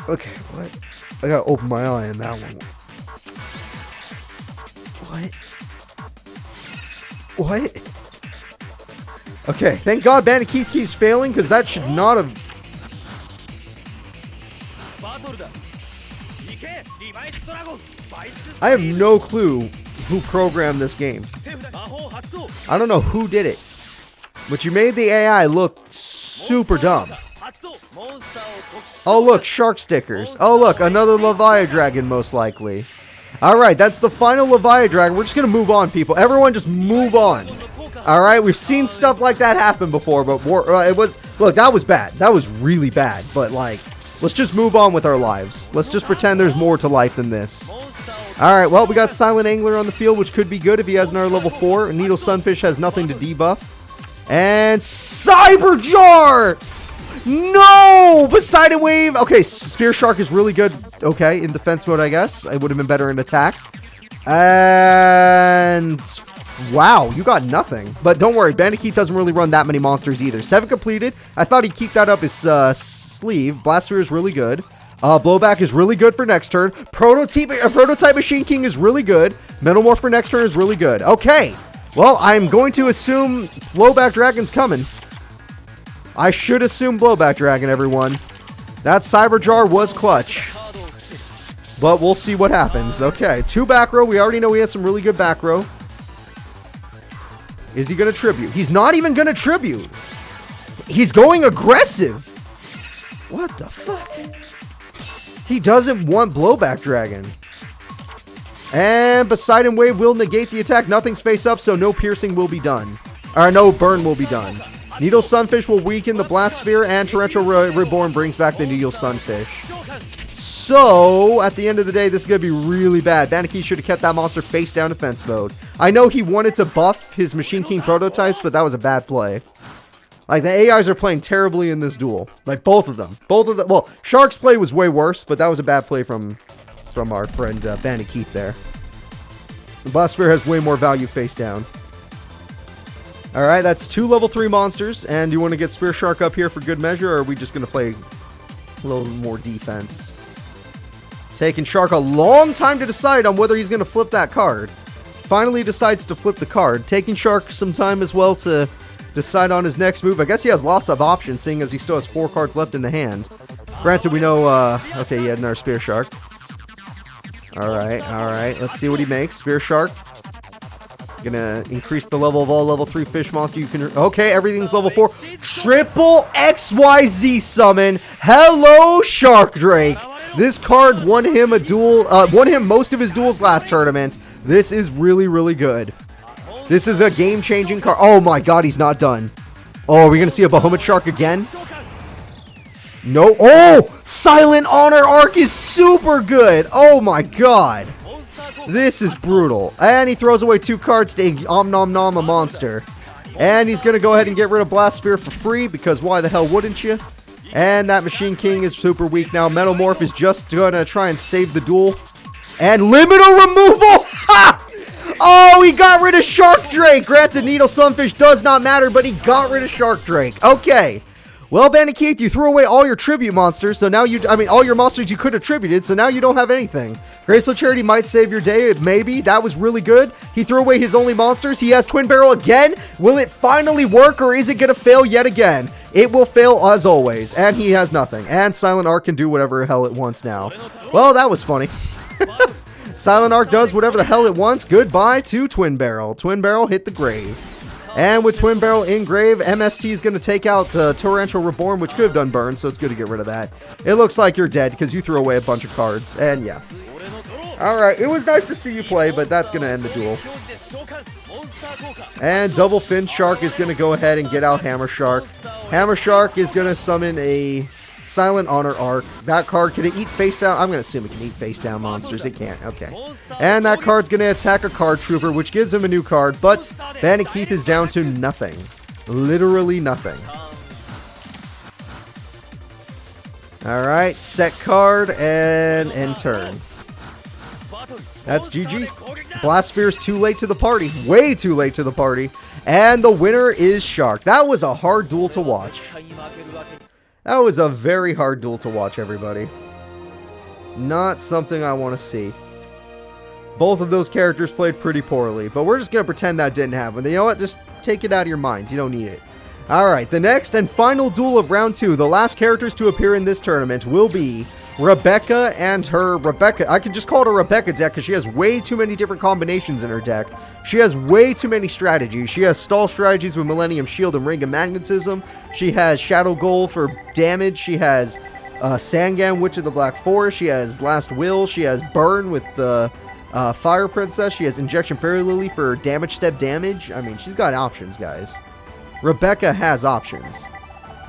Okay, what? I gotta open my eye on that one. What? Okay, thank God Bandit Keith keeps failing, because that should not have... I have no clue who programmed this game. I don't know who did it. But you made the AI look super dumb. Oh, look, Shark Stickers. Oh, look, another Leviathan Dragon, most likely. Alright, that's the final Leviathan Dragon. We're just going to move on, people. Everyone just move on. Alright, we've seen stuff like that happen before, but it was... Look, that was bad. That was really bad. But, like, let's just move on with our lives. Let's just pretend there's more to life than this. Alright, well, we got Silent Angler on the field, which could be good if he has another level 4. Needle Sunfish has nothing to debuff. And Cyber Jar! No! Poseidon Wave! Okay, Spear Shark is really good. Okay, in defense mode, I guess. It would have been better in attack. And... wow, you got nothing. But don't worry, Bandit Keith doesn't really run that many monsters either. 7 completed. I thought he'd keep that up his sleeve. Blast Sphere is really good. Blowback is really good for next turn. Prototype Machine King is really good. Metamorph for next turn is really good. Okay. Well, I'm going to assume Blowback Dragon's coming. I should assume Blowback Dragon, everyone. That Cyber Jar was clutch. But we'll see what happens. Okay, 2 back row. We already know he has some really good back row. Is he going to tribute? He's not even going to tribute. He's going aggressive. What the fuck? He doesn't want Blowback Dragon. And Poseidon Wave will negate the attack. Nothing's face up, so no piercing will be done. Or no burn will be done. Needle Sunfish will weaken the Blast Sphere, and Torrential Reborn brings back the Needle Sunfish. So, at the end of the day, this is going to be really bad. Bandit Keith should have kept that monster face down defense mode. I know he wanted to buff his Machine King prototypes, but that was a bad play. Like, the AIs are playing terribly in this duel. Like, both of them. Well, Shark's play was way worse, but that was a bad play from our friend Bandit Keith there. The Blast Sphere has way more value face down. Alright, that's 2 level 3 monsters. And you want to get Spear Shark up here for good measure, or are we just going to play a little more defense? Taking Shark a long time to decide on whether he's going to flip that card. Finally decides to flip the card. Taking Shark some time as well to decide on his next move. I guess he has lots of options, seeing as he still has 4 cards left in the hand. Granted, we know, okay, he had another Spear Shark. Alright. Let's see what he makes. Spear Shark. Gonna increase the level of all level 3 fish monster you can... okay, everything's level 4. Triple XYZ summon. Hello, Shark Drake. This card won him a duel, won him most of his duels last tournament. This is really, really good. This is a game-changing card. Oh my god, he's not done. Oh, are we gonna see a Bahamut Shark again? No. Oh! Silent Honor Arc is super good. Oh my god. This is brutal. And he throws away 2 cards to Om Nom Nom a monster. And he's going to go ahead and get rid of Blast Sphere for free, because why the hell wouldn't you? And that Machine King is super weak now. Metamorph is just going to try and save the duel. And Liminal Removal! Ha! Oh, he got rid of Shark Drake! Granted, Needle Sunfish does not matter, but he got rid of Shark Drake. Okay. Well, Bandit Keith, you threw away all your tribute monsters, so now all your monsters you could have tributed, so now you don't have anything. Graceful Charity might save your day, maybe. That was really good. He threw away his only monsters. He has Twin Barrel again. Will it finally work, or is it going to fail yet again? It will fail as always, and he has nothing. And Silent Arc can do whatever the hell it wants now. Well, that was funny. Silent Arc does whatever the hell it wants. Goodbye to Twin Barrel. Twin Barrel hit the grave. And with Twin Barrel in grave, MST is going to take out the Torrential Reborn, which could have done burn, so it's good to get rid of that. It looks like you're dead because you threw away a bunch of cards, and yeah. Alright, it was nice to see you play, but that's going to end the duel. And Double Fin Shark is going to go ahead and get out Hammer Shark. Hammer Shark is going to summon a Silent Honor Arc. That card, can it eat face down? I'm going to assume it can eat face down monsters. It can't. Okay. And that card's going to attack a card trooper, which gives him a new card, but Bandit Keith is down to nothing. Literally nothing. Alright, set card and end turn. That's GG. Blast Sphere's too late to the party. Way too late to the party. And the winner is Shark. That was a hard duel to watch. That was a very hard duel to watch, everybody. Not something I want to see. Both of those characters played pretty poorly, but we're just going to pretend that didn't happen. You know what? Just take it out of your minds. You don't need it. Alright, the next and final duel of round 2, the last characters to appear in this tournament, will be Rebecca and her I could just call it a Rebecca deck because she has way too many different combinations in her deck. She has way too many strategies. She has stall strategies with Millennium Shield and Ring of Magnetism. She has Shadow Goal for damage. She has Sangan, Witch of the Black Forest. She has Last Will. She has Burn with the Fire Princess. She has Injection Fairy Lily for damage step damage. I mean, she's got options, guys. Rebecca has options.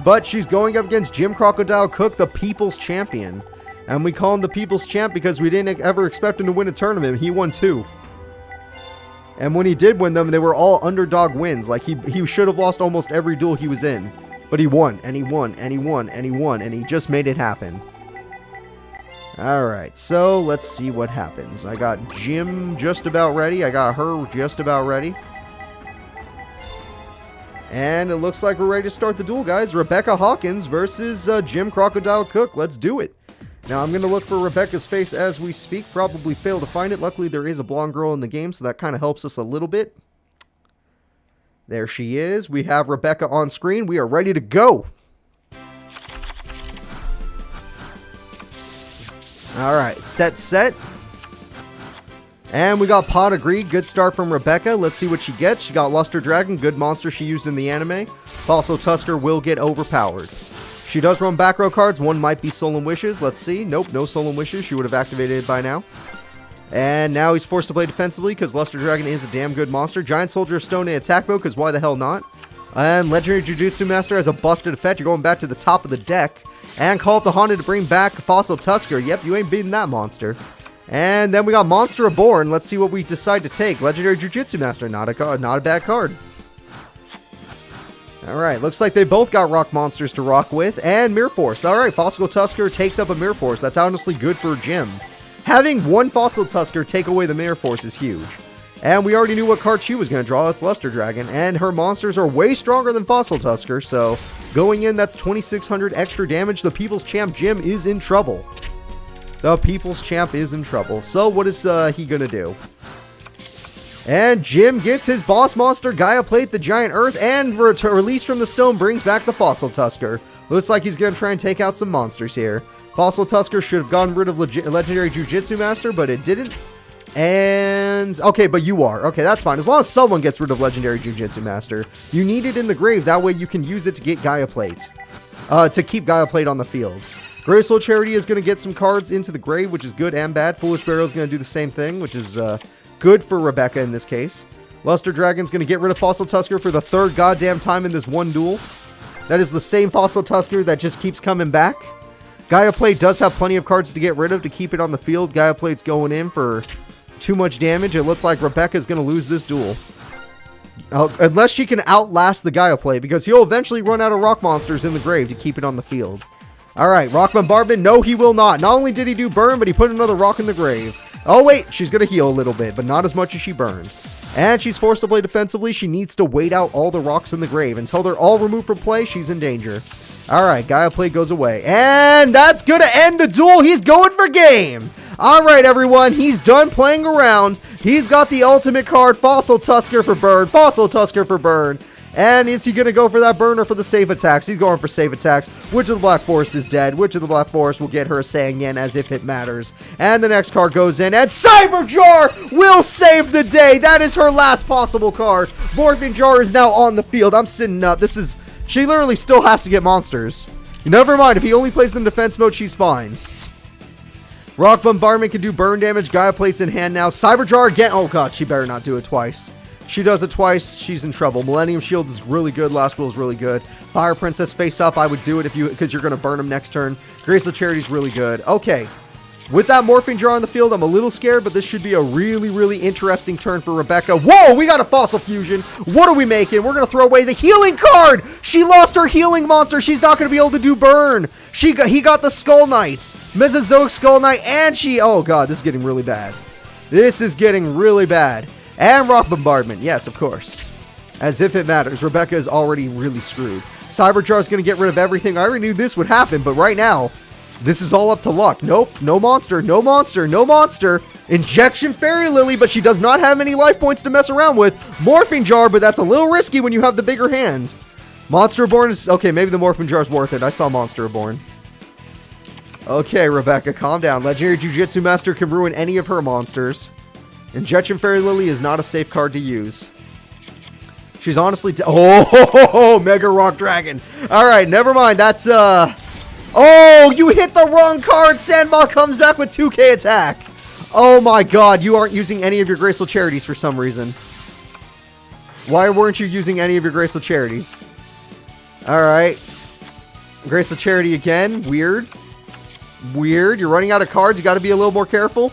But she's going up against Jim Crocodile Cook, the People's Champion. And we call him the People's Champ because we didn't ever expect him to win a tournament. He won 2. And when he did win them, they were all underdog wins. Like, he should have lost almost every duel he was in. But he won, and he won, and he won, and he won, and he just made it happen. Alright, so let's see what happens. I got Jim just about ready. I got her just about ready. And it looks like we're ready to start the duel, guys. Rebecca Hawkins versus Jim Crocodile Cook. Let's do it. Now, I'm going to look for Rebecca's face as we speak. Probably fail to find it. Luckily, there is a blonde girl in the game, so that kind of helps us a little bit. There she is. We have Rebecca on screen. We are ready to go. Alright, set. And we got Pot of Greed. Good start from Rebecca. Let's see what she gets. She got Luster Dragon. Good monster she used in the anime. Fossil Tusker will get overpowered. She does run back row cards. One might be Solemn Wishes. Let's see. Nope, no Solemn Wishes. She would have activated it by now. And now he's forced to play defensively because Luster Dragon is a damn good monster. Giant Soldier of Stone in attack mode because why the hell not? And Legendary Jujutsu Master has a busted effect. You're going back to the top of the deck. And Call up the Haunted to bring back Fossil Tusker. Yep, you ain't beating that monster. And then we got Monster Reborn. Let's see what we decide to take. Legendary Jujutsu Master. Not a bad card. Alright, looks like they both got rock monsters to rock with. And Mirror Force. Alright, Fossil Tusker takes up a Mirror Force. That's honestly good for Jim. Having one Fossil Tusker take away the Mirror Force is huge. And we already knew what card she was going to draw. It's Luster Dragon. And her monsters are way stronger than Fossil Tusker. So, going in, that's 2,600 extra damage. The People's Champ Jim is in trouble. The People's Champ is in trouble. So, what is he going to do? And Jim gets his boss monster, Gaia Plate, the Giant Earth, and released from the stone brings back the Fossil Tusker. Looks like he's going to try and take out some monsters here. Fossil Tusker should have gotten rid of Legendary Jujutsu Master, but it didn't. And, okay, but you are. Okay, that's fine. As long as someone gets rid of Legendary Jujutsu Master. You need it in the grave. That way you can use it to get Gaia Plate. To keep Gaia Plate on the field. Graceful Charity is going to get some cards into the grave, which is good and bad. Foolish Burial is going to do the same thing, which is good for Rebecca in this case. Luster Dragon's going to get rid of Fossil Tusker for the third goddamn time in this one duel. That is the same Fossil Tusker that just keeps coming back. Gaia Plate does have plenty of cards to get rid of to keep it on the field. Gaia Plate's going in for too much damage. It looks like Rebecca's going to lose this duel. Unless she can outlast the Gaia Plate, because he'll eventually run out of rock monsters in the grave to keep it on the field. Alright, Rock Bombardment. No, he will not. Not only did he do burn, but he put another rock in the grave. Oh, wait. She's going to heal a little bit, but not as much as she burned. And she's forced to play defensively. She needs to wait out all the rocks in the grave. Until they're all removed from play, she's in danger. Alright, Gaia Plate goes away. And that's going to end the duel. He's going for game. Alright, everyone. He's done playing around. He's got the ultimate card, Fossil Tusker for burn. Fossil Tusker for burn. And is he going to go for that burn or for the save attacks? He's going for save attacks. Witch of the Black Forest is dead. Witch of the Black Forest will get her a saying yen as if it matters. And the next card goes in. And Cyber Jar will save the day. That is her last possible card. Morphin Jar is now on the field. I'm sitting up. She literally still has to get monsters. Never mind. If he only plays them in defense mode, she's fine. Rock Bombardment can do burn damage. Gaia Plate's in hand now. Cyber Jar again. Oh, God. She better not do it twice. She does it twice, she's in trouble. Millennium Shield is really good. Last Will is really good. Fire Princess face up, I would do it because you're going to burn him next turn. Graceful Charity is really good. Okay. With that Morphing Jar on the field, I'm a little scared, but this should be a really, really interesting turn for Rebecca. Whoa, we got a Fossil Fusion. What are we making? We're going to throw away the healing card. She lost her healing monster. She's not going to be able to do burn. He got the Skull Knight. Mesozoic Skull Knight, and oh God, this is getting really bad. This is getting really bad. And Rock Bombardment. Yes, of course. As if it matters. Rebecca is already really screwed. Cyberjar is going to get rid of everything. I already knew this would happen, but right now, this is all up to luck. Nope. No monster. No monster. No monster. Injection Fairy Lily, but she does not have any life points to mess around with. Morphing Jar, but that's a little risky when you have the bigger hand. Monster Reborn is... Okay, maybe the Morphing Jar is worth it. I saw Monster Reborn. Okay, Rebecca, calm down. Legendary Jujutsu Master can ruin any of her monsters. Injection Fairy Lily is not a safe card to use. She's honestly... Mega Rock Dragon. Alright, never mind. That's, Oh, you hit the wrong card. Sandball comes back with 2k attack. Oh my God, you aren't using any of your Graceful Charities for some reason. Why weren't you using any of your Graceful Charities? Alright. Graceful Charity again. Weird. Weird. You're running out of cards. You got to be a little more careful.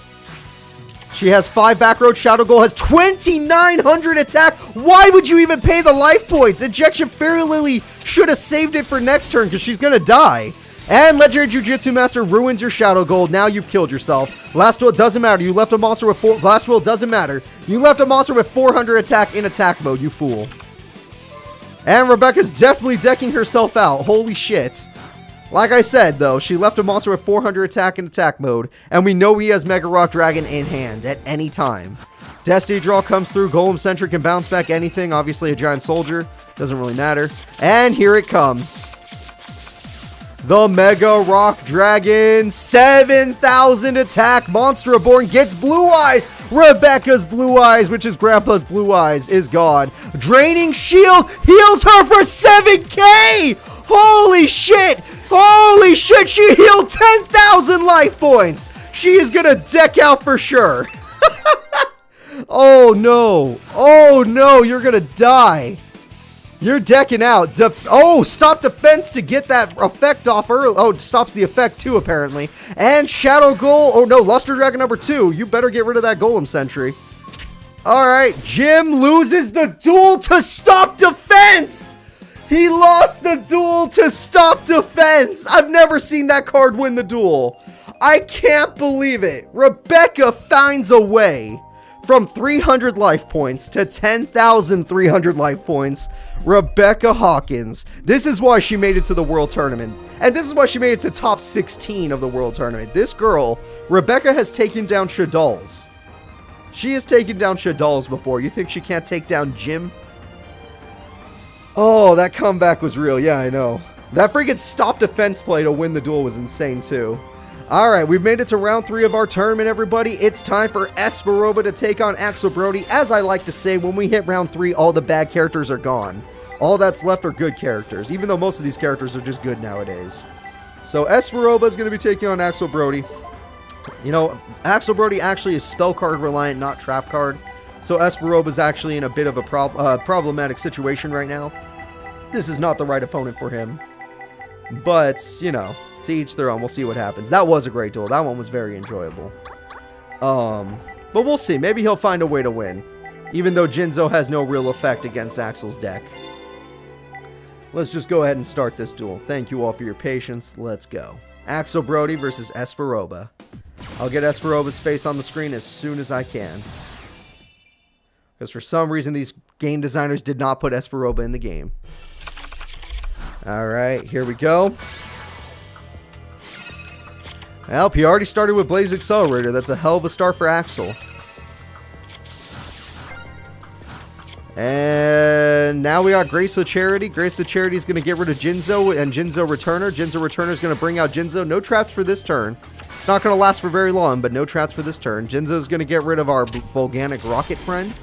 She has 5 back row. Shadow Goal has 2,900 attack. Why would you even pay the life points? Injection Fairy Lily should have saved it for next turn because she's going to die. And Legendary Jujutsu Master ruins your Shadow Gold. Now you've killed yourself. Last will doesn't matter. You left a monster with 4. Last will doesn't matter. You left a monster with 400 attack in attack mode, you fool. And Rebecca's definitely decking herself out. Holy shit. Like I said, though, she left a monster with 400 attack in attack mode, and we know he has Mega Rock Dragon in hand at any time. Destiny Draw comes through, Golem Sentry can bounce back anything, obviously a Giant Soldier, doesn't really matter. And here it comes. The Mega Rock Dragon, 7,000 attack, Monster Reborn gets Blue Eyes. Rebecca's Blue Eyes, which is Grandpa's Blue Eyes, is gone. Draining Shield heals her for 7k! Holy shit! Holy shit, she healed 10,000 life points! She is gonna deck out for sure. Oh no. Oh no, you're gonna die. You're decking out. Stop defense to get that effect off early. Oh, it stops the effect too, apparently. And Shadow Goal. Oh no, Luster Dragon number 2. You better get rid of that Golem Sentry. Alright, Jim loses the duel to stop defense! He lost the duel to stop defense! I've never seen that card win the duel. I can't believe it. Rebecca finds a way from 300 life points to 10,300 life points. Rebecca Hawkins. This is why she made it to the World Tournament. And this is why she made it to top 16 of the World Tournament. This girl, Rebecca, has taken down Shadalls. She has taken down Shadalls before. You think she can't take down Jim? Oh, that comeback was real. Yeah, I know. That freaking stop defense play to win the duel was insane too. Alright, we've made it to round 3 of our tournament, everybody. It's time for Esperoba to take on Axel Brody. As I like to say, when we hit round 3, all the bad characters are gone. All that's left are good characters, even though most of these characters are just good nowadays. So Esperoba is going to be taking on Axel Brody. You know, Axel Brody actually is spell card reliant, not trap card. So Esperoba is actually in a bit of a problematic situation right now. This is not the right opponent for him. But, you know, to each their own. We'll see what happens. That was a great duel. That one was very enjoyable. But we'll see. Maybe he'll find a way to win. Even though Jinzo has no real effect against Axel's deck. Let's just go ahead and start this duel. Thank you all for your patience. Let's go. Axel Brody versus Esperoba. I'll get Esperoba's face on the screen as soon as I can. Because for some reason these game designers did not put Esperoba in the game. Alright, here we go. Well, he already started with Blaze Accelerator. That's a hell of a start for Axel. And now we got Grace of Charity. Grace of Charity is going to get rid of Jinzo and Jinzo Returner. Jinzo Returner is going to bring out Jinzo. No traps for this turn. It's not going to last for very long, but no traps for this turn. Jinzo is going to get rid of our Volganic Rocket friend.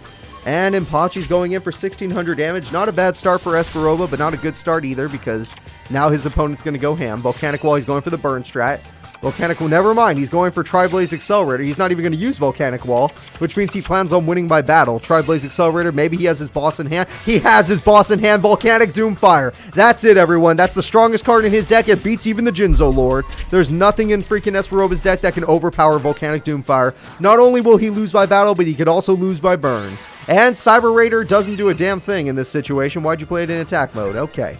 And Impachi's going in for 1,600 damage. Not a bad start for Esperoba, but not a good start either because now his opponent's going to go ham. Volcanic Wall, he's going for the burn strat. Volcanic Wall, never mind. He's going for Tri-Blaze Accelerator. He's not even going to use Volcanic Wall, which means he plans on winning by battle. Tri-Blaze Accelerator, maybe he has his boss in hand. He has his boss in hand. Volcanic Doomfire. That's it, everyone. That's the strongest card in his deck. It beats even the Jinzo Lord. There's nothing in freaking Esperoba's deck that can overpower Volcanic Doomfire. Not only will he lose by battle, but he could also lose by burn. And Cyber Raider doesn't do a damn thing in this situation. Why'd you play it in attack mode? Okay.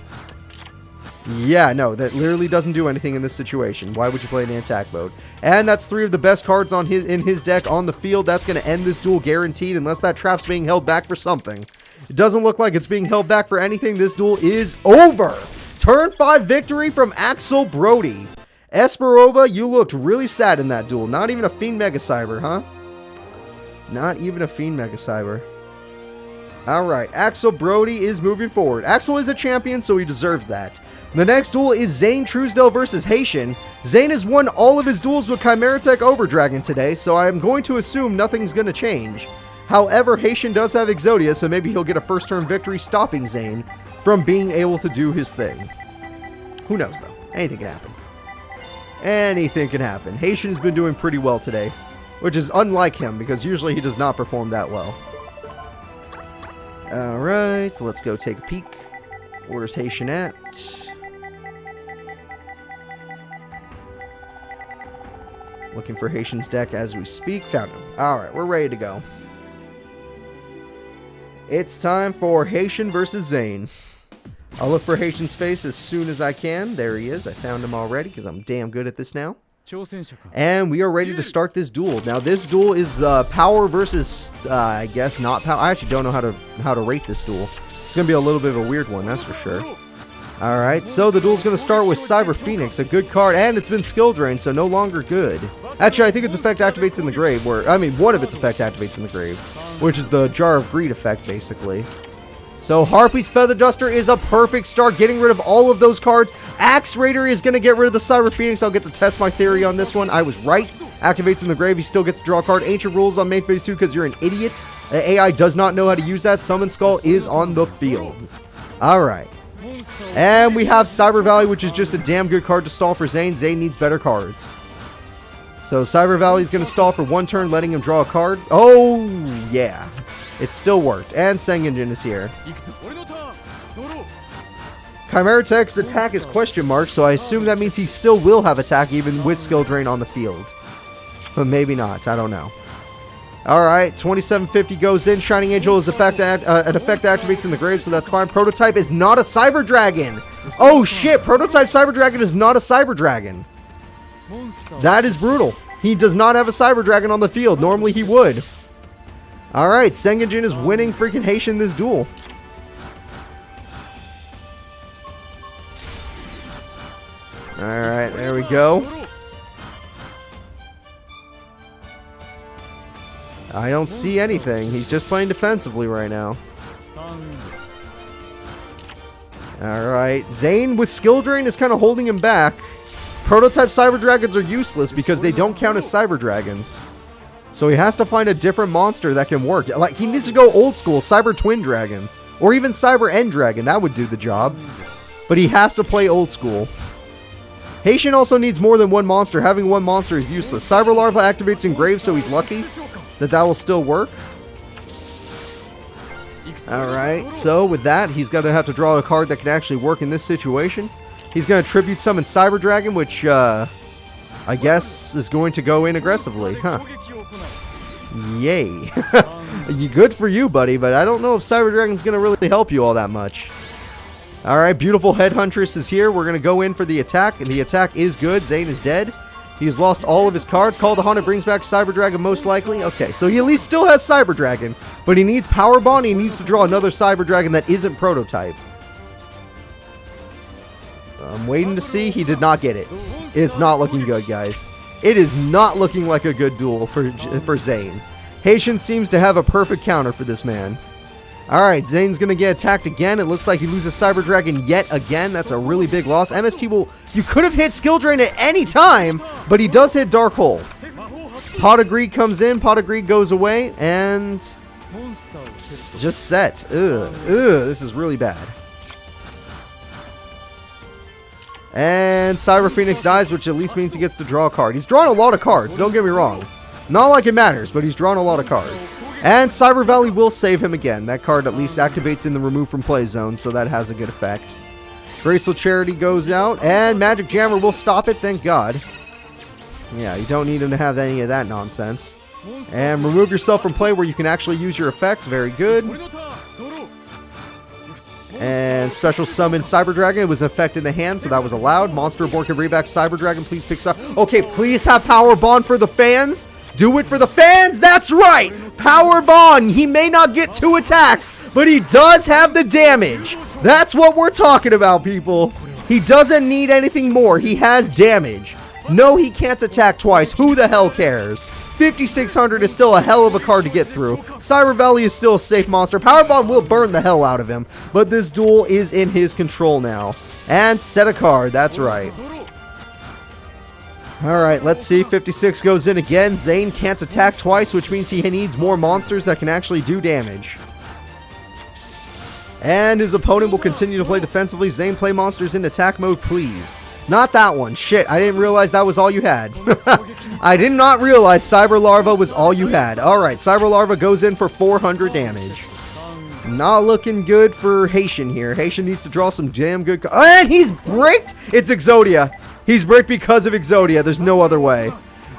Yeah, no, that literally doesn't do anything in this situation. Why would you play it in attack mode? And that's 3 of the best cards on in his deck on the field. That's going to end this duel guaranteed unless that trap's being held back for something. It doesn't look like it's being held back for anything. This duel is over. Turn 5 victory from Axel Brody. Esperoba, you looked really sad in that duel. Not even a Fiend Mega Cyber, huh? Not even a Fiend Mega Cyber. Alright, Axel Brody is moving forward. Axel is a champion, so he deserves that. The next duel is Zane Truesdale versus Haitian. Zane has won all of his duels with Chimera Tech Overdragon today, so I'm going to assume nothing's going to change. However, Haitian does have Exodia, so maybe he'll get a first turn victory stopping Zane from being able to do his thing. Who knows, though? Anything can happen. Anything can happen. Haitian has been doing pretty well today, which is unlike him, because usually he does not perform that well. Alright, so let's go take a peek. Where's Haitian at? Looking for Haitian's deck as we speak. Found him. Alright, we're ready to go. It's time for Haitian versus Zane. I'll look for Haitian's face as soon as I can. There he is. I found him already because I'm damn good at this now. And we are ready to start this duel. Now this duel is power versus, I guess, not power. I actually don't know how to rate this duel. It's going to be a little bit of a weird one, that's for sure. Alright, so the duel's going to start with Cyber Phoenix, a good card, and it's been skill drained, so no longer good. Actually, I think its effect activates in the grave, one of its effect activates in the grave, which is the Jar of Greed effect, basically. So Harpy's Feather Duster is a perfect start, getting rid of all of those cards. Axe Raider is going to get rid of the Cyber Phoenix. I'll get to test my theory on this one. I was right. Activates in the grave. He still gets to draw a card. Ancient Rules on main phase 2 because you're an idiot. The AI does not know how to use that. Summon Skull is on the field. Alright. And we have Cyber Valley, which is just a damn good card to stall for Zane. Zane needs better cards. So Cyber Valley is going to stall for one turn, letting him draw a card. Oh, yeah. It still worked. And Sengenjin is here. Chimera Tech's attack is question mark, so I assume that means he still will have attack even with skill drain on the field. But maybe not. I don't know. Alright, 2750 goes in. Shining Angel is an effect that activates in the grave, so that's fine. Prototype is not a Cyber Dragon. Oh shit, Prototype Cyber Dragon is not a Cyber Dragon. That is brutal. He does not have a Cyber Dragon on the field. Normally he would. Alright, Sengenjin is winning freaking Haitian this duel. Alright, there we go. I don't see anything. He's just playing defensively right now. Alright, Zane with skill drain is kind of holding him back. Prototype Cyber Dragons are useless because they don't count as Cyber Dragons. So he has to find a different monster that can work. Like, he needs to go old school, Cyber Twin Dragon. Or even Cyber End Dragon, that would do the job. But he has to play old school. Haitian also needs more than one monster. Having one monster is useless. Cyber Larva activates in grave, so he's lucky that will still work. Alright, so with that, he's going to have to draw a card that can actually work in this situation. He's going to Tribute Summon Cyber Dragon, which, I guess, is going to go in aggressively. Huh. Yay. Good for you, buddy, but I don't know if Cyber Dragon's going to really help you all that much. Alright, Beautiful Headhuntress is here. We're going to go in for the attack, and the attack is good. Zane is dead. He's lost all of his cards. Call the Haunted brings back Cyber Dragon most likely. Okay, so he at least still has Cyber Dragon, but he needs Power Bond. He needs to draw another Cyber Dragon that isn't Prototype. I'm waiting to see. He did not get it. It's not looking good, guys. It is not looking like a good duel for Zane. Haitian seems to have a perfect counter for this man. Alright, Zane's going to get attacked again. It looks like he loses Cyber Dragon yet again. That's a really big loss. MST will... You could have hit Skill Drain at any time, but he does hit Dark Hole. Pot of Greed comes in. Pot of Greed goes away, and... just set. Ugh. This is really bad. And Cyber Phoenix dies, which at least means he gets to draw a card. He's drawn a lot of cards, don't get me wrong. Not like it matters, but he's drawn a lot of cards. And Cyber Valley will save him again. That card at least activates in the remove from play zone, so that has a good effect. Graceful Charity goes out, and Magic Jammer will stop it, thank God. Yeah, you don't need him to have any of that nonsense. And remove yourself from play where you can actually use your effect. Very good. And Special Summon Cyber Dragon. It was an effect in the hand, so that was allowed. Monster Board can bring back Cyber Dragon. Please pick Cyber. Okay, please have Power Bond for the fans. Do it for the fans. That's right. Power Bond. He may not get 2 attacks, but he does have the damage. That's what we're talking about, people. He doesn't need anything more. He has damage. No, he can't attack twice. Who the hell cares? 5600 is still a hell of a card to get through. Cyber Valley is still a safe monster. Power Bomb will burn the hell out of him, but this duel is in his control now. And set a card. That's right. Alright, let's see. 56 goes in again. Zane can't attack twice, which means he needs more monsters that can actually do damage. And his opponent will continue to play defensively. Zane, play monsters in attack mode, please. Not that one. Shit, I didn't realize that was all you had. I did not realize Cyber Larva was all you had. Alright, Cyber Larva goes in for 400 damage. Not looking good for Haitian here. Haitian needs to draw some damn good... And he's bricked! It's Exodia. He's bricked because of Exodia. There's no other way.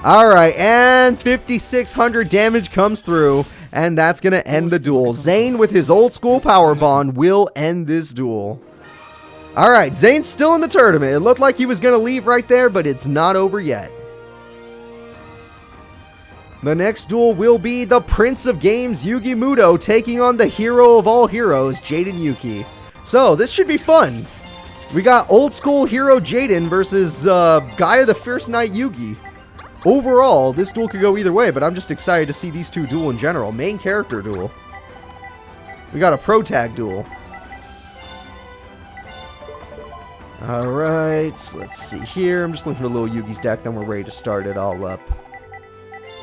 Alright, and 5,600 damage comes through, and that's going to end the duel. Zane, with his old school power bond, will end this duel. Alright, Zane's still in the tournament. It looked like he was going to leave right there, but it's not over yet. The next duel will be the Prince of Games, Yugi Muto, taking on the hero of all heroes, Jaden Yuki. So, this should be fun. We got old school hero Jaden versus guy of the first night Yugi. Overall, this duel could go either way, but I'm just excited to see these two duel in general. Main character duel. We got a pro tag duel. Alright, let's see here. I'm just looking for little Yugi's deck, then we're ready to start it all up.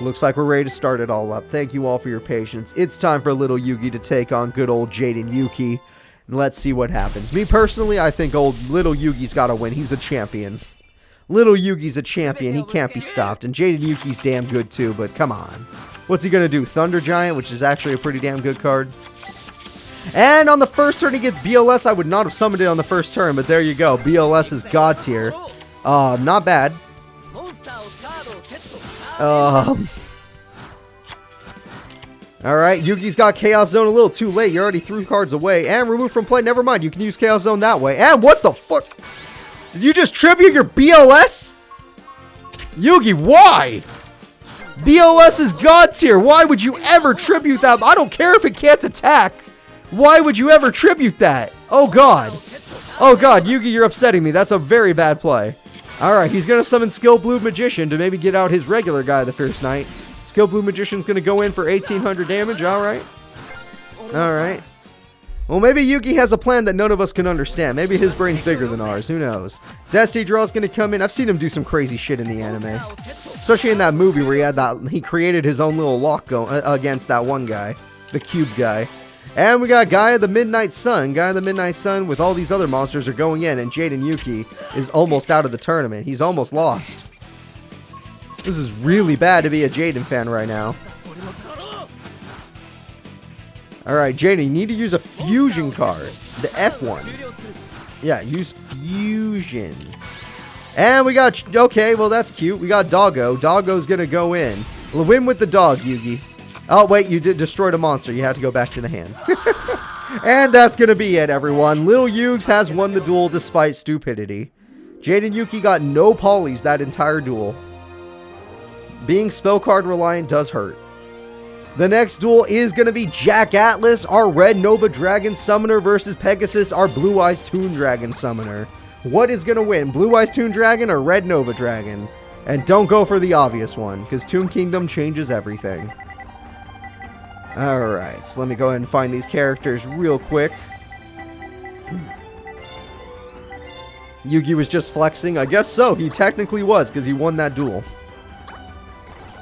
Looks like we're ready to start it all up. Thank you all for your patience. It's time for little Yugi to take on good old Jaden Yuki. Let's see what happens. Me personally, I think old little Yugi's got to win. He's a champion. Little Yugi's a champion. He can't be stopped. And Jaden Yuki's damn good too, but come on. What's he going to do? Thunder Giant, which is actually a pretty damn good card. And on the first turn, he gets BLS. I would not have summoned it on the first turn, but there you go. BLS is God tier. Not bad. Alright, Yugi's got Chaos Zone a little too late. You already threw cards away. And remove from play. Never mind, you can use Chaos Zone that way. And what the fuck? Did you just tribute your BLS? Yugi, why? BLS is God tier. Why would you ever tribute that? I don't care if it can't attack. Why would you ever tribute that? Oh god. Oh god, Yugi, you're upsetting me. That's a very bad play. Alright, he's going to summon Skill Blue Magician to maybe get out his regular guy the first night. Skill Blue Magician's going to go in for 1,800 damage. Alright. Alright. Well, maybe Yugi has a plan that none of us can understand. Maybe his brain's bigger than ours. Who knows? Destiny Draw's going to come in. I've seen him do some crazy shit in the anime. Especially in that movie where he created his own little lock against that one guy. The cube guy. And we got Guy of the Midnight Sun. Guy of the Midnight Sun with all these other monsters are going in. And Jaden Yuki is almost out of the tournament. He's almost lost. This is really bad to be a Jaden fan right now. Alright, Jaden, you need to use a fusion card. The F1. Yeah, use fusion. And we got... Okay, well that's cute. We got Doggo. Doggo's gonna go in. We'll win with the dog, Yugi. Oh, wait, you did destroy a monster. You have to go back to the hand. And that's going to be it, everyone. Little Yugs has won the duel despite stupidity. Jaden Yuki got no polys that entire duel. Being spell card reliant does hurt. The next duel is going to be Jack Atlas, our Red Nova Dragon Summoner, versus Pegasus, our Blue Eyes Toon Dragon Summoner. What is going to win? Blue Eyes Toon Dragon or Red Nova Dragon? And don't go for the obvious one, because Toon Kingdom changes everything. Alright, so let me go ahead and find these characters real quick. Yugi was just flexing. I guess so. He technically was, because he won that duel.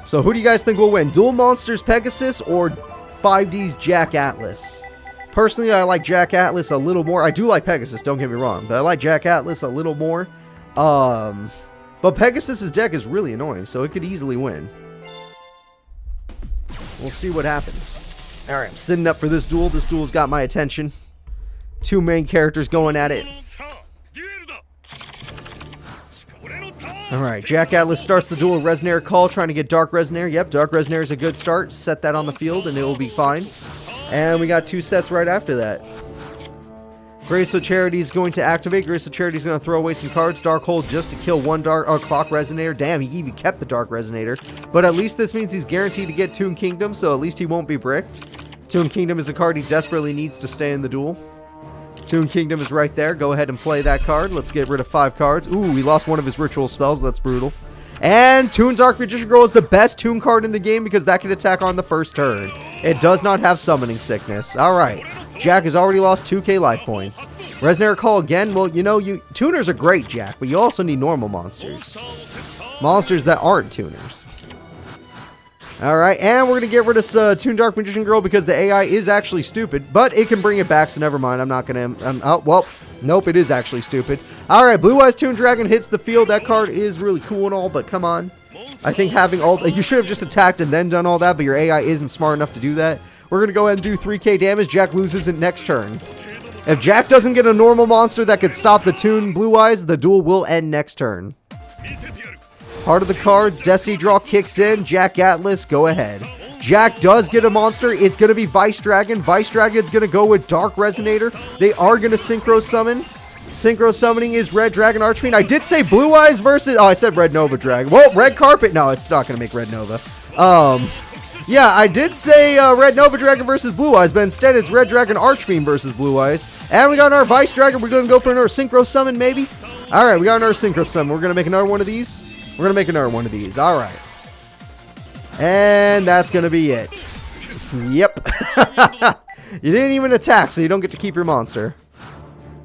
So who do you guys think will win? Duel Monsters Pegasus or 5D's Jack Atlas? Personally, I like Jack Atlas a little more. I do like Pegasus, don't get me wrong. But I like Jack Atlas a little more. But Pegasus' deck is really annoying, so it could easily win. We'll see what happens. Alright, I'm sitting up for this duel. This duel's got my attention. Two main characters going at it. Alright, Jack Atlas starts the duel with Resnare Call, trying to get Dark Resnare. Yep, Dark Resnare is a good start. Set that on the field and it will be fine. And we got two sets right after that. Grace of Charity is going to activate. Grace of Charity is going to throw away some cards. Dark Hold just to kill one Clock Resonator. Damn, he even kept the Dark Resonator. But at least this means he's guaranteed to get Toon Kingdom, so at least he won't be bricked. Toon Kingdom is a card he desperately needs to stay in the duel. Toon Kingdom is right there. Go ahead and play that card. Let's get rid of 5 cards. Ooh, he lost one of his ritual spells. That's brutal. And Toon Dark Magician Girl is the best Toon card in the game because that can attack on the first turn. It does not have Summoning Sickness. Alright. Jack has already lost 2k life points. Resnare Call again. Well, you know, tuners are great, Jack, but you also need normal monsters. Monsters that aren't tuners. Alright, and we're going to get rid of Toon Dark Magician Girl because the AI is actually stupid, but it can bring it back, so never mind. I'm not going to... oh, well, nope, it is actually stupid. Alright, Blue Eyes Toon Dragon hits the field. That card is really cool and all, but come on. I think having all... You should have just attacked and then done all that, but your AI isn't smart enough to do that. We're going to go ahead and do 3k damage. Jack loses it next turn. If Jack doesn't get a normal monster that could stop the Toon Blue Eyes, the duel will end next turn. Heart of the cards, Destiny Draw kicks in. Jack Atlas, go ahead. Jack does get a monster. It's going to be Vice Dragon. Vice Dragon's going to go with Dark Resonator. They are going to Synchro Summon. Synchro Summoning is Red Dragon Archfiend. I did say Blue Eyes versus... Oh, I said Red Nova Dragon. Well, Red Carpet. No, it's not going to make Red Nova. Yeah, I did say Red Nova Dragon versus Blue Eyes, but instead it's Red Dragon Archfiend versus Blue Eyes. And we got our Vice Dragon. We're going to go for another Synchro Summon, maybe? All right, we got another Synchro Summon. We're going to make another one of these. We're going to make another one of these. All right. And that's going to be it. Yep. You didn't even attack, so you don't get to keep your monster.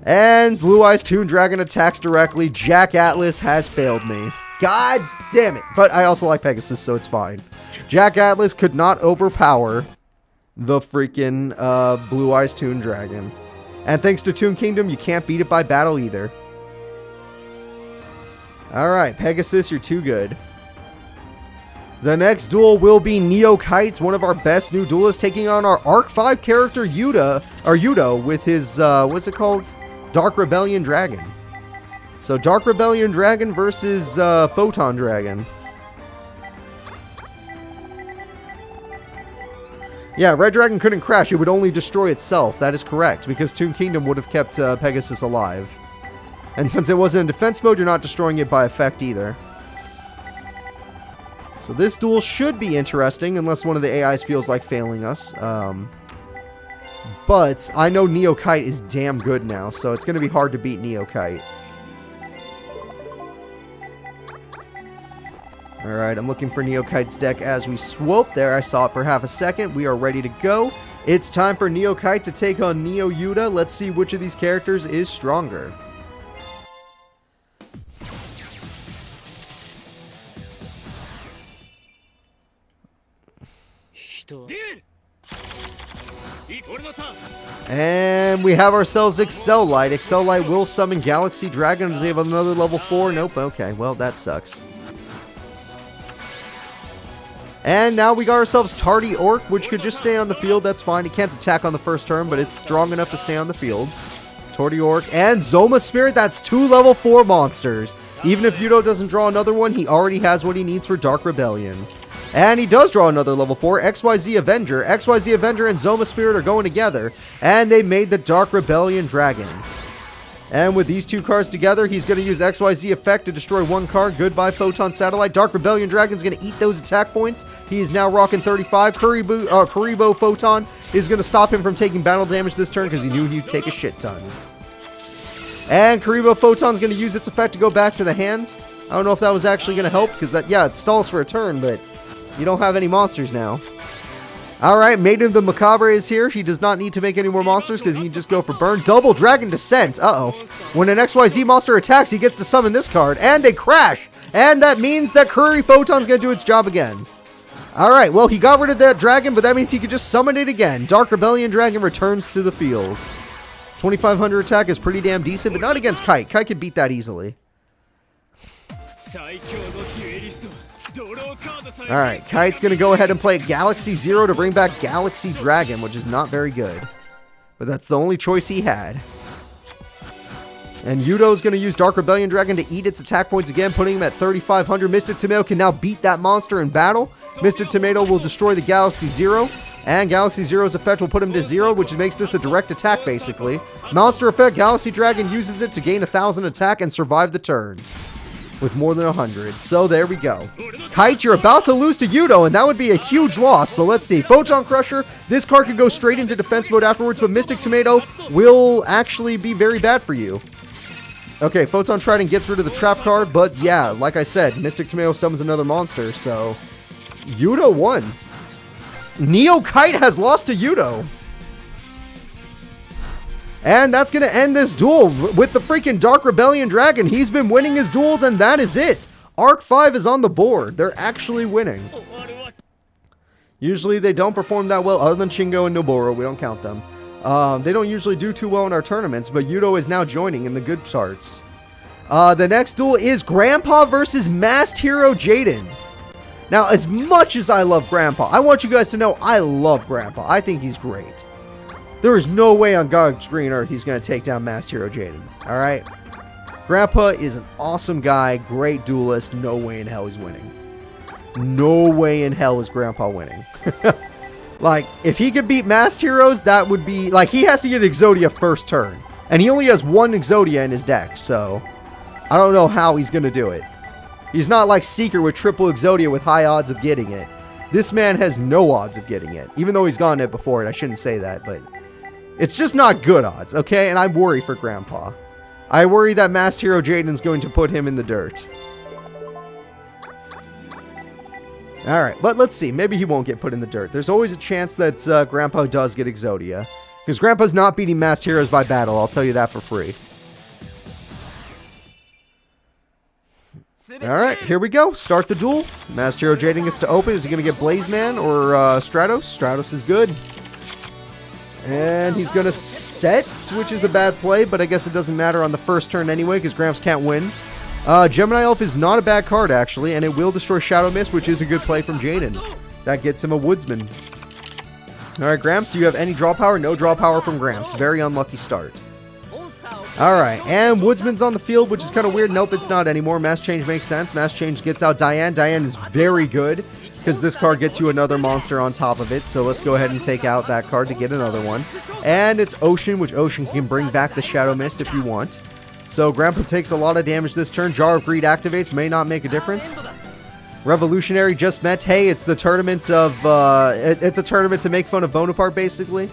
And Blue Eyes Toon Dragon attacks directly. Jack Atlas has failed me. God damn it. But I also like Pegasus, so it's fine. Jack Atlas could not overpower the freaking Blue Eyes Toon Dragon. And thanks to Toon Kingdom, you can't beat it by battle either. Alright, Pegasus, you're too good. The next duel will be Neo Kite, one of our best new duelists, taking on our Arc 5 character Yudo with his, what's it called? Dark Rebellion Dragon. So Dark Rebellion Dragon versus Photon Dragon. Yeah, Red Dragon couldn't crash. It would only destroy itself. That is correct, because Toon Kingdom would have kept Pegasus alive. And since it wasn't in defense mode, you're not destroying it by effect either. So this duel should be interesting, unless one of the AIs feels like failing us. But I know Neo Kite is damn good now, so it's going to be hard to beat Neo Kite. Alright, I'm looking for Neo Kite's deck as we swope. There, I saw it for half a second. We are ready to go. It's time for Neo Kite to take on Neo Yuda. Let's see which of these characters is stronger. And we have ourselves Excel Light. Excel Light will summon Galaxy Dragon. Does he have another level 4? Nope. Okay, well, that sucks. And now we got ourselves Tardy Orc, which could just stay on the field. That's fine. He can't attack on the first turn, but it's strong enough to stay on the field. Tardy Orc and Zoma Spirit. That's 2 level 4 monsters. Even if Yudo doesn't draw another one, he already has what he needs for Dark Rebellion. And he does draw another level 4, XYZ Avenger. XYZ Avenger and Zoma Spirit are going together, and they made the Dark Rebellion Dragon. And with these two cards together, he's going to use XYZ Effect to destroy one card. Goodbye, Photon Satellite. Dark Rebellion Dragon's going to eat those attack points. He is now rocking 35. Kuribo Photon is going to stop him from taking battle damage this turn because he knew he'd take a shit ton. And Kuribo Photon's going to use its effect to go back to the hand. I don't know if that was actually going to help because that, yeah, it stalls for a turn, but you don't have any monsters now. Alright, Maiden of the Macabre is here. He does not need to make any more monsters because he can just go for burn. Double Dragon Descent. Uh-oh. When an XYZ monster attacks, he gets to summon this card. And they crash. And that means that Curry Photon's going to do its job again. Alright, well, he got rid of that dragon, but that means he could just summon it again. Dark Rebellion Dragon returns to the field. 2500 attack is pretty damn decent, but not against Kite. Kite could beat that easily. Alright, Kite's going to go ahead and play Galaxy Zero to bring back Galaxy Dragon, which is not very good. But that's the only choice he had. And Yudo's going to use Dark Rebellion Dragon to eat its attack points again, putting him at 3,500. Mystic Tomato can now beat that monster in battle. Mystic Tomato will destroy the Galaxy Zero. And Galaxy Zero's effect will put him to 0, which makes this a direct attack, basically. Monster effect, Galaxy Dragon uses it to gain 1,000 attack and survive the turn. With more than 100. So there we go. Kite, you're about to lose to Yudo, and that would be a huge loss. So let's see. Photon Crusher. This card could go straight into defense mode afterwards, but Mystic Tomato will actually be very bad for you. Okay, Photon Trident gets rid of the trap card, but yeah, like I said, Mystic Tomato summons another monster, so Yudo won. Neo Kite has lost to Yudo. And that's going to end this duel with the freaking Dark Rebellion Dragon. He's been winning his duels, and that is it. Arc 5 is on the board. They're actually winning. Usually they don't perform that well, other than Shingo and Noboro. We don't count them. They don't usually do too well in our tournaments, but Yudo is now joining in the good charts. The next duel is Grandpa versus Masked Hero Jaden. Now, as much as I love Grandpa, I want you guys to know I love Grandpa. I think he's great. There is no way on God's green earth he's going to take down Masked Hero Jaden. Alright? Grandpa is an awesome guy, great duelist. No way in hell he's winning. No way in hell is Grandpa winning. Like, if he could beat Masked Heroes, that would be... Like, he has to get Exodia first turn. And he only has one Exodia in his deck, so... I don't know how he's going to do it. He's not like Seeker with triple Exodia with high odds of getting it. This man has no odds of getting it. Even though he's gotten it before, and I shouldn't say that, but... It's just not good odds, okay? And I worry for Grandpa. I worry that Masked Hero Jaden's going to put him in the dirt. Alright, but let's see. Maybe he won't get put in the dirt. There's always a chance that Grandpa does get Exodia. Because Grandpa's not beating Masked Heroes by battle, I'll tell you that for free. Alright, here we go. Start the duel. Masked Hero Jaden gets to open. Is he going to get Blaze Man or Stratos? Stratos is good. And he's going to set, which is a bad play, but I guess it doesn't matter on the first turn anyway, because Gramps can't win. Gemini Elf is not a bad card, actually, and it will destroy Shadow Mist, which is a good play from Jaden. That gets him a Woodsman. Alright, Gramps, do you have any draw power? No draw power from Gramps. Very unlucky start. Alright, and Woodsman's on the field, which is kind of weird. Nope, it's not anymore. Mass Change makes sense. Mass Change gets out Diane. Diane is very good, because this card gets you another monster on top of it. So let's go ahead and take out that card to get another one. And it's Ocean, which Ocean can bring back the Shadow Mist if you want. So Grandpa takes a lot of damage this turn. Jar of Greed activates, may not make a difference. Revolutionary just met. Hey, it's the tournament of, it's a tournament to make fun of Bonaparte, basically.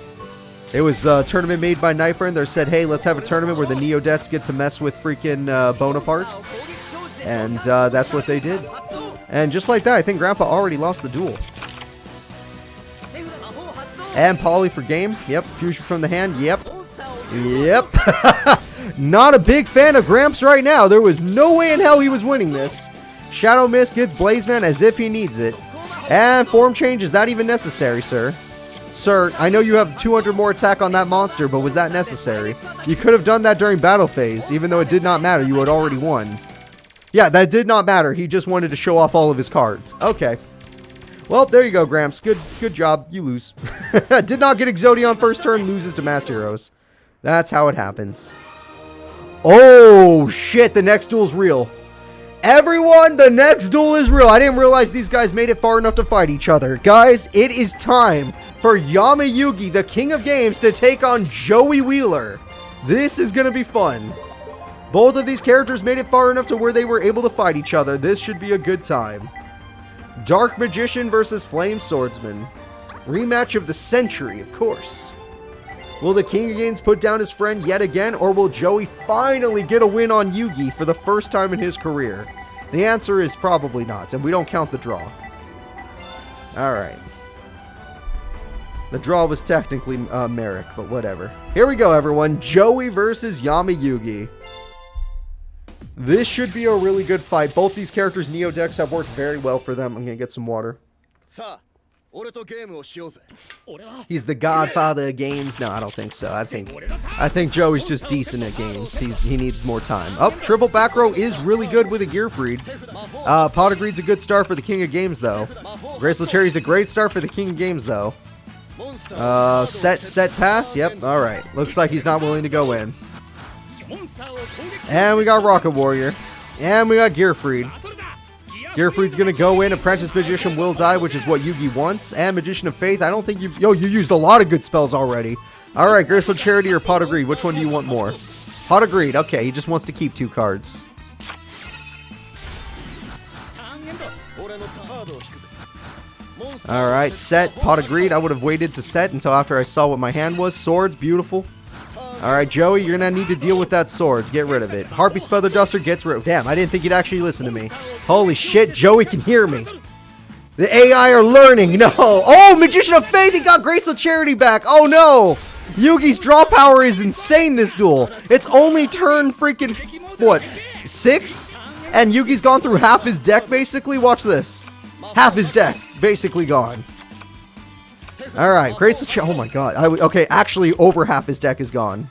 It was a tournament made by Nightburn. They said, hey, let's have a tournament where the Neo-Dets get to mess with freaking Bonaparte. And that's what they did. And just like that, I think Grandpa already lost the duel. And Poly for game. Yep. Fusion from the hand. Yep. Yep. Not a big fan of Gramps right now. There was no way in hell he was winning this. Shadow Mist gets Blazeman as if he needs it. And form change, is that even necessary, sir? Sir, I know you have 200 more attack on that monster, but was that necessary? You could have done that during battle phase, even though it did not matter. You had already won. Yeah, that did not matter. He just wanted to show off all of his cards. Okay. Well, there you go, Gramps. Good job. You lose. Did not get Exodia on first turn, loses to Masked Heroes. That's how it happens. Oh, shit. The next duel's real. Everyone, the next duel is real. I didn't realize these guys made it far enough to fight each other. Guys, it is time for Yama Yugi, the king of games, to take on Joey Wheeler. This is going to be fun. Both of these characters made it far enough to where they were able to fight each other. This should be a good time. Dark Magician versus Flame Swordsman. Rematch of the century, of course. Will the King of Games put down his friend yet again, or will Joey finally get a win on Yugi for the first time in his career? The answer is probably not, and we don't count the draw. Alright. The draw was technically Merrick, but whatever. Here we go, everyone. Joey versus Yama Yugi. This should be a really good fight. Both these characters' Neo decks have worked very well for them. I'm going to get some water. He's the godfather of games. No, I don't think so. I think Joey's just decent at games. He needs more time. Oh, triple back row is really good with a Gearfried. Pot of Greed's a good start for the King of Games, though. Graceful Cherry's a great start for the King of Games, though. Set pass. Yep. All right. Looks like he's not willing to go in. And we got Rocket Warrior. And we got Gearfried. Gearfried's gonna go in. Apprentice Magician will die, which is what Yugi wants. And Magician of Faith. I don't think you used a lot of good spells already. Alright, Graceful Charity or Pot of Greed. Which one do you want more? Pot of Greed. Okay, he just wants to keep 2 cards. Alright, set. Pot of Greed. I would have waited to set until after I saw what my hand was. Swords. Beautiful. Alright, Joey, you're going to need to deal with that swords. Get rid of it. Harpy's Feather Duster gets rid of it. Damn, I didn't think he'd actually listen to me. Holy shit, Joey can hear me. The AI are learning. No. Oh, Magician of Faith, he got Graceful Charity back. Oh, no. Yugi's draw power is insane this duel. It's only turn freaking, what, 6? And Yugi's gone through half his deck, basically. Watch this. Half his deck, basically gone. Alright, Graceful Charity. Oh my god. Okay, actually, over half his deck is gone.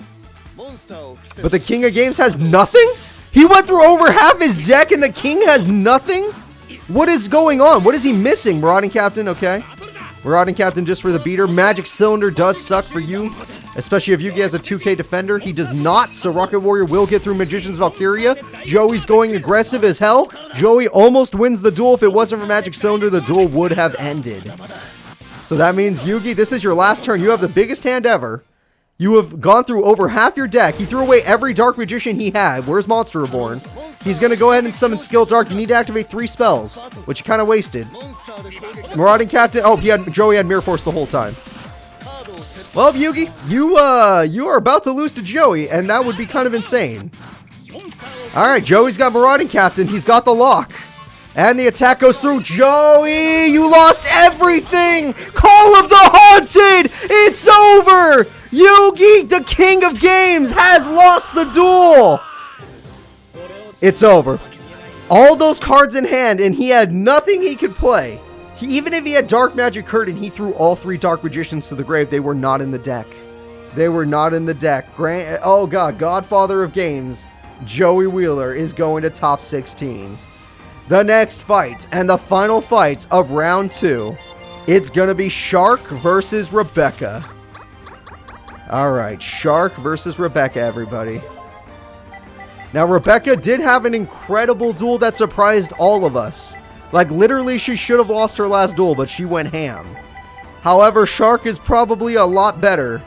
But the King of Games has nothing? He went through over half his deck and the King has nothing? What is going on? What is he missing, Marauding Captain? Okay. Marauding Captain just for the beater. Magic Cylinder does suck for you, especially if Yugi has a 2k defender. He does not, so Rocket Warrior will get through Magician's Valkyria. Joey's going aggressive as hell. Joey almost wins the duel. If it wasn't for Magic Cylinder, the duel would have ended. So that means, Yugi, this is your last turn. You have the biggest hand ever. You have gone through over half your deck. He threw away every Dark Magician he had. Where's Monster Reborn? He's going to go ahead and summon Skill Dark. You need to activate 3 spells, which he kind of wasted. Marauding Captain. Oh, Joey had Mirror Force the whole time. Well, Yugi, you are about to lose to Joey, and that would be kind of insane. All right, Joey's got Marauding Captain. He's got the lock. And the attack goes through. Joey, you lost everything. Call of the Haunted. It's over. Yugi, the king of games, has lost the duel. It's over. All those cards in hand, and he had nothing he could play. Even if he had Dark Magic Curtain, he threw all 3 Dark Magicians to the grave. They were not in the deck. They were not in the deck. Oh, God. Godfather of games, Joey Wheeler, is going to top 16. The next fight, and the final fight of round 2, it's going to be Shark versus Rebecca. Alright, Shark versus Rebecca, everybody. Now, Rebecca did have an incredible duel that surprised all of us. Like, literally, she should have lost her last duel, but she went ham. However, Shark is probably a lot better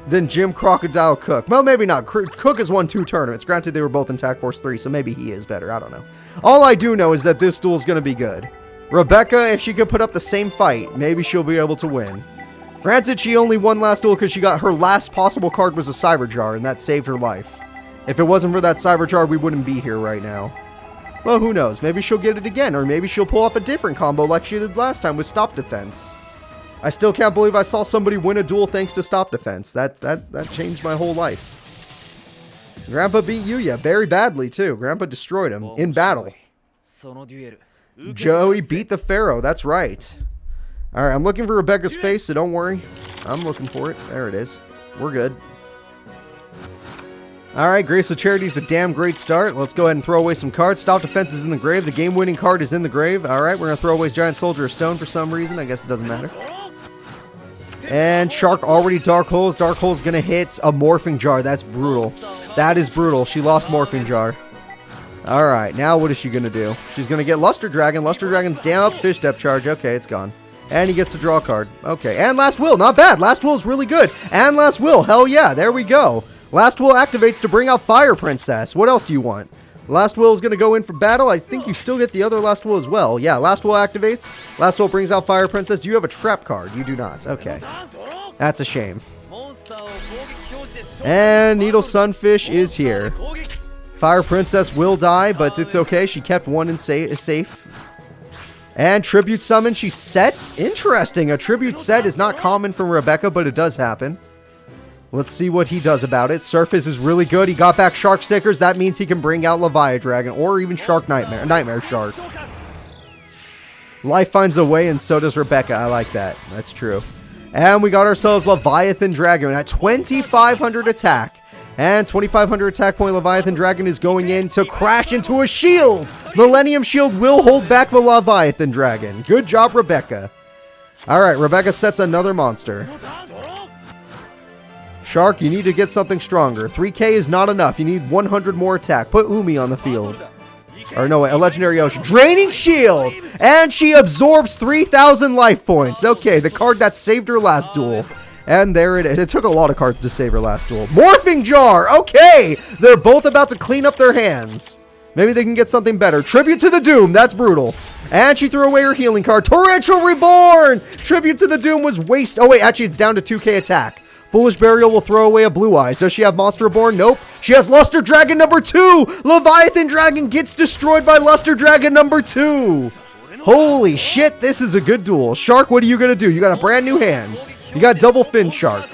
than Jim Crocodile Cook. Well, maybe not. Cook has won 2 tournaments. Granted, they were both in TAC Force 3, so maybe he is better. I don't know. All I do know is that this duel is going to be good. Rebecca, if she could put up the same fight, maybe she'll be able to win. Granted, she only won last duel because she got her last possible card was a Cyber Jar, and that saved her life. If it wasn't for that Cyber Jar, we wouldn't be here right now. Well, who knows? Maybe she'll get it again, or maybe she'll pull off a different combo like she did last time with Stop Defense. I still can't believe I saw somebody win a duel thanks to Stop Defense. That changed my whole life. Grandpa beat Yuya very badly, too. Grandpa destroyed him in battle. Joey beat the Pharaoh. That's right. Alright, I'm looking for Rebecca's face, so don't worry. I'm looking for it. There it is. We're good. Alright, Grace with Charity is a damn great start. Let's go ahead and throw away some cards. Stop Defense is in the grave. The game-winning card is in the grave. Alright, we're going to throw away Giant Soldier of Stone for some reason. I guess it doesn't matter. And Shark already Dark Holes. Dark Hole's going to hit a Morphing Jar. That's brutal. That is brutal. She lost Morphing Jar. Alright, now what is she going to do? She's going to get Luster Dragon. Luster Dragon's down. Fish Depth Charge. Okay, it's gone. And he gets to draw a card. Okay, and Last Will. Not bad. Last Will is really good. And Last Will. Hell yeah. There we go. Last Will activates to bring out Fire Princess. What else do you want? Last Will is going to go in for battle. I think you still get the other Last Will as well. Yeah, Last Will activates. Last Will brings out Fire Princess. Do you have a trap card? You do not. Okay. That's a shame. And Needle Sunfish is here. Fire Princess will die, but it's okay. She kept one in safe. And Tribute Summon, she sets. Interesting. A Tribute set is not common from Rebecca, but it does happen. Let's see what he does about it. Surface is really good. He got back Shark Stickers. That means he can bring out Leviathan Dragon or even Shark Nightmare Shark. Life finds a way, and so does Rebecca. I like that. That's true. And we got ourselves Leviathan Dragon at 2,500 attack. And 2,500 attack point Leviathan Dragon is going in to crash into a shield. Millennium Shield will hold back the Leviathan Dragon. Good job, Rebecca. Alright, Rebecca sets another monster. Shark, you need to get something stronger. 3k is not enough. You need 100 more attack. Put Umi on the field. Or no, a Legendary Ocean. Draining Shield! And she absorbs 3,000 life points. Okay, the card that saved her last duel. And there it is. It took a lot of cards to save her last duel. Morphing Jar! Okay! They're both about to clean up their hands. Maybe they can get something better. Tribute to the Doom. That's brutal. And she threw away her healing card. Torrential Reborn! Tribute to the Doom was waste. Oh, wait. Actually, it's down to 2k attack. Foolish Burial will throw away a Blue Eyes. Does she have Monster Reborn? Nope. She has Luster Dragon number 2. Leviathan Dragon gets destroyed by Luster Dragon number 2. Holy shit, this is a good duel. Shark, what are you going to do? You got a brand new hand. You got Double Fin Shark.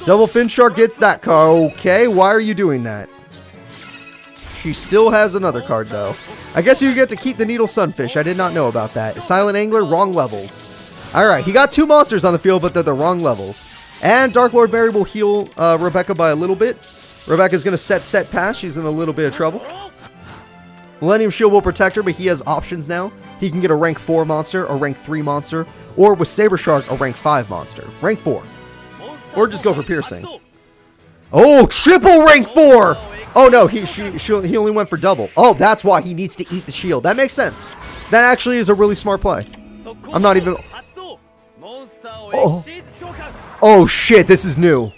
Double Fin Shark gets that card. Okay, why are you doing that? She still has another card, though. I guess you get to keep the Needle Sunfish. I did not know about that. Silent Angler, wrong levels. Alright, he got 2 monsters on the field, but they're the wrong levels. And Dark Lord Mary will heal Rebecca by a little bit. Rebecca's going to set pass. She's in a little bit of trouble. Millennium Shield will protect her, but he has options now. He can get a rank 4 monster, a rank 3 monster, or with Saber Shark, a rank 5 monster. Rank 4. Or just go for piercing. Oh, triple rank 4! Oh no, he only went for double. Oh, that's why he needs to eat the shield. That makes sense. That actually is a really smart play. I'm not even... Oh. Oh shit, this is new.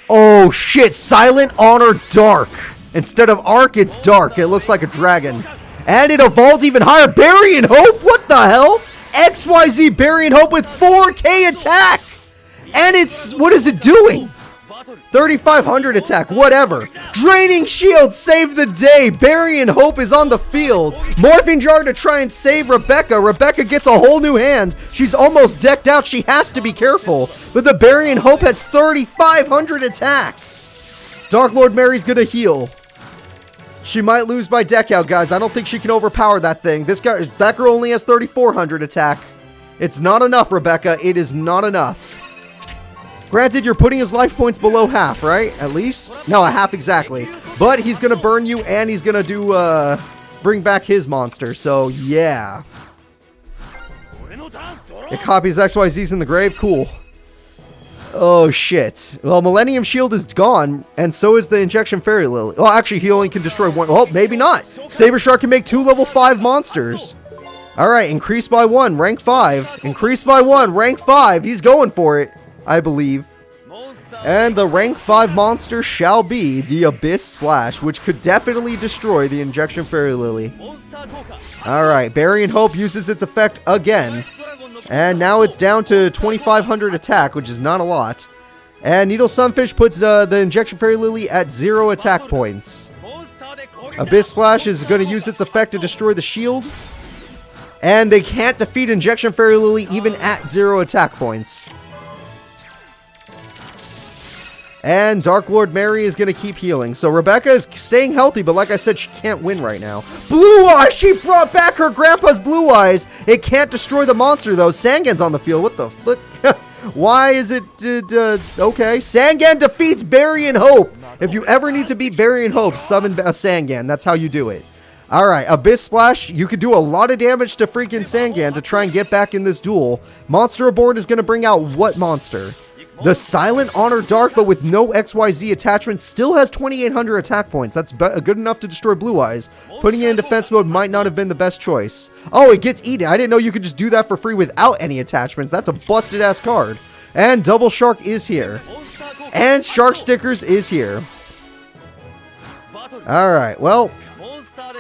Oh shit, Silent Honor Dark. Instead of Arc, it's Dark. It looks like a dragon. And it evolved even higher. Burying Hope? What the hell? XYZ Burying Hope with 4k attack! And it's... what is it doing? 3,500 attack, whatever. Draining Shield, save the day. Burying Hope is on the field. Morphing Jar to try and save Rebecca. Rebecca gets a whole new hand. She's almost decked out. She has to be careful. But the Burying Hope has 3,500 attack. Dark Lord Mary's gonna heal. She might lose by deck out, guys. I don't think she can overpower that thing. That girl only has 3,400 attack. It's not enough, Rebecca. It is not enough. Granted, you're putting his life points below half, right? At least? No, a half exactly. But he's going to burn you, and he's going to do, bring back his monster. So, yeah. It copies XYZ's in the grave. Cool. Oh, shit. Well, Millennium Shield is gone, and so is the Injection Fairy Lily. Well, actually, he only can destroy one. Well, maybe not. Saber Shark can make 2 level 5 monsters. All right, increase by 1, rank 5. Increase by 1, rank 5. He's going for it, I believe. And the rank 5 monster shall be the Abyss Splash, which could definitely destroy the Injection Fairy Lily. Alright, Burying Hope uses its effect again. And now it's down to 2,500 attack, which is not a lot. And Needle Sunfish puts the Injection Fairy Lily at 0 attack points. Abyss Splash is going to use its effect to destroy the shield. And they can't defeat Injection Fairy Lily even at 0 attack points. And Dark Lord Mary is going to keep healing. So Rebecca is staying healthy, but like I said, she can't win right now. Blue Eyes! She brought back her grandpa's Blue Eyes! It can't destroy the monster, though. Sangan's on the field. What the fuck? Why is it... okay. Sangan defeats Burying Hope. If you ever need to beat Burying Hope, summon a Sangan. That's how you do it. Alright, Abyss Splash. You could do a lot of damage to freaking Sangan to try and get back in this duel. Monster Aboard is going to bring out what monster? The Silent Honor Dark, but with no XYZ attachment, still has 2,800 attack points. That's good enough to destroy Blue Eyes. Putting it in defense mode might not have been the best choice. Oh, it gets eaten. I didn't know you could just do that for free without any attachments. That's a busted-ass card. And Double Shark is here. And Shark Stickers is here. Alright, well...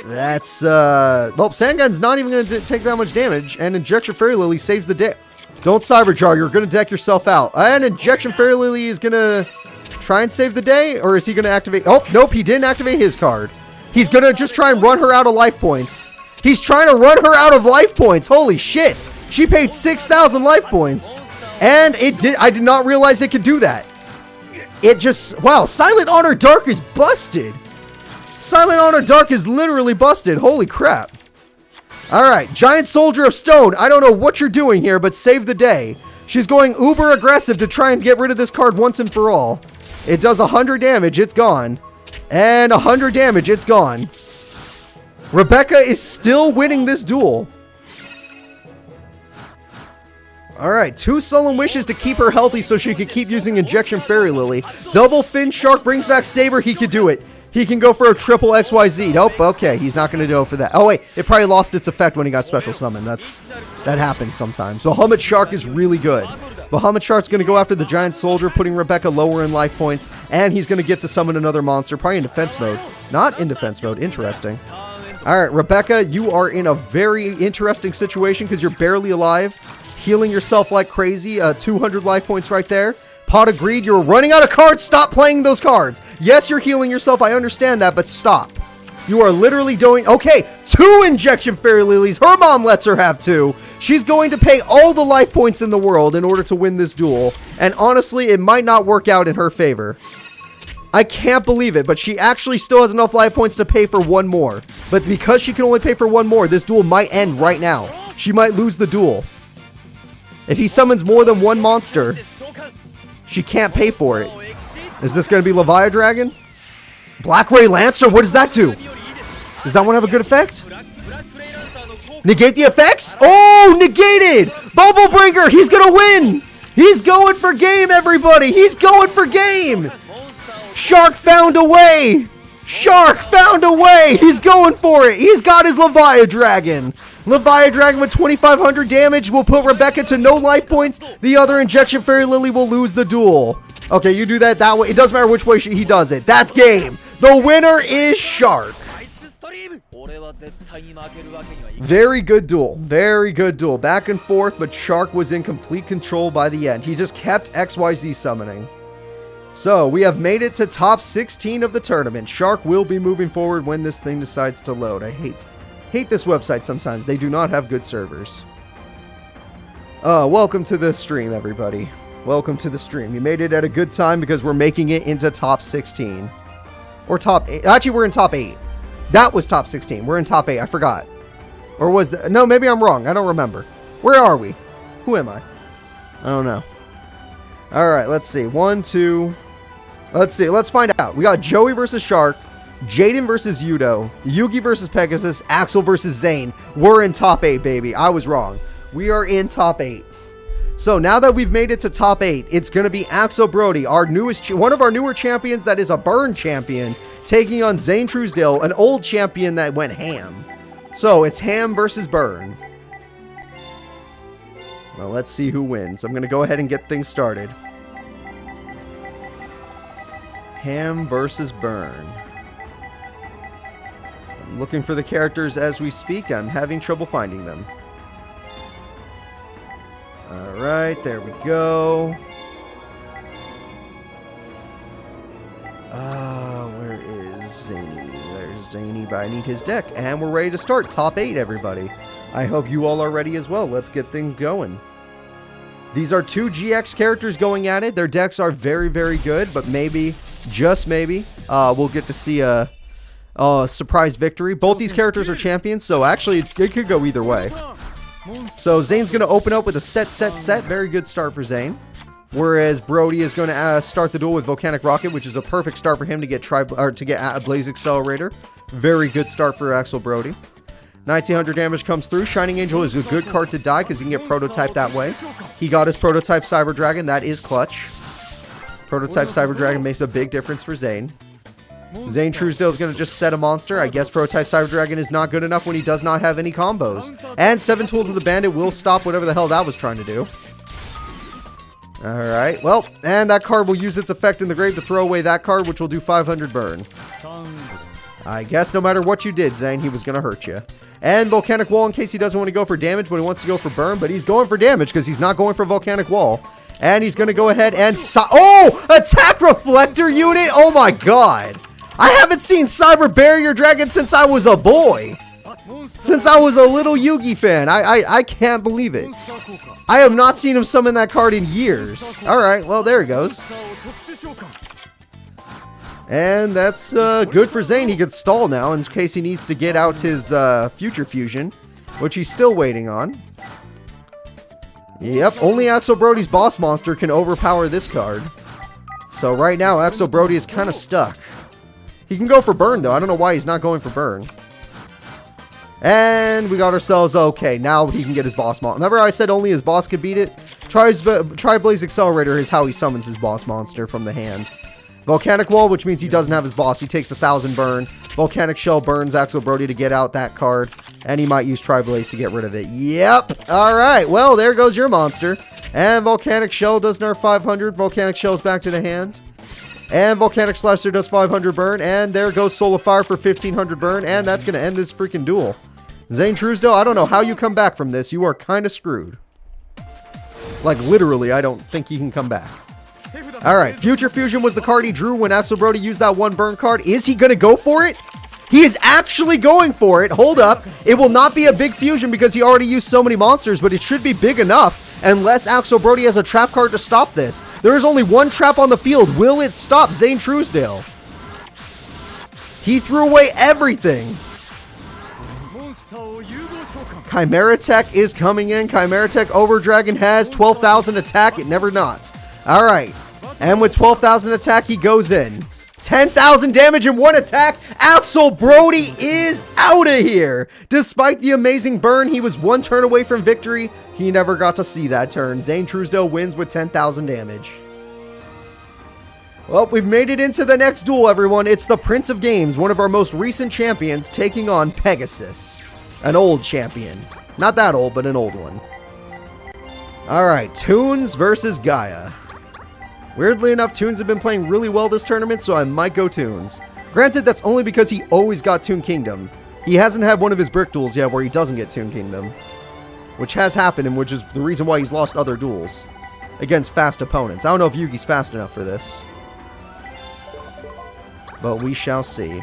that's, well, Sangan's not even going to take that much damage. And Injection Fairy Lily saves the day. Don't Cyberjar, you're going to deck yourself out. And Injection Fairy Lily is going to try and save the day? Or is he going to activate... oh, nope, he didn't activate his card. He's going to just try and run her out of life points. He's trying to run her out of life points. Holy shit. She paid 6,000 life points. And it did... I did not realize it could do that. It just... wow, Silent Honor Dark is busted. Silent Honor Dark is literally busted. Holy crap. Alright, Giant Soldier of Stone. I don't know what you're doing here, but save the day. She's going uber aggressive to try and get rid of this card once and for all. It does 100 damage, it's gone. And 100 damage, it's gone. Rebecca is still winning this duel. Alright, 2 Sullen Wishes to keep her healthy so she could keep using Injection Fairy Lily. Double Fin Shark brings back Saber, he could do it. He can go for a triple XYZ. Nope, okay, he's not going to go for that. Oh, wait, it probably lost its effect when he got Special Summon. That happens sometimes. Bahamut Shark is really good. Bahamut Shark's going to go after the Giant Soldier, putting Rebecca lower in life points, and he's going to get to summon another monster, probably in defense mode. Not in defense mode, interesting. Alright, Rebecca, you are in a very interesting situation because you're barely alive, healing yourself like crazy, 200 life points right there. Pot of Greed, you're running out of cards. Stop playing those cards. Yes, you're healing yourself. I understand that, but stop. You are literally doing... okay, 2 Injection Fairy Lilies. Her mom lets her have 2. She's going to pay all the life points in the world in order to win this duel. And honestly, it might not work out in her favor. I can't believe it, but she actually still has enough life points to pay for 1 more. But because she can only pay for 1 more, this duel might end right now. She might lose the duel. If he summons more than 1 monster... she can't pay for it. Is this going to be Leviathan Dragon? Black Ray Lancer? What does that do? Does that one have a good effect? Negate the effects? Oh, negated! Bubble Bringer, he's gonna win! He's going for game, everybody! He's going for game! Shark found a way! Shark found a way! He's going for it! He's got his Leviadragon! Leviadragon with 2,500 damage will put Rebecca to no life points. The other Injection Fairy Lily will lose the duel. Okay, you do that way. It doesn't matter which way he does it. That's game. The winner is Shark. Very good duel. Very good duel. Back and forth, but Shark was in complete control by the end. He just kept XYZ summoning. So, we have made it to top 16 of the tournament. Shark will be moving forward when this thing decides to load. I hate this website sometimes. They do not have good servers. Welcome to the stream, everybody. Welcome to the stream. You made it at a good time because we're making it into top 16. Or top 8. Actually, we're in top 8. That was top 16. We're in top 8. I forgot. Or was that? No, maybe I'm wrong. I don't remember. Where are we? Who am I? I don't know. Alright, let's see. 1, 2. Let's see. Let's find out. We got Joey versus Shark. Jaden versus Yudo. Yugi versus Pegasus. Axel versus Zane. We're in top 8, baby. I was wrong. We are in top 8. So now that we've made it to top 8, it's going to be Axel Brody, our newest, one of our newer champions that is a burn champion, taking on Zane Truesdale, an old champion that went ham. So it's ham versus burn. Well, let's see who wins. I'm going to go ahead and get things started. Ham versus burn. I'm looking for the characters as we speak. I'm having trouble finding them. Alright, there we go. Where is Zany? There's Zany, but I need his deck. And we're ready to start. Top 8, everybody. I hope you all are ready as well. Let's get things going. These are 2 GX characters going at it. Their decks are very, very good, but maybe, just maybe, we'll get to see a surprise victory. Both these characters are champions, so actually it could go either way. So Zane's going to open up with a set. Very good start for Zane. Whereas Brody is going to start the duel with Volcanic Rocket, which is a perfect start for him to get a Blaze Accelerator. Very good start for Axel Brody. 1900 damage comes through. Shining Angel is a good card to die because he can get Prototype that way. He got his Prototype Cyber Dragon. That is clutch. Prototype Cyber Dragon makes a big difference for Zane. Zane Truesdale is going to just set a monster. I guess Prototype Cyber Dragon is not good enough when he does not have any combos. And 7 Tools of the Bandit will stop whatever the hell that was trying to do. Alright, well, and that card will use its effect in the grave to throw away that card, which will do 500 burn. I guess no matter what you did, Zane, he was going to hurt you. And Volcanic Wall in case he doesn't want to go for damage, but he wants to go for burn. But he's going for damage because he's not going for Volcanic Wall. And he's going to go ahead and... Oh! Attack Reflector unit! Oh my god! I haven't seen Cyber Barrier Dragon since I was a boy! Since I was a little Yugi fan. I can't believe it. I have not seen him summon that card in years. Alright, well there he goes. And that's good for Zane. He can stall now in case he needs to get out his Future Fusion, which he's still waiting on. Yep, only Axel Brody's boss monster can overpower this card. So right now, Axel Brody is kind of stuck. He can go for burn, though. I don't know why he's not going for burn. And we got ourselves, okay, now he can get his boss monster. Remember I said only his boss could beat it? Tri-Blaze Accelerator is how he summons his boss monster from the hand. Volcanic Wall, which means he doesn't have his boss. He takes 1,000 burn. Volcanic Shell burns Axel Brody to get out that card. And he might use Tri-Blaze to get rid of it. Yep. Alright, well, there goes your monster. And Volcanic Shell does nerf 500. Volcanic Shell's back to the hand. And Volcanic Slasher does 500 burn. And there goes Soul of Fire for 1,500 burn. And that's going to end this freaking duel. Zane Truesdale, I don't know how you come back from this. You are kind of screwed. Like, literally, I don't think he can come back. Alright, Future Fusion was the card he drew when Axel Brody used that 1 burn card. Is he going to go for it? He is actually going for it. Hold up. It will not be a big fusion because he already used so many monsters, but it should be big enough unless Axel Brody has a trap card to stop this. There is only 1 trap on the field. Will it stop Zane Truesdale? He threw away everything. Chimera Tech is coming in. Chimera Tech Overdragon has 12,000 attack. It never not. Alright. And with 12,000 attack, he goes in. 10,000 damage in one attack. Axel Brody is out of here. Despite the amazing burn, he was one turn away from victory. He never got to see that turn. Zane Truesdale wins with 10,000 damage. Well, we've made it into the next duel, everyone. It's the Prince of Games, one of our most recent champions, taking on Pegasus. An old champion. Not that old, but an old one. Alright, Toons versus Gaia. Weirdly enough, Toons have been playing really well this tournament, so I might go Toons. Granted, that's only because he always got Toon Kingdom. He hasn't had one of his brick duels yet where he doesn't get Toon Kingdom. Which has happened, and which is the reason why he's lost other duels. Against fast opponents. I don't know if Yugi's fast enough for this. But we shall see.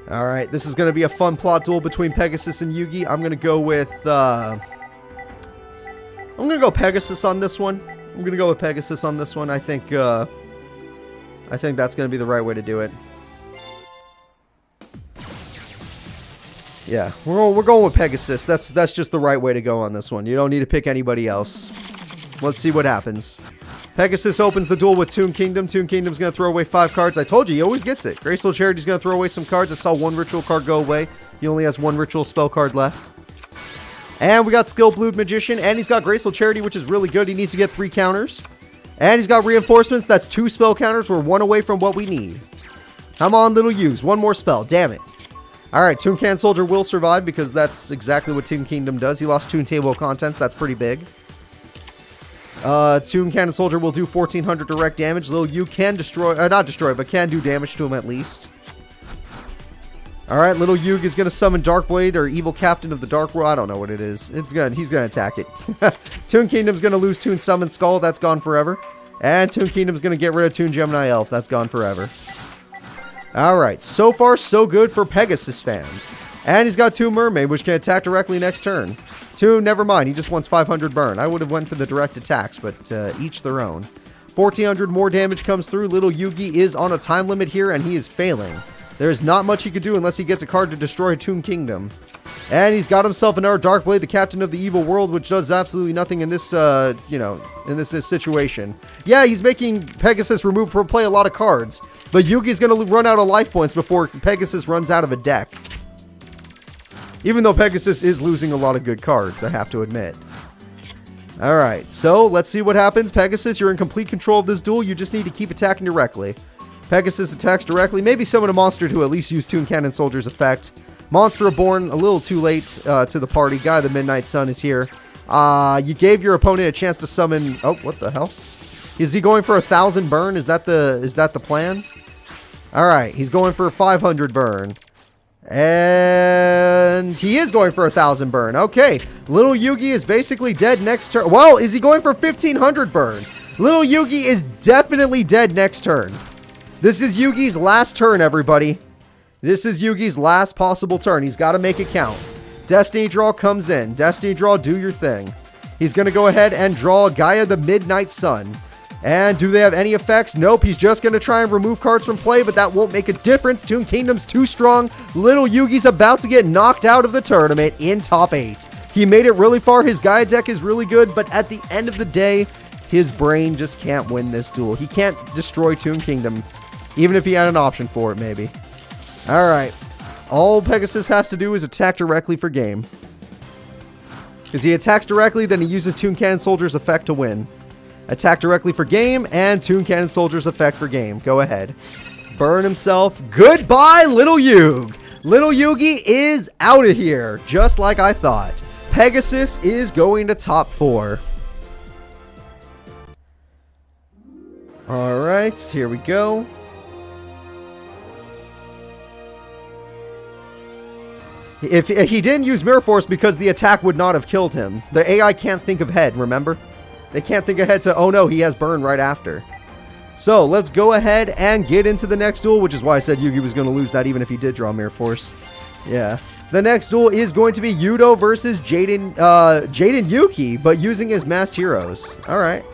Alright, this is going to be a fun plot duel between Pegasus and Yugi. I'm going to go with, I'm going to go Pegasus on this one. I'm going to go with Pegasus on this one. I think that's going to be the right way to do it. Yeah, we're going with Pegasus. That's just the right way to go on this one. You don't need to pick anybody else. Let's see what happens. Pegasus opens the duel with Toon Kingdom. Toon Kingdom's going to throw away 5 cards. I told you, he always gets it. Graceful Charity's going to throw away some cards. I saw one ritual card go away. He only has 1 ritual spell card left. And we got Skill Blued Magician. And he's got Graceful Charity, which is really good. He needs to get 3 counters. And he's got Reinforcements. That's 2 spell counters. We're 1 away from what we need. Come on, little Use. 1 more spell. Damn it. Alright, Toon Can Soldier will survive because that's exactly what Toon Kingdom does. He lost Toon Table of Contents. That's pretty big. Toon Cannon Soldier will do 1,400 direct damage. Lil Yu can destroy, not destroy, but can do damage to him at least. Alright, Little Yugi is going to summon Darkblade or Evil Captain of the Dark World. I don't know what it is. He's going to attack it. Toon Kingdom's going to lose Toon Summon Skull. That's gone forever. And Toon Kingdom's going to get rid of Toon Gemini Elf. That's gone forever. Alright, so far so good for Pegasus fans. And he's got Toon Mermaid, which can attack directly next turn. Toon, never mind. He just wants 500 burn. I would have went for the direct attacks, but each their own. 1,400 more damage comes through. Little Yugi is on a time limit here, and he is failing. There's not much he could do unless he gets a card to destroy Toon Kingdom. And he's got himself another Darkblade, the Captain of the Evil World, which does absolutely nothing in this, in this situation. Yeah, he's making Pegasus remove from play a lot of cards, but Yugi's going to run out of life points before Pegasus runs out of a deck. Even though Pegasus is losing a lot of good cards, I have to admit. Alright, so let's see what happens. Pegasus, you're in complete control of this duel. You just need to keep attacking directly. Pegasus attacks directly. Maybe summon a monster to at least use Toon Cannon Soldier's effect. Monster Reborn, a little too late to the party. Guy of the Midnight Sun is here. You gave your opponent a chance to summon... Oh, what the hell? Is he going for 1,000 burn? Is that the plan? Alright, he's going for 500 burn. And he is going for 1,000 burn. Okay, Little Yugi is basically dead next turn. Well, is he going for 1,500 burn? Little Yugi is definitely dead next turn. This is Yugi's last turn, everybody. This is Yugi's last possible turn. He's got to make it count. Destiny Draw comes in. Destiny Draw, do your thing. He's going to go ahead and draw Gaia the Midnight Sun. And do they have any effects? Nope, he's just going to try and remove cards from play, but that won't make a difference. Toon Kingdom's too strong. Little Yugi's about to get knocked out of the tournament in top 8. He made it really far. His Gaia deck is really good, but at the end of the day, his brain just can't win this duel. He can't destroy Toon Kingdom, even if he had an option for it, maybe. Alright, all Pegasus has to do is attack directly for game. Because he attacks directly, then he uses Toon Cannon Soldier's effect to win. Attack directly for game, and Toon Cannon Soldier's effect for game. Go ahead. Burn himself. Goodbye, Little Yugi. Little Yugi is out of here, just like I thought. Pegasus is going to top 4. Alright, here we go. If he didn't use Mirror Force because the attack would not have killed him. The AI can't think of head, remember? They can't think ahead to, oh no, he has burn right after. So, let's go ahead and get into the next duel, which is why I said Yugi was going to lose that even if he did draw Mirror Force. Yeah. The next duel is going to be Yuto versus Jaden Yuki, but using his Masked Heroes. Alright.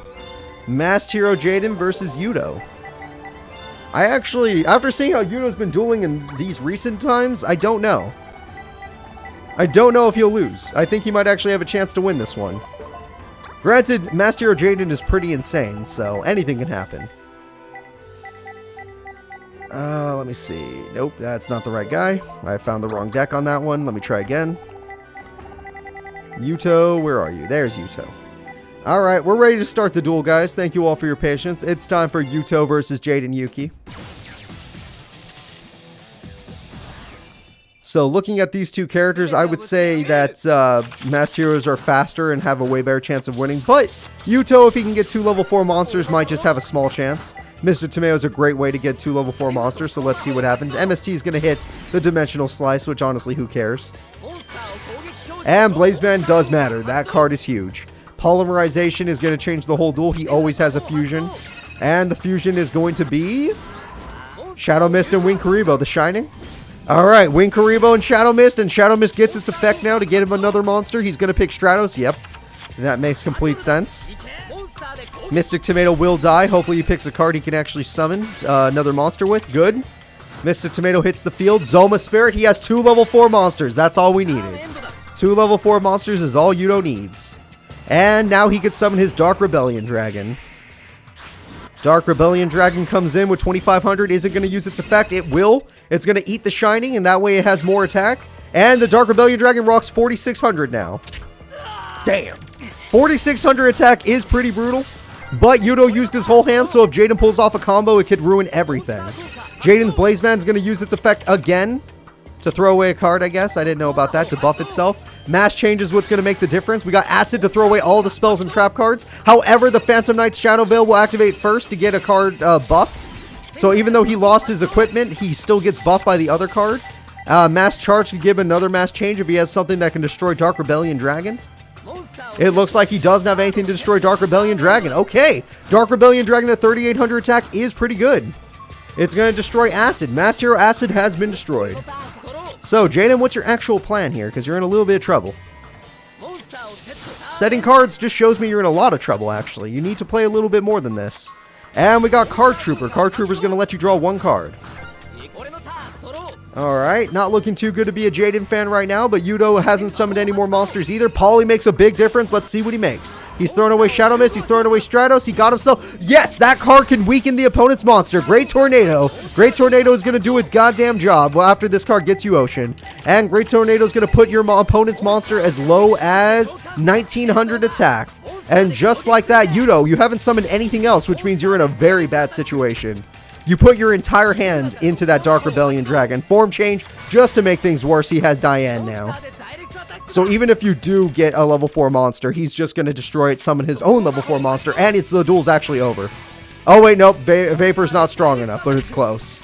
Masked Hero Jaden versus Yuto. I actually, after seeing how Yuto's been dueling in these recent times, I don't know. I don't know if he'll lose. I think he might actually have a chance to win this one. Granted, Master Hero Jaden is pretty insane, so anything can happen. Let me see. Nope, that's not the right guy. I found the wrong deck on that one. Let me try again. Muto, where are you? There's Muto. Alright, we're ready to start the duel, guys. Thank you all for your patience. It's time for Muto versus Jaden Yuki. So, looking at these two characters, I would say that Master Heroes are faster and have a way better chance of winning. But Muto, if he can get 2 level 4 monsters, might just have a small chance. Mr. Tomato is a great way to get 2 level 4 monsters, so let's see what happens. MST is going to hit the Dimensional Slice, which honestly, who cares? And Blazeman does matter. That card is huge. Polymerization is going to change the whole duel. He always has a fusion. And the fusion is going to be Shadow Mist and Wing Karibo, the Shining. Alright, Wing Karibo and Shadow Mist gets its effect now to get him another monster. He's going to pick Stratos. Yep, that makes complete sense. Mystic Tomato will die. Hopefully he picks a card he can actually summon another monster with. Good. Mystic Tomato hits the field. Zoma Spirit, he has 2 level 4 monsters. That's all we needed. 2 level 4 monsters is all Yudo needs. And now he could summon his Dark Rebellion Dragon. Dark Rebellion Dragon comes in with 2500. Isn't going to use its effect. It will. It's going to eat the Shining, and that way it has more attack. And the Dark Rebellion Dragon rocks 4600 now. Damn. 4600 attack is pretty brutal. But Yudo used his whole hand, so if Jaden pulls off a combo, it could ruin everything. Jaden's Blazeman's going to use its effect again. To throw away a card, I guess. I didn't know about that. To buff itself. Mass Change is what's going to make the difference. We got Acid to throw away all the spells and trap cards. However, the Phantom Knight's Shadow Veil will activate first to get a card buffed. So even though he lost his equipment, he still gets buffed by the other card. Mass Charge can give another Mass Change if he has something that can destroy Dark Rebellion Dragon. It looks like he doesn't have anything to destroy Dark Rebellion Dragon. Okay. Dark Rebellion Dragon at 3800 attack is pretty good. It's going to destroy Acid. Master Hero Acid has been destroyed. So, Jaden, what's your actual plan here? Because you're in a little bit of trouble. Setting cards just shows me you're in a lot of trouble, actually. You need to play a little bit more than this. And we got Card Trooper. Card Trooper's going to let you draw 1 card. Alright, not looking too good to be a Jaden fan right now, but Yudo hasn't summoned any more monsters either. Polly makes a big difference. Let's see what he makes. He's throwing away Shadow Mist. He's throwing away Stratos. He got himself... Yes, that card can weaken the opponent's monster. Great Tornado. Great Tornado is going to do its goddamn job after this card gets you Ocean. And Great Tornado is going to put your opponent's monster as low as 1900 attack. And just like that, Yudo, you haven't summoned anything else, which means you're in a very bad situation. You put your entire hand into that Dark Rebellion Dragon. Form change, just to make things worse, he has Diane now. So even if you do get a level 4 monster, he's just going to destroy it, summon his own level 4 monster, and the duel's actually over. Oh wait, nope, Vapor's not strong enough, but it's close.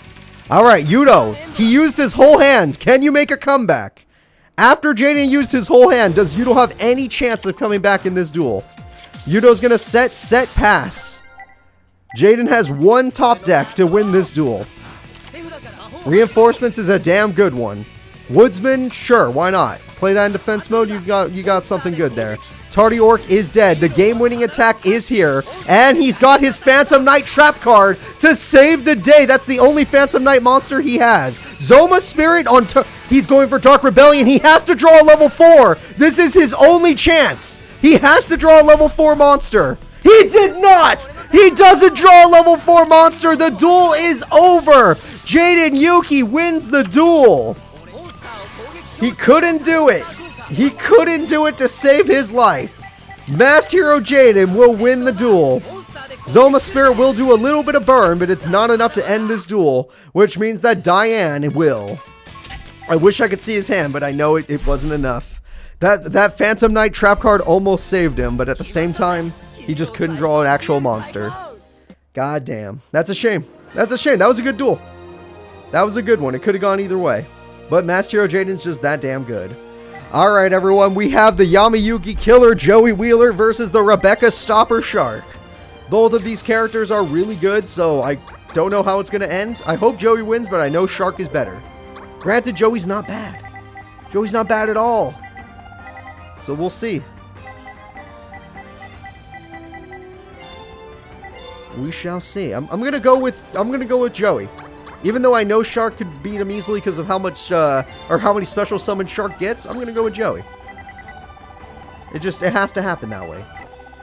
Alright, Yudo, he used his whole hand. Can you make a comeback? After Jaden used his whole hand, does Yudo have any chance of coming back in this duel? Yudo's going to set, pass. Jaden has 1 top deck to win this duel. Reinforcements is a damn good one. Woodsman, sure, why not? Play that in defense mode, you got something good there. Tardy Orc is dead. The game-winning attack is here. And he's got his Phantom Knight trap card to save the day. That's the only Phantom Knight monster he has. Zoma Spirit on... He's going for Dark Rebellion. He has to draw a level 4. This is his only chance. He has to draw a level 4 monster. He did not! He doesn't draw a level 4 monster! The duel is over! Jaden Yuki wins the duel! He couldn't do it! He couldn't do it to save his life! Masked Hero Jaden will win the duel! Zoma Spirit will do a little bit of burn, but it's not enough to end this duel, which means that Diane will. I wish I could see his hand, but I know it wasn't enough. That Phantom Knight trap card almost saved him, but at the same time... He just couldn't draw an actual monster. God damn. That's a shame. That's a shame. That was a good duel. That was a good one. It could have gone either way. But Master Hero Jaden's just that damn good. Alright, everyone. We have the Yamayuki Killer Joey Wheeler versus the Rebecca Stopper Shark. Both of these characters are really good, so I don't know how it's going to end. I hope Joey wins, but I know Shark is better. Granted, Joey's not bad. Joey's not bad at all. So we'll see. We shall see. I'm gonna go with Joey, even though I know Shark could beat him easily because of how much or how many special summon Shark gets. I'm gonna go with Joey. It has to happen that way.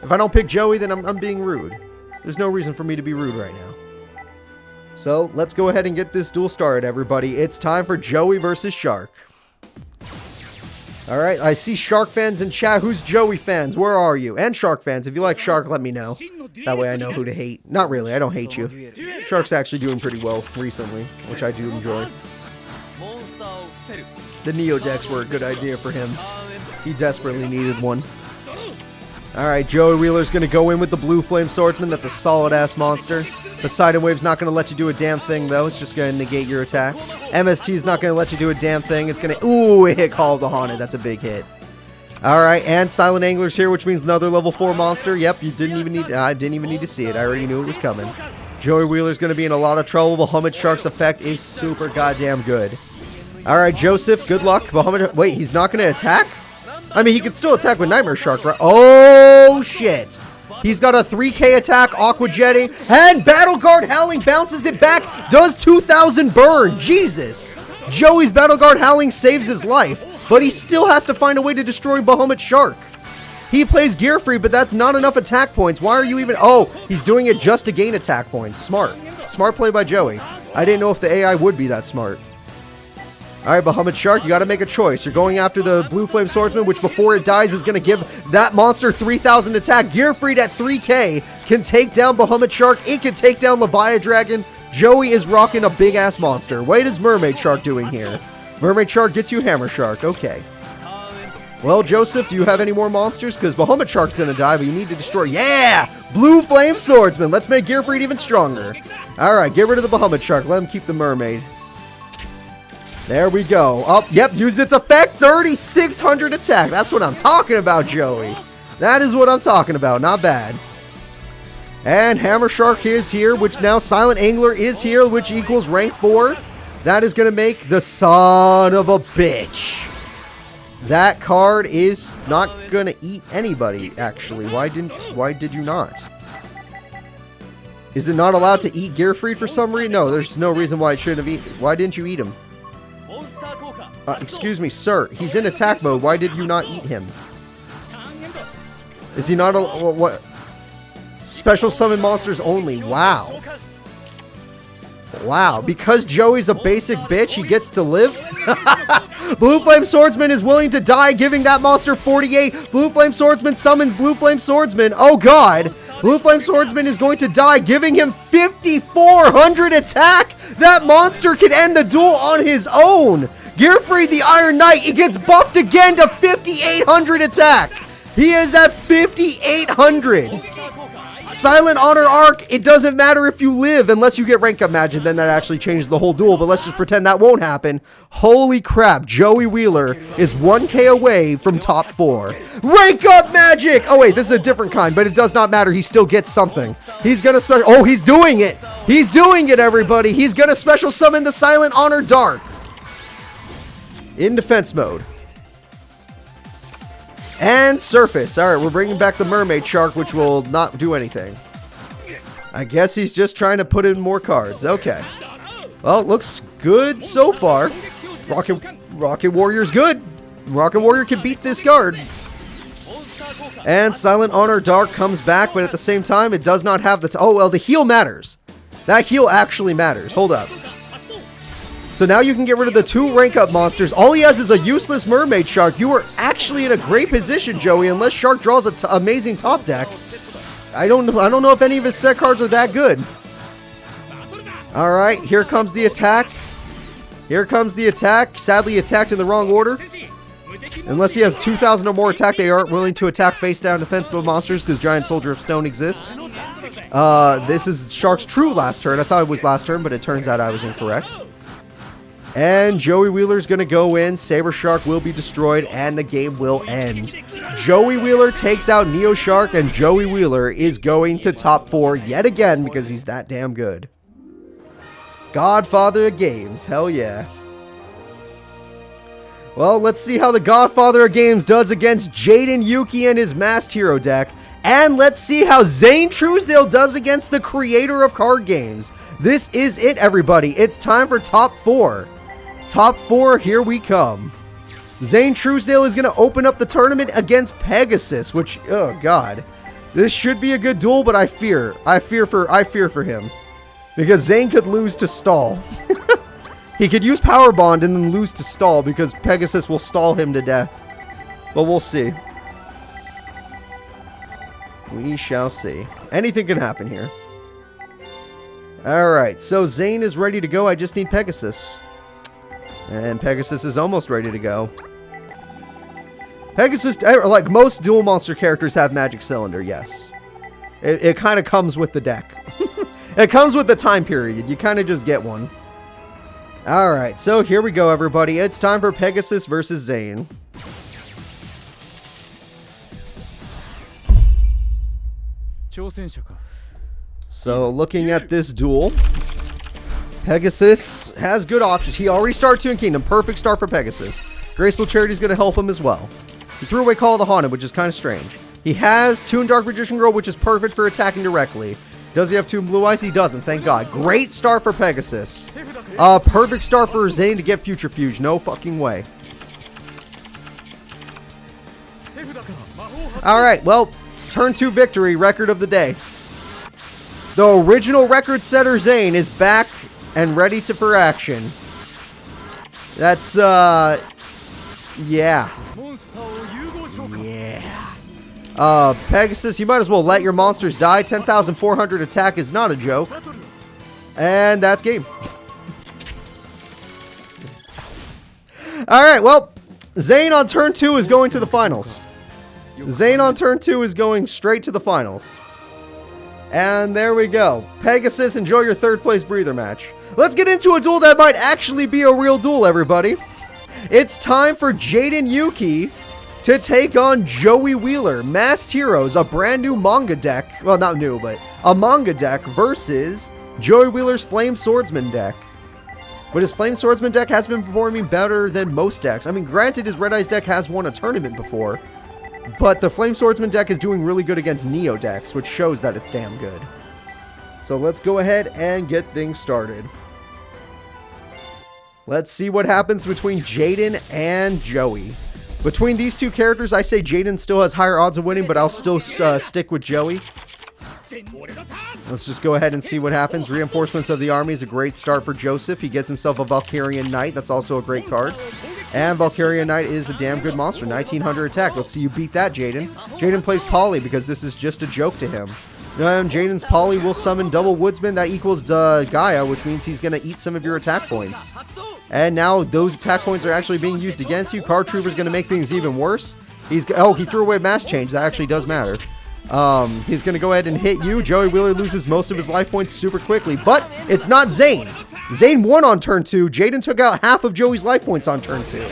If I don't pick Joey, then I'm being rude. There's no reason for me to be rude right now. So, let's go ahead and get this duel started, everybody. It's time for Joey versus Shark. Alright, I see Shark fans in chat. Who's Joey fans? Where are you? And Shark fans. If you like Shark, let me know. That way I know who to hate. Not really, I don't hate you. Shark's actually doing pretty well recently, which I do enjoy. The Neo decks were a good idea for him. He desperately needed one. Alright, Joey Wheeler's going to go in with the Blue Flame Swordsman. That's a solid-ass monster. Poseidon Wave's not going to let you do a damn thing, though. It's just going to negate your attack. MST's not going to let you do a damn thing. It's going to... Ooh, it hit Call of the Haunted. That's a big hit. Alright, and Silent Angler's here, which means another level 4 monster. Yep, you didn't even need... I didn't even need to see it. I already knew it was coming. Joey Wheeler's going to be in a lot of trouble. Bahamut Shark's effect is super goddamn good. Alright, Joseph, good luck. Bahamut... Wait, he's not going to attack? I mean, he can still attack with Nightmare Shark, right? Oh, shit. He's got a 3k attack, Aqua Jetting, and Battle Guard Howling bounces it back, does 2,000 burn. Jesus. Joey's Battle Guard Howling saves his life, but he still has to find a way to destroy Bahamut Shark. He plays Gear Free, but that's not enough attack points. Why are you even... Oh, he's doing it just to gain attack points. Smart. Smart play by Joey. I didn't know if the AI would be that smart. Alright, Bahamut Shark, you gotta make a choice. You're going after the Blue Flame Swordsman, which before it dies is gonna give that monster 3,000 attack. Gear Freed at 3k can take down Bahamut Shark. It can take down Leviathan Dragon. Joey is rocking a big-ass monster. What is Mermaid Shark doing here? Mermaid Shark gets you Hammer Shark. Okay. Well, Joseph, do you have any more monsters? Because Bahamut Shark's gonna die, but you need to destroy... Yeah! Blue Flame Swordsman. Let's make Gear Freed even stronger. Alright, get rid of the Bahamut Shark. Let him keep the Mermaid. There we go. Oh, yep, use its effect. 3,600 attack. That's what I'm talking about, Joey. That is what I'm talking about. Not bad. And Hammer Shark is here, which now Silent Angler is here, which equals rank 4. That is going to make the son of a bitch. That card is not going to eat anybody, actually. Why did you not? Is it not allowed to eat Gear Freed for some reason? No, there's no reason why it shouldn't have eaten. Why didn't you eat him? Excuse me, sir. He's in attack mode. Why did you not eat him? Is he not a... What? Special summon monsters only. Wow. Wow. Because Joey's a basic bitch, he gets to live? Blue Flame Swordsman is willing to die, giving that monster 48. Blue Flame Swordsman summons Blue Flame Swordsman. Oh, God. Blue Flame Swordsman is going to die, giving him 5,400 attack. That monster can end the duel on his own. Gear Free the Iron Knight. He gets buffed again to 5,800 attack. He is at 5,800. Silent Honor Arc. It doesn't matter if you live unless you get rank up magic. Then that actually changes the whole duel. But let's just pretend that won't happen. Holy crap. Joey Wheeler is 1k away from top 4. Rank up magic. Oh, wait. This is a different kind. But it does not matter. He still gets something. He's going to special... Oh, he's doing it. He's doing it, everybody. He's going to special summon the Silent Honor Dark. In defense mode. And surface. Alright, we're bringing back the Mermaid Shark, which will not do anything. I guess he's just trying to put in more cards. Okay. Well, it looks good so far. Rocket Warrior's good. Rocket Warrior can beat this card. And Silent Honor Dark comes back, but at the same time, it does not have the... Oh, well, the heal matters. That heal actually matters. Hold up. So now you can get rid of the 2 rank up monsters. All he has is a useless Mermaid Shark. You are actually in a great position, Joey, unless Shark draws an amazing top deck. I don't know if any of his set cards are that good. All right, here comes the attack. Here comes the attack. Sadly attacked in the wrong order. Unless he has 2,000 or more attack, they aren't willing to attack face down defense mode monsters because Giant Soldier of Stone exists. This is Shark's true last turn. I thought it was last turn, but it turns out I was incorrect. And Joey Wheeler's going to go in. Saber Shark will be destroyed, and the game will end. Joey Wheeler takes out Neo Shark, and Joey Wheeler is going to top 4 yet again because he's that damn good. Godfather of Games. Hell yeah. Well, let's see how the Godfather of Games does against Jaden, Yuki, and his Masked Hero deck. And let's see how Zane Truesdale does against the creator of card games. This is it, everybody. It's time for top 4. Top 4, here we come. Zane Truesdale is going to open up the tournament against Pegasus, which, oh god. This should be a good duel, but I fear for him. Because Zane could lose to stall. He could use Power Bond and then lose to stall because Pegasus will stall him to death. But we'll see. We shall see. Anything can happen here. Alright, so Zane is ready to go. I just need Pegasus. And Pegasus is almost ready to go. Pegasus, like most dual monster characters, have Magic Cylinder, yes. It kind of comes with the deck. It comes with the time period. You kind of just get one. Alright, so here we go, everybody. It's time for Pegasus versus Zane. So, looking at this duel, Pegasus has good options. He already started Toon Kingdom. Perfect start for Pegasus. Graceful Charity is going to help him as well. He threw away Call of the Haunted, which is kind of strange. He has Toon Dark Magician Girl, which is perfect for attacking directly. Does he have Toon Blue Eyes? He doesn't, thank God. Great start for Pegasus. Perfect start for Zane to get Future Fuge. No fucking way. Alright, well, turn 2 victory, record of the day. The original record setter Zane is back and ready for action. That's, yeah. Yeah. Pegasus, you might as well let your monsters die. 10,400 attack is not a joke. And that's game. Alright, well, Zane on turn 2 is going to the finals. Zane on turn 2 is going straight to the finals. And there we go. Pegasus, enjoy your 3rd place breather match. Let's get into a duel that might actually be a real duel, everybody. It's time for Jaden Yuki to take on Joey Wheeler. Masked Heroes, a brand new manga deck. Well, not new, but a manga deck versus Joey Wheeler's Flame Swordsman deck. But his Flame Swordsman deck has been performing better than most decks. I mean, granted, his Red Eyes deck has won a tournament before. But the Flame Swordsman deck is doing really good against Neo decks, which shows that it's damn good. So let's go ahead and get things started. Let's see what happens between Jaden and Joey. Between these two characters, I say Jaden still has higher odds of winning, but I'll still stick with Joey. Let's just go ahead and see what happens. Reinforcements of the Army is a great start for Joseph. He gets himself a Valkyrian Knight. That's also a great card. And Valkyrian Knight is a damn good monster. 1900 attack. Let's see you beat that, Jaden. Jaden plays Poly because this is just a joke to him. Jaden's Poly will summon double Woodsman. That equals Gaia, which means he's going to eat some of your attack points. And now those attack points are actually being used against you. Card Trooper's going to make things even worse. He threw away Mass Change. That actually does matter. He's going to go ahead and hit you. Joey Wheeler loses most of his life points super quickly. But it's not Zane. Zane won on turn 2. Jaden took out half of Joey's life points on turn 2.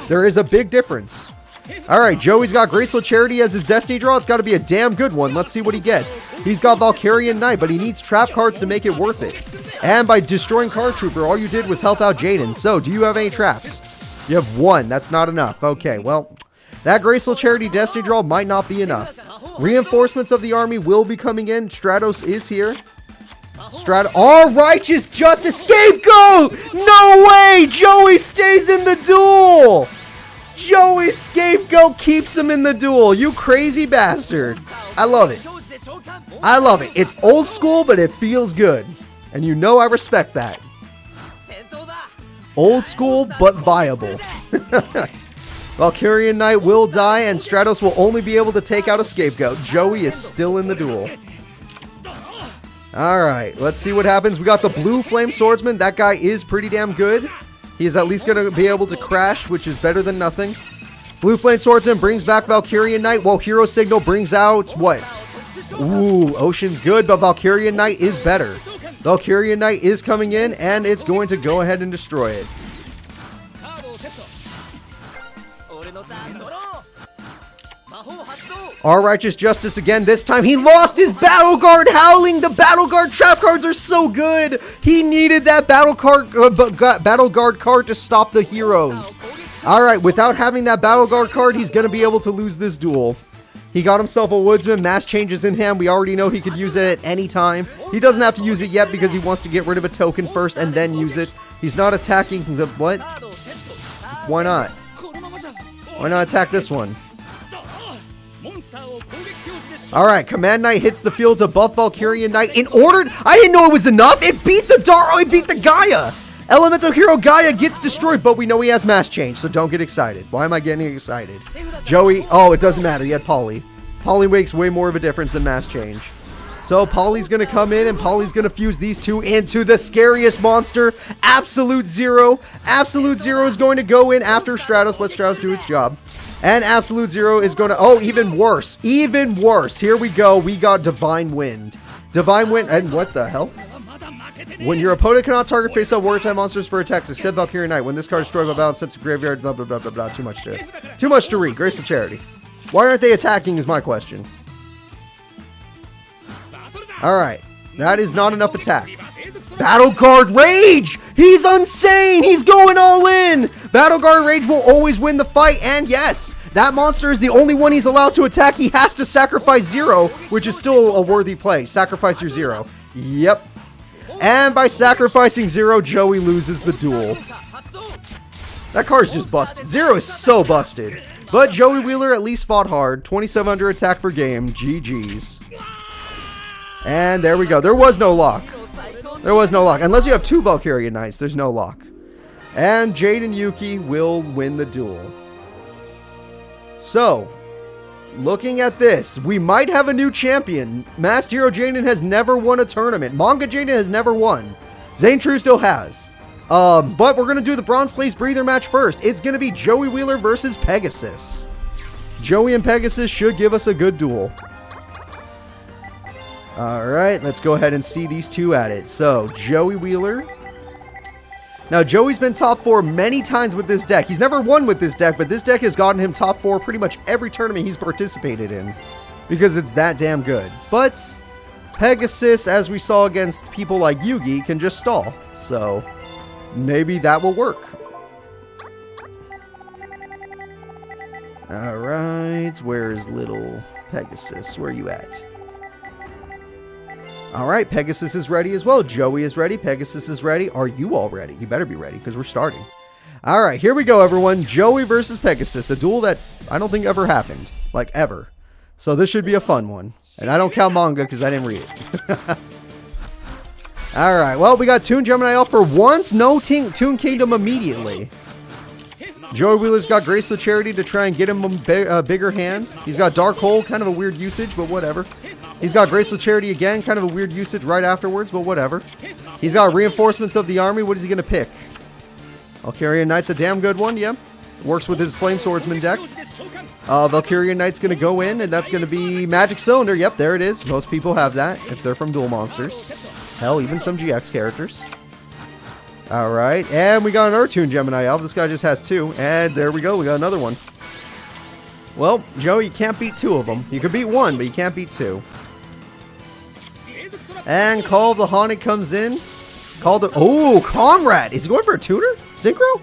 There is a big difference. Alright, Joey's got Graceful Charity as his Destiny draw. It's got to be a damn good one. Let's see what he gets. He's got Valkyrian Knight, but he needs trap cards to make it worth it. And by destroying Card Trooper, all you did was help out Jaden. So, do you have any traps? You have 1. That's not enough. Okay, well, that Graceful Charity Destiny draw might not be enough. Reinforcements of the Army will be coming in. Stratos is here. All Righteous Justice Scapegoat! No way! Joey stays in the duel! Joey Scapegoat keeps him in the duel. You crazy bastard. I love it. I love it. It's old school, but it feels good. And you know I respect that. Old school, but viable. Valkyrian Knight will die, and Stratos will only be able to take out a Scapegoat. Joey is still in the duel. Alright, let's see what happens. We got the blue Flame Swordsman. That guy is pretty damn good. He's at least going to be able to crash, which is better than nothing. Blue Flame Swordsman brings back Valkyrian Knight, while Hero Signal brings out what? Ooh, Ocean's good, but Valkyrian Knight is better. Valkyrian Knight is coming in, and it's going to go ahead and destroy it. Our Righteous Justice again. This time he lost his Battle Guard. Howling, the Battle Guard trap cards are so good. He needed that Battle Guard card to stop the heroes. Alright, without having that Battle Guard card, he's going to be able to lose this duel. He got himself a Woodsman. Mass Changes in hand. We already know he could use it at any time. He doesn't have to use it yet because he wants to get rid of a token first and then use it. He's not attacking the... What? Why not? Why not attack this one? Alright, Command Knight hits the field to buff Valkyrian Knight in order... I didn't know it was enough! It beat the it beat the Gaia! Elemental Hero Gaia gets destroyed, but we know he has mass change, so don't get excited. Why am I getting excited? Joey... Oh, it doesn't matter. He had Poly. Poly makes way more of a difference than mass change. So Poly's going to come in, and Poly's going to fuse these two into the scariest monster, Absolute Zero. Absolute Zero is going to go in after Stratos. Let Stratos do its job. And Absolute Zero is going to... Oh, even worse. Even worse. Here we go. We got Divine Wind. Divine Wind... And what the hell? When your opponent cannot target face-up warrior type monsters for attacks, except Valkyrie Knight. When this card is destroyed by balance, sent to graveyard, blah, blah, blah, blah, blah. Too much to read. Grace of Charity. Why aren't they attacking is my question. Alright. That is not enough attack. Battle Guard Rage! He's insane! He's going all in! Battle Guard Rage will always win the fight, and yes, that monster is the only one he's allowed to attack. He has to sacrifice 0, which is still a worthy play. Sacrifice your 0. Yep. And by sacrificing 0, Joey loses the duel. That card's just busted. 0 is so busted. But Joey Wheeler at least fought hard. 2700 attack per game. GG's. And there we go. There was no lock. There was no lock. Unless you have 2 Valkyrian Knights, there's no lock. And Jaden and Yuki will win the duel. So, looking at this, we might have a new champion. Masked Hero Jaden has never won a tournament. Manga Jaden has never won. Zane Truesdale has. But we're going to do the Bronze Place Breather match first. It's going to be Joey Wheeler versus Pegasus. Joey and Pegasus should give us a good duel. Alright, let's go ahead and see these two at it. So, Joey Wheeler. Now, Joey's been top 4 many times with this deck. He's never won with this deck, but this deck has gotten him top 4 pretty much every tournament he's participated in. Because it's that damn good. But, Pegasus, as we saw against people like Yugi, can just stall. So, maybe that will work. Alright, where's little Pegasus? Where are you at? Alright, Pegasus is ready as well. Joey is ready. Pegasus is ready. Are you all ready? You better be ready, because we're starting. Alright, here we go, everyone. Joey versus Pegasus. A duel that I don't think ever happened. Like, ever. So this should be a fun one. And I don't count manga, because I didn't read it. Alright, well, we got Toon Gemini off for once. No Toon Kingdom immediately. Joey Wheeler's got Graceful Charity to try and get him a bigger hand. He's got Dark Hole, kind of a weird usage, but whatever. He's got Graceful Charity again, kind of a weird usage right afterwards, but whatever. He's got Reinforcements of the Army. What is he going to pick? Valkyrian Knight's a damn good one, yeah. Works with his Flame Swordsman deck. Valkyrian Knight's going to go in, and that's going to be Magic Cylinder. Yep, there it is. Most people have that if they're from Duel Monsters. Hell, even some GX characters. Alright, and we got another Toon Gemini Elf. This guy just has 2, and there we go. We got another one. Well, Joe, you can't beat 2 of them. You can beat 1, but you can't beat 2. And Call of the Haunted comes in. Oh, Comrade! Is he going for a tuner? Synchro?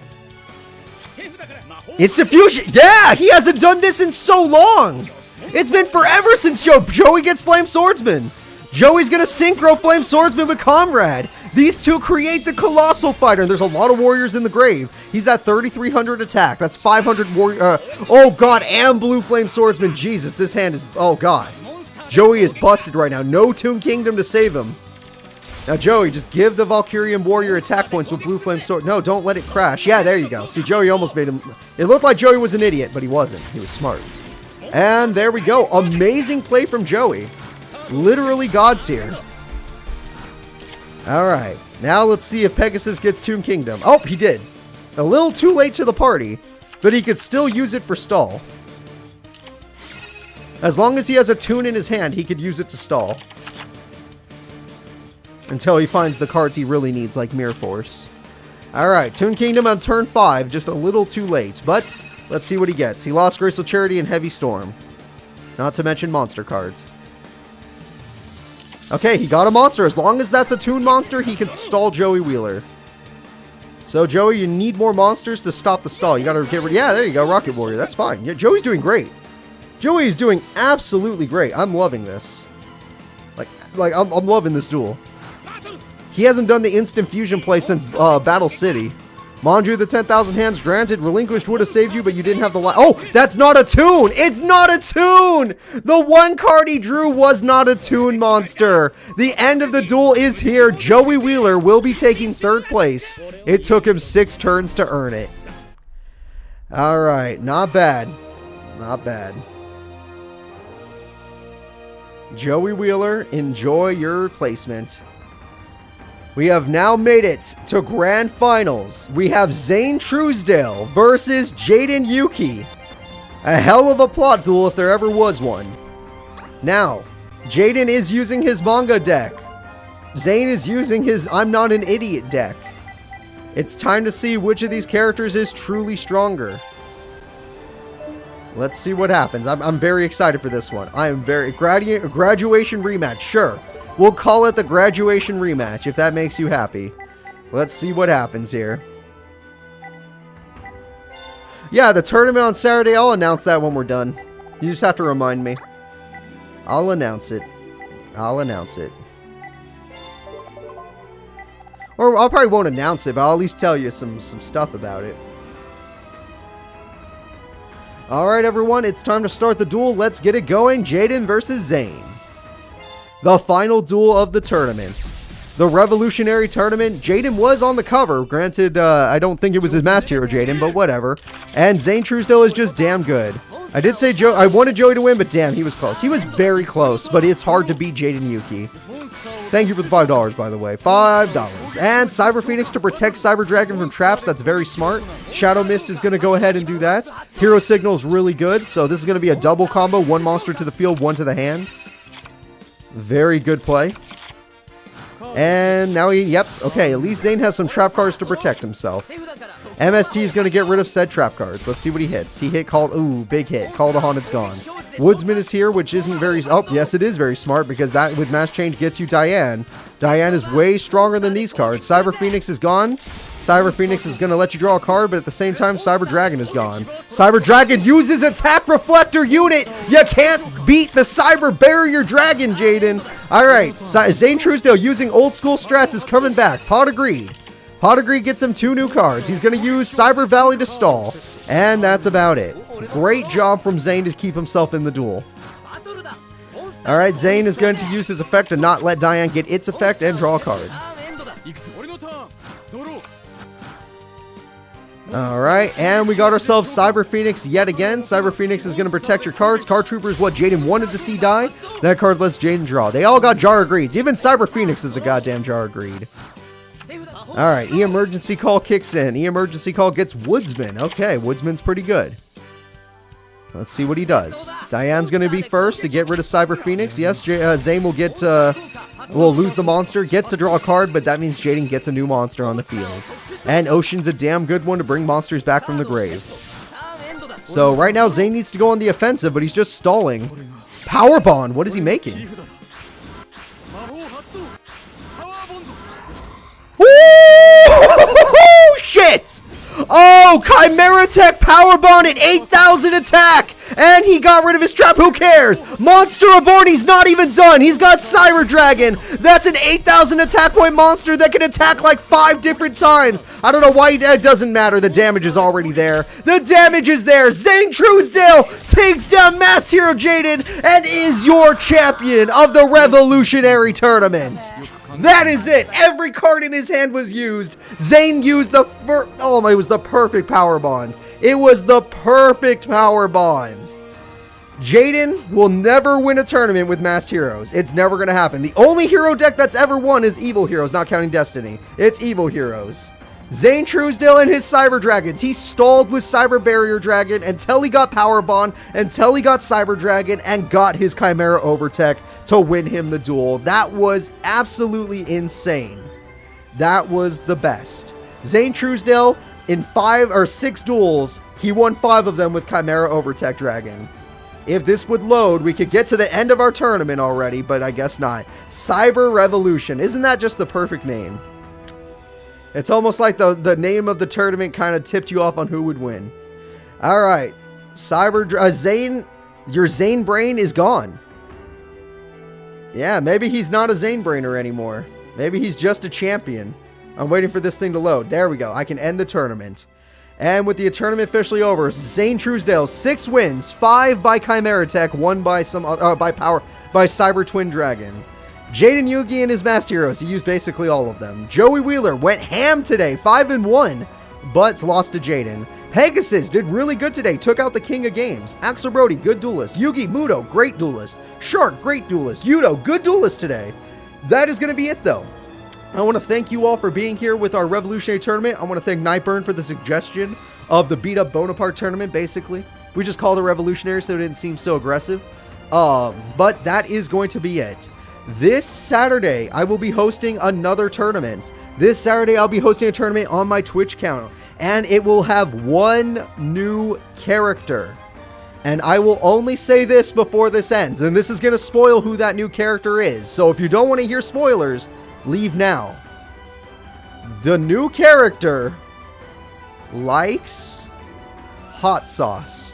It's Diffusion! Yeah! He hasn't done this in so long! It's been forever since Joey gets Flame Swordsman! Joey's gonna Synchro Flame Swordsman with Comrade! These two create the Colossal Fighter, and there's a lot of warriors in the grave. He's at 3,300 attack. That's 500 warrior... oh, God, and Blue Flame Swordsman. Jesus, this hand is... Oh, God. Joey is busted right now. No Toon Kingdom to save him. Now, Joey, just give the Valkyrian Warrior attack points with Blue Flame Sword. No, don't let it crash. Yeah, there you go. See, Joey almost made him... It looked like Joey was an idiot, but he wasn't. He was smart. And there we go. Amazing play from Joey. Literally God's here. Alright. Now let's see if Pegasus gets Toon Kingdom. Oh, he did. A little too late to the party, but he could still use it for stall. As long as he has a Toon in his hand, he could use it to stall. Until he finds the cards he really needs, like Mirror Force. Alright, Toon Kingdom on turn 5. Just a little too late, but let's see what he gets. He lost Graceful Charity and Heavy Storm. Not to mention monster cards. Okay, he got a monster. As long as that's a Toon monster, he can stall Joey Wheeler. So, Joey, you need more monsters to stop the stall. You gotta get rid... Yeah, there you go, Rocket Warrior. That's fine. Yeah, Joey's doing great. Joey's doing absolutely great. I'm loving this. Like I'm loving this duel. He hasn't done the instant fusion play since Battle City. Manju, the 10,000 hands granted. Relinquished would have saved you, but you didn't have the life. Oh, that's not a tune. It's not a tune. The one card he drew was not a tune monster. The end of the duel is here. Joey Wheeler will be taking 3rd place. It took him 6 turns to earn it. All right. Not bad. Not bad. Joey Wheeler, enjoy your placement. We have now made it to Grand Finals. We have Zane Truesdale versus Jaden Yuki. A hell of a plot duel if there ever was one. Now, Jaden is using his manga deck. Zane is using his I'm Not an Idiot deck. It's time to see which of these characters is truly stronger. Let's see what happens. I'm very excited for this one. I am very... graduation rematch, sure. We'll call it the graduation rematch, if that makes you happy. Let's see what happens here. Yeah, the tournament on Saturday, I'll announce that when we're done. You just have to remind me. I'll announce it. I'll announce it. Or I probably won't announce it, but I'll at least tell you some stuff about it. Alright everyone, it's time to start the duel. Let's get it going. Jaden versus Zane. The final duel of the tournament. The Revolutionary Tournament. Jaden was on the cover. Granted, I don't think it was his Masked Hero Jaden, but whatever. And Zane Truesdale is just damn good. I did say I wanted Joey to win, but damn, he was close. He was very close, but it's hard to beat Jaden Yuki. Thank you for the $5, by the way. $5. And Cyber Phoenix to protect Cyber Dragon from traps. That's very smart. Shadow Mist is going to go ahead and do that. Hero Signal is really good. So this is going to be a double combo. 1 monster to the field, 1 to the hand. Very good play. And now yep. Okay, at least Zane has some trap cards to protect himself. MST is going to get rid of said trap cards. Let's see what he hits. He hit Call... Ooh, big hit. Call the Haunted's gone. Woodsman is here, which isn't very... Oh, yes, it is very smart, because that with Mass Change gets you Diane. Diane is way stronger than these cards. Cyber Phoenix is gone. Cyber Phoenix is going to let you draw a card, but at the same time, Cyber Dragon is gone. Cyber Dragon uses Attack Reflector Unit! You can't beat the Cyber Barrier Dragon, Jaden! Alright, Zane Truesdale using old school strats is coming back. Pot of Greed. Pot of Greed gets him 2 new cards. He's going to use Cyber Valley to stall. And that's about it. Great job from Zane to keep himself in the duel. Alright, Zane is going to use his effect to not let Diane get its effect and draw a card. Alright, and we got ourselves Cyber Phoenix yet again. Cyber Phoenix is going to protect your cards. Card Trooper is what Jaden wanted to see die. That card lets Jaden draw. They all got Jar of Greeds. Even Cyber Phoenix is a goddamn Jar of Greed. Alright, E-Emergency Call kicks in. E-Emergency Call gets Woodsman. Okay, Woodsman's pretty good. Let's see what he does. Diane's going to be first to get rid of Cyber Phoenix. Yes, Zane will get... will lose the monster, gets to draw a card, but that means Jaden gets a new monster on the field. And Ocean's a damn good one to bring monsters back from the grave. So right now Zane needs to go on the offensive, but he's just stalling. Power Bond, what is he making? Woo! Shit! Oh, Chimera Tech Power Bond at 8,000 attack! And he got rid of his trap. Who cares? Monster Reborn, he's not even done. He's got Cyber Dragon. That's an 8,000 attack point monster that can attack like 5 different times. I don't know why it doesn't matter. The damage is already there. The damage is there. Zane Truesdale takes down Masked Hero Jaden and is your champion of the Revolutionary Tournament. That is it. Every card in his hand was used. Zane used the it was the perfect power bond. It was the perfect power bond. Jaden will never win a tournament with Masked Heroes. It's never going to happen. The only hero deck that's ever won is Evil Heroes, not counting Destiny. It's Evil Heroes. Zane Truesdale and his Cyber Dragons. He stalled with Cyber Barrier Dragon until he got Power Bond, until he got Cyber Dragon, and got his Chimera Overtech to win him the duel. That was absolutely insane. That was the best. Zane Truesdale, in 5 or 6 duels, he won 5 of them with Chimera Overtech Dragon. If this would load, we could get to the end of our tournament already, but I guess not. Cyber Revolution. Isn't that just the perfect name? It's almost like the name of the tournament kind of tipped you off on who would win. All right. Zane, your Zane brain is gone. Yeah, maybe he's not a Zane brainer anymore. Maybe he's just a champion. I'm waiting for this thing to load. There we go. I can end the tournament. And with the tournament officially over, Zane Truesdale, 6 wins, 5 by Chimera Tech, 1 by by Cyber Twin Dragon. Jaden Yugi and his Master Heroes, he used basically all of them. Joey Wheeler went ham today, 5-1, but lost to Jaden. Pegasus did really good today, took out the king of games. Axel Brody, good duelist. Yugi, Muto, great duelist. Shark, great duelist. Yuto, good duelist today. That is going to be it though. I want to thank you all for being here with our Revolutionary Tournament. I want to thank Nightburn for the suggestion of the beat up Bonaparte tournament, basically. We just called it Revolutionary so it didn't seem so aggressive. But that is going to be it. This Saturday, I will be hosting another tournament. This Saturday, I'll be hosting a tournament on my Twitch channel. And it will have 1 new character. And I will only say this before this ends. And this is going to spoil who that new character is. So if you don't want to hear spoilers, leave now. The new character likes hot sauce.